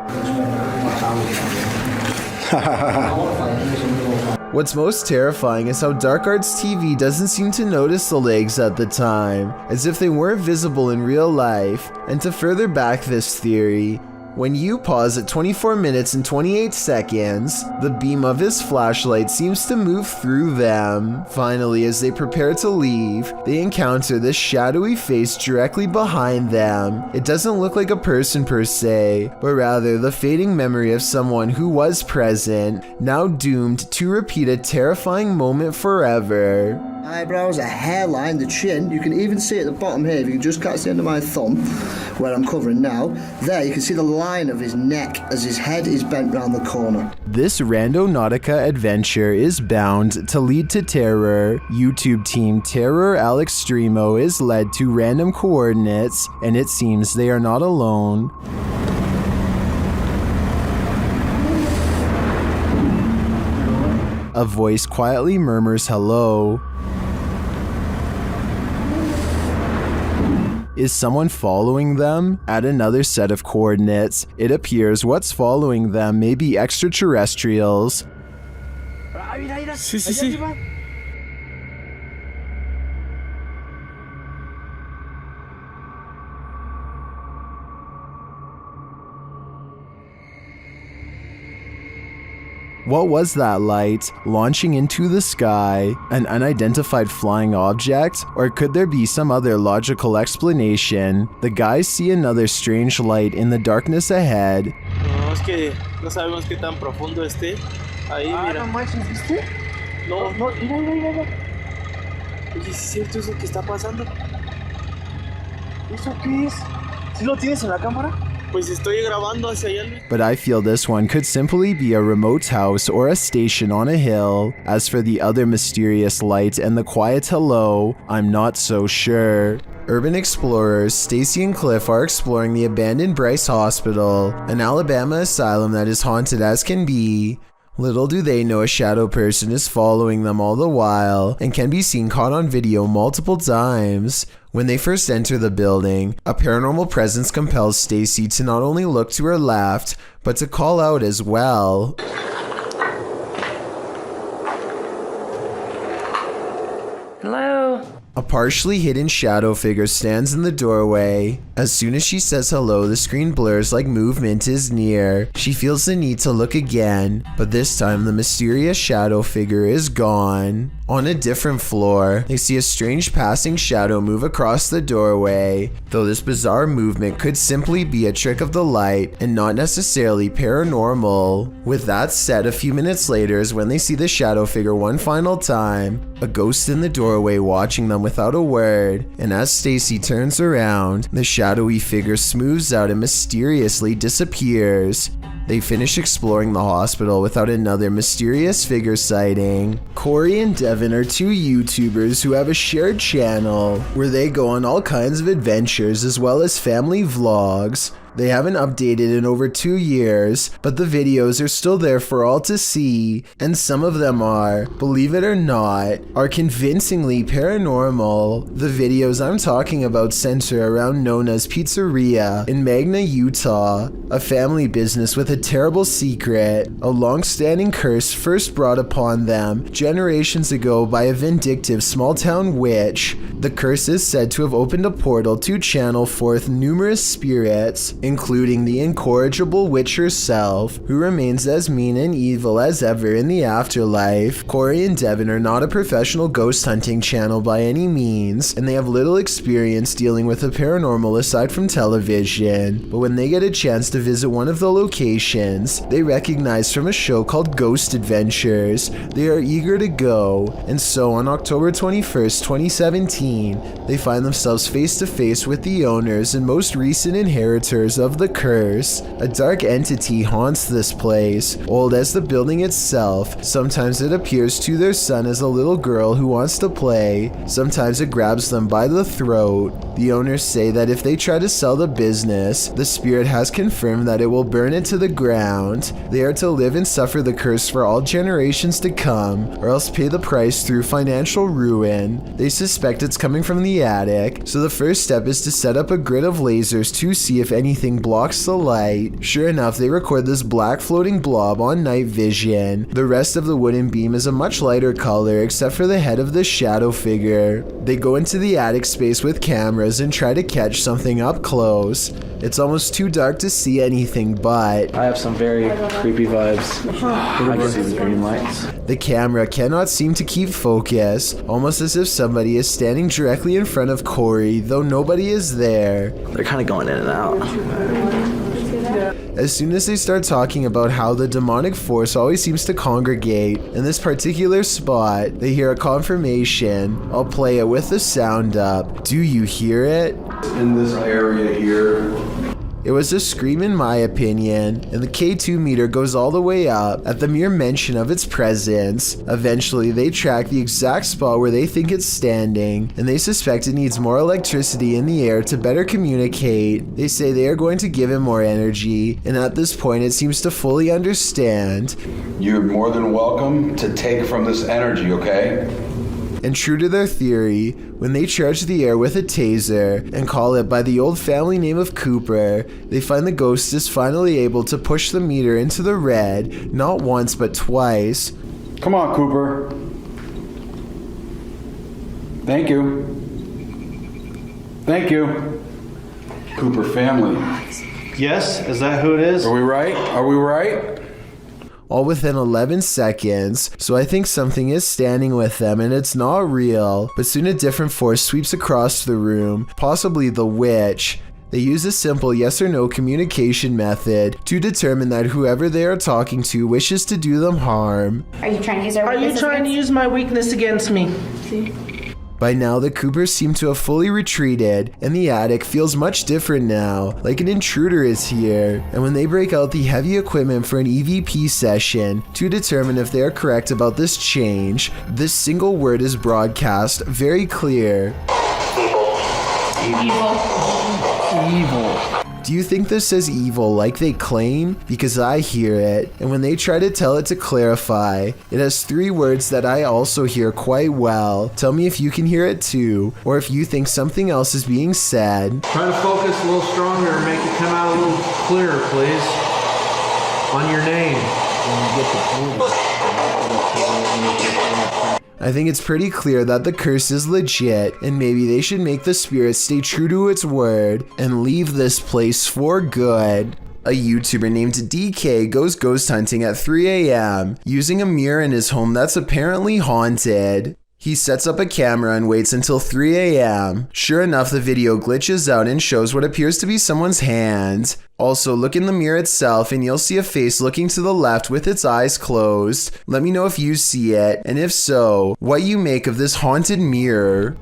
What's most terrifying is how Dark Arts TV doesn't seem to notice the legs at the time, as if they weren't visible in real life. And to further back this theory, when you pause at 24 minutes and 28 seconds, the beam of his flashlight seems to move through them. Finally, as they prepare to leave, they encounter this shadowy face directly behind them. It doesn't look like a person per se, but rather the fading memory of someone who was present, now doomed to repeat a terrifying moment forever. Eyebrows, a hairline, the chin. You can even see at the bottom here, if you can just catch the end of my thumb, where I'm covering now, there you can see the line of his neck as his head is bent round the corner. This Randonautica adventure is bound to lead to terror. YouTube team Terror Alextremo is led to random coordinates, and it seems they are not alone. A voice quietly murmurs hello. Is someone following them? At another set of coordinates, it appears what's following them may be extraterrestrials. Sí. What was that light launching into the sky? An unidentified flying object? Or could there be some other logical explanation? The guys see another strange light in the darkness ahead. No, es que no sabemos qué tan profundo esté. Ahí, mira. No manches, ¿viste? No, mira. Oye, ¿es cierto eso que está pasando? ¿Eso qué es? ¿Sí lo tienes en la cámara? Pues estoy grabando hacia allá. But I feel this one could simply be a remote house or a station on a hill. As for the other mysterious light and the quiet hello, I'm not so sure. Urban explorers Stacy and Cliff are exploring the abandoned Bryce Hospital, an Alabama asylum that is haunted as can be. Little do they know a shadow person is following them all the while and can be seen caught on video multiple times. When they first enter the building, a paranormal presence compels Stacy to not only look to her left, but to call out as well. Hello? A partially hidden shadow figure stands in the doorway. As soon as she says hello, the screen blurs like movement is near. She feels the need to look again, but this time the mysterious shadow figure is gone. On a different floor, they see a strange passing shadow move across the doorway, though this bizarre movement could simply be a trick of the light and not necessarily paranormal. With that said, a few minutes later is when they see the shadow figure one final time, a ghost in the doorway watching them without a word, and as Stacy turns around, the shadowy figure smooths out and mysteriously disappears. They finish exploring the hospital without another mysterious figure sighting. Corey and Devin are two YouTubers who have a shared channel where they go on all kinds of adventures as well as family vlogs. They haven't updated in over 2 years, but the videos are still there for all to see, and some of them are, believe it or not, are convincingly paranormal. The videos I'm talking about center around Nona's Pizzeria in Magna, Utah, a family business with a terrible secret, a long-standing curse first brought upon them generations ago by a vindictive small-town witch. The curse is said to have opened a portal to channel forth numerous spirits, including the incorrigible witch herself, who remains as mean and evil as ever in the afterlife. Corey and Devin are not a professional ghost hunting channel by any means, and they have little experience dealing with the paranormal aside from television, but when they get a chance to visit one of the locations they recognize from a show called Ghost Adventures, they are eager to go, and so on October 21st, 2017, they find themselves face to face with the owners and most recent inheritors of the curse. A dark entity haunts this place, old as the building itself. Sometimes it appears to their son as a little girl who wants to play, sometimes it grabs them by the throat. The owners say that if they try to sell the business, the spirit has confirmed that it will burn it to the ground. They are to live and suffer the curse for all generations to come, or else pay the price through financial ruin. They suspect it's coming from the attic, so the first step is to set up a grid of lasers to see if anything blocks the light. Sure enough, they record this black floating blob on night vision. The rest of the wooden beam is a much lighter color except for the head of the shadow figure. They go into the attic space with cameras and try to catch something up close. It's almost too dark to see anything, but I have some very creepy vibes. I can see the green lights. The camera cannot seem to keep focus, almost as if somebody is standing directly in front of Corey, though nobody is there. They're kind of going in and out. As soon as they start talking about how the demonic force always seems to congregate in this particular spot, they hear a confirmation. I'll play it with the sound up. Do you hear it? In this area here. It was a scream in my opinion, and the K2 meter goes all the way up at the mere mention of its presence. Eventually, they track the exact spot where they think it's standing, and they suspect it needs more electricity in the air to better communicate. They say they are going to give it more energy, and at this point it seems to fully understand. You're more than welcome to take from this energy, okay? And true to their theory, when they charge the air with a taser and call it by the old family name of Cooper, they find the ghost is finally able to push the meter into the red, not once but twice. Come on, Cooper. Thank you. Thank you. Cooper family. Yes? Is that who it is? Are we right? Are we right? All within 11 seconds, so I think something is standing with them and it's not real, but soon a different force sweeps across the room, possibly the witch. They use a simple yes or no communication method to determine that whoever they are talking to wishes to do them harm. Are you trying to use our weakness? Are you trying to use my weakness against me? See? By now, the Coopers seem to have fully retreated, and the attic feels much different now, like an intruder is here. And when they break out the heavy equipment for an EVP session to determine if they are correct about this change, this single word is broadcast very clear. Evil. Do you think this says evil like they claim? Because I hear it, and when they try to tell it to clarify, it has 3 words that I also hear quite well. Tell me if you can hear it too, or if you think something else is being said. Try to focus a little stronger and make it come out a little clearer, please. On your name. I think it's pretty clear that the curse is legit, and maybe they should make the spirit stay true to its word and leave this place for good. A YouTuber named DK goes ghost hunting at 3 a.m. using a mirror in his home that's apparently haunted. He sets up a camera and waits until 3 a.m. Sure enough, the video glitches out and shows what appears to be someone's hand. Also, look in the mirror itself and you'll see a face looking to the left with its eyes closed. Let me know if you see it, and if so, what you make of this haunted mirror.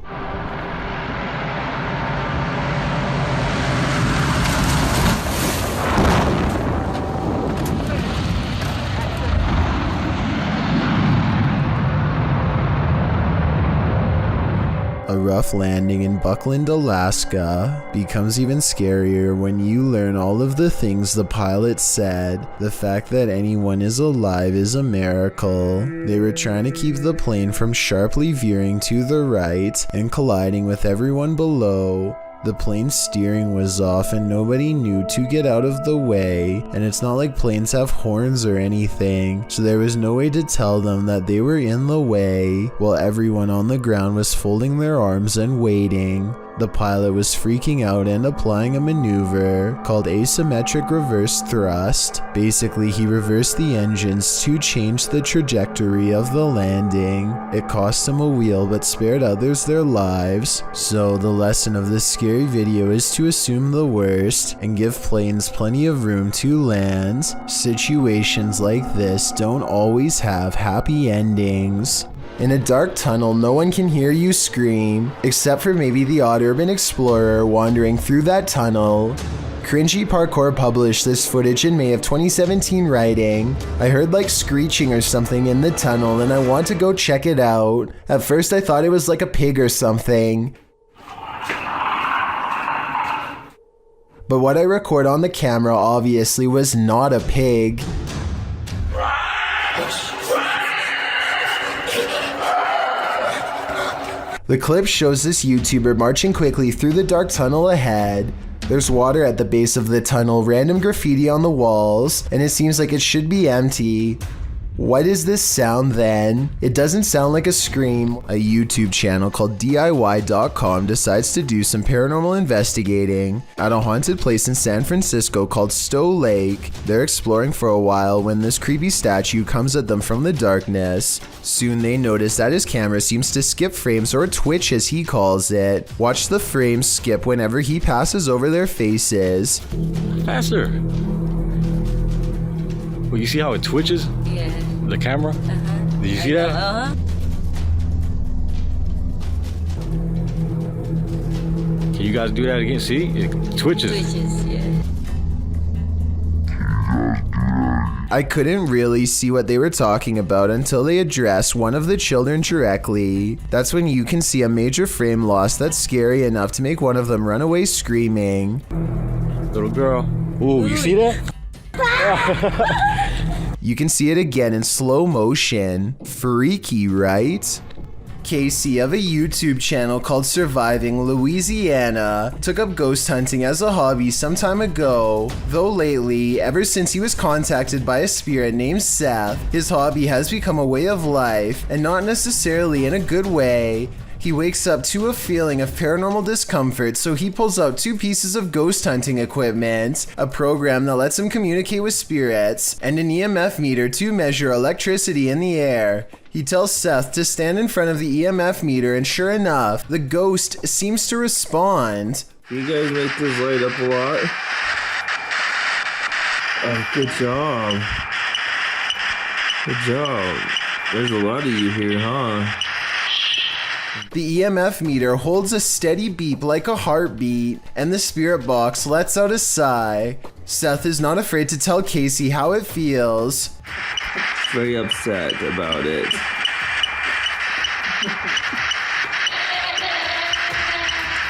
A rough landing in Buckland, Alaska becomes even scarier when you learn all of the things the pilot said. The fact that anyone is alive is a miracle. They were trying to keep the plane from sharply veering to the right and colliding with everyone below. The plane's steering was off and nobody knew to get out of the way, and it's not like planes have horns or anything, so there was no way to tell them that they were in the way, while everyone on the ground was folding their arms and waiting. The pilot was freaking out and applying a maneuver called asymmetric reverse thrust. Basically, he reversed the engines to change the trajectory of the landing. It cost him a wheel but spared others their lives. So the lesson of this scary video is to assume the worst and give planes plenty of room to land. Situations like this don't always have happy endings. In a dark tunnel, no one can hear you scream, except for maybe the odd urban explorer wandering through that tunnel. Cringy Parkour published this footage in May of 2017 writing, "I heard like screeching or something in the tunnel and I want to go check it out. At first I thought it was like a pig or something. But what I record on the camera obviously was not a pig." The clip shows this YouTuber marching quickly through the dark tunnel ahead. There's water at the base of the tunnel, random graffiti on the walls, and it seems like it should be empty. What is this sound then? It doesn't sound like a scream. A YouTube channel called DIY.com decides to do some paranormal investigating at a haunted place in San Francisco called Stowe Lake. They're exploring for a while when this creepy statue comes at them from the darkness. Soon they notice that his camera seems to skip frames, or twitch as he calls it. Watch the frames skip whenever he passes over their faces. Faster! Well, you see how it twitches? Yeah. The camera? Did you see that? Can you guys do that again? See? It twitches. Twitches, yeah. I couldn't really see what they were talking about until they addressed one of the children directly. That's when you can see a major frame loss that's scary enough to make one of them run away screaming. Little girl. Ooh, you see that? You can see it again in slow motion. Freaky, right? Casey of a YouTube channel called Surviving Louisiana took up ghost hunting as a hobby some time ago. Though lately, ever since he was contacted by a spirit named Seth, his hobby has become a way of life, and not necessarily in a good way. He wakes up to a feeling of paranormal discomfort, so he pulls out 2 pieces of ghost hunting equipment, a program that lets him communicate with spirits, and an EMF meter to measure electricity in the air. He tells Seth to stand in front of the EMF meter, and sure enough, the ghost seems to respond. You guys make this light up a lot? Oh, good job. Good job. There's a lot of you here, huh? The EMF meter holds a steady beep like a heartbeat, and the spirit box lets out a sigh. Seth is not afraid to tell Casey how it feels. Very upset about it.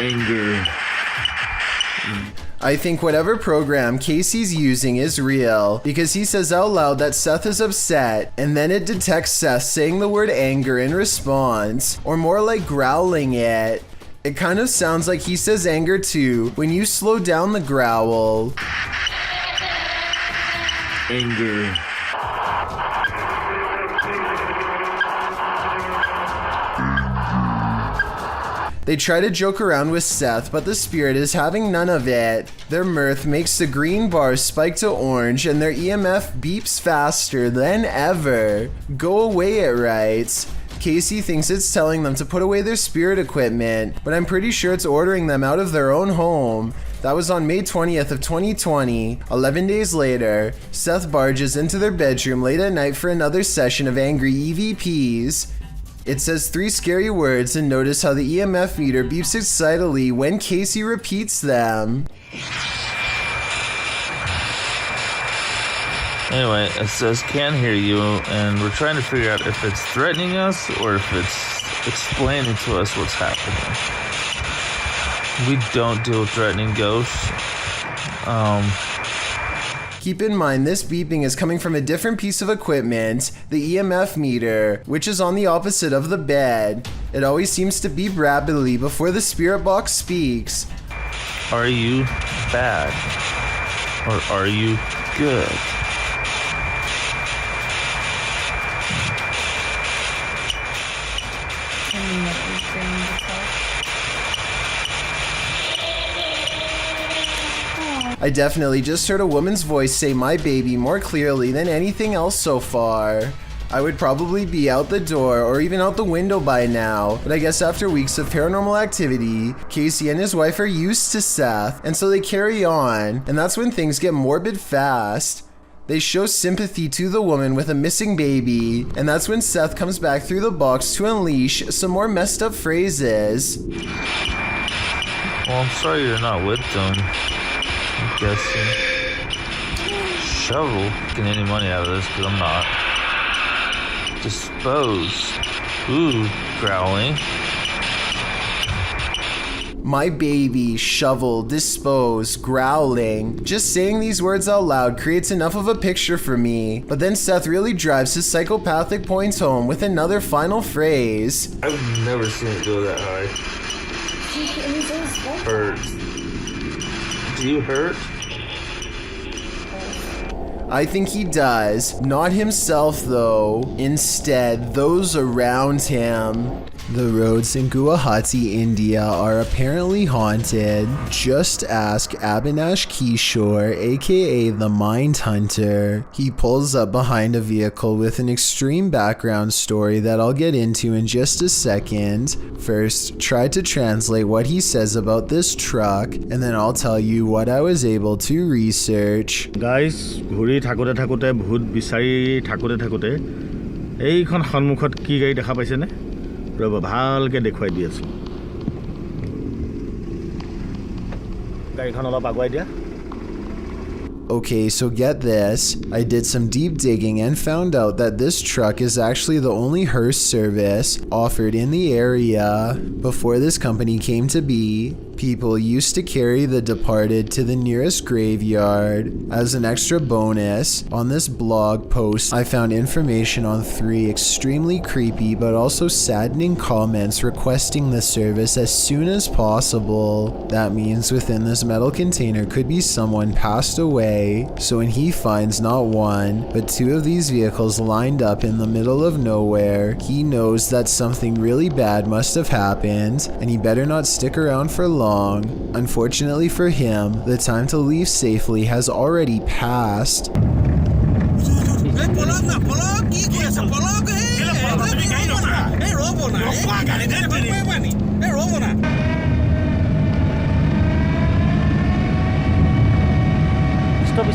Anger. I think whatever program Casey's using is real, because he says out loud that Seth is upset, and then it detects Seth saying the word anger in response, or more like growling it. It kind of sounds like he says anger too when you slow down the growl. Anger. They try to joke around with Seth, but the spirit is having none of it. Their mirth makes the green bars spike to orange and their EMF beeps faster than ever. Go away, it writes. Casey thinks it's telling them to put away their spirit equipment, but I'm pretty sure it's ordering them out of their own home. That was on May 20th of 2020. 11 days later, Seth barges into their bedroom late at night for another session of angry EVPs. It says 3 scary words and notice how the EMF meter beeps excitedly when Casey repeats them. Anyway, it says can't hear you, and we're trying to figure out if it's threatening us or if it's explaining to us what's happening. We don't deal with threatening ghosts. Keep in mind, this beeping is coming from a different piece of equipment, the EMF meter, which is on the opposite of the bed. It always seems to beep rapidly before the spirit box speaks. Are you bad? Or are you good? I definitely just heard a woman's voice say my baby more clearly than anything else so far. I would probably be out the door or even out the window by now, but I guess after weeks of paranormal activity, Casey and his wife are used to Seth, and so they carry on, and that's when things get morbid fast. They show sympathy to the woman with a missing baby, and that's when Seth comes back through the box to unleash some more messed up phrases. Well, I'm sorry you're not with them. I'm guessing. Shovel. Getting any money out of this because I'm not. Dispose. Ooh, growling. My baby, shovel, dispose, growling. Just saying these words out loud creates enough of a picture for me. But then Seth really drives his psychopathic points home with another final phrase. I've never seen it go that high. Hurts. Do you hurt? I think he does. Not himself, though. Instead, those around him. The roads in Guwahati, India are apparently haunted. Just ask Abhinash Kishore, aka the Mind Hunter. He pulls up behind a vehicle with an extreme background story that I'll get into in just a second. First, try to translate what he says about this truck, and then I'll tell you what I was able to research. Guys, ঘূৰি থাকোতে থাকোতে ভূত বিচাৰি থাকোতে থাকোতে এইখন সন্মুখত কি গাড়ী দেখা পাইছেনে? ৰব ভালকে দেখুৱাই দি আছো। গাড়ীখন অলপ আগুৱাই দিয়া। Okay, so get this. I did some deep digging and found out that this truck is actually the only hearse service offered in the area. Before this company came to be, people used to carry the departed to the nearest graveyard. As an extra bonus, on this blog post, I found information on 3 extremely creepy but also saddening comments requesting the service as soon as possible. That means within this metal container could be someone passed away. So when he finds not 1, but 2 of these vehicles lined up in the middle of nowhere, he knows that something really bad must have happened, and he better not stick around for long. Unfortunately for him, the time to leave safely has already passed.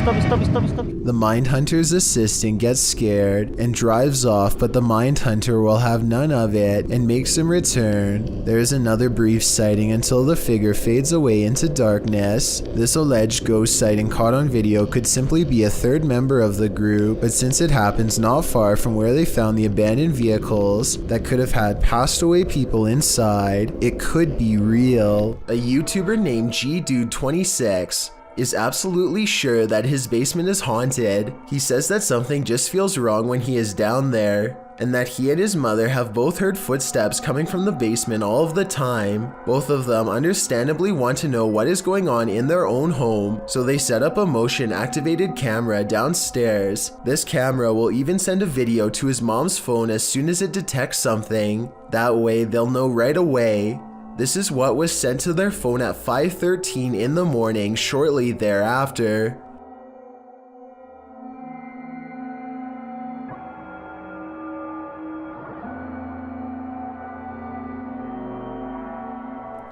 Stop. The Mind Hunter's assistant gets scared and drives off, but the Mind Hunter will have none of it and makes him return. There is another brief sighting until the figure fades away into darkness. This alleged ghost sighting caught on video could simply be a 3rd member of the group, but since it happens not far from where they found the abandoned vehicles that could have had passed away people inside, it could be real. A YouTuber named GDude26 is absolutely sure that his basement is haunted. He says that something just feels wrong when he is down there, and that he and his mother have both heard footsteps coming from the basement all of the time. Both of them understandably want to know what is going on in their own home, so they set up a motion-activated camera downstairs. This camera will even send a video to his mom's phone as soon as it detects something. That way, they'll know right away. This is what was sent to their phone at 5:13 in the morning shortly thereafter.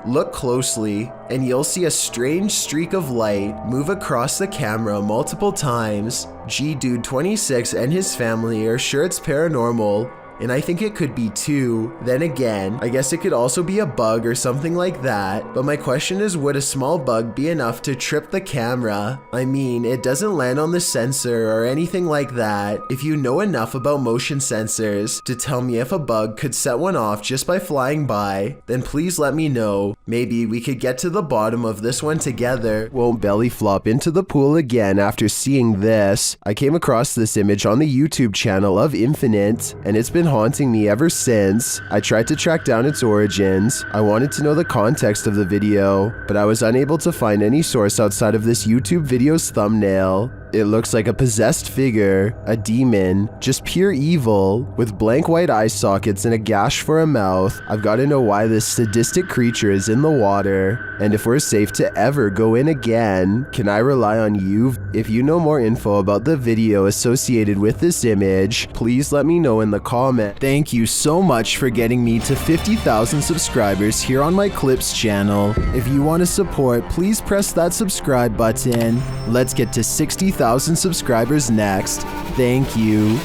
Look closely, and you'll see a strange streak of light move across the camera multiple times. G-Dude 26 and his family are sure it's paranormal, and I think it could be too. Then again, I guess it could also be a bug or something like that, but my question is, would a small bug be enough to trip the camera? I mean, it doesn't land on the sensor or anything like that. If you know enough about motion sensors to tell me if a bug could set one off just by flying by, then please let me know. Maybe we could get to the bottom of this one together. Won't belly flop into the pool again after seeing this. I came across this image on the YouTube channel of Infinite, and it's been haunting me ever since. I tried to track down its origins. I wanted to know the context of the video, but I was unable to find any source outside of this YouTube video's thumbnail. It looks like a possessed figure, a demon, just pure evil, with blank white eye sockets and a gash for a mouth. I've got to know why this sadistic creature is in the water, and if we're safe to ever go in again. Can I rely on you? If you know more info about the video associated with this image, please let me know in the comment. Thank you so much for getting me to 50,000 subscribers here on my Clips channel. If you want to support, please press that subscribe button. Let's get to 60,000 subscribers next. Thank you.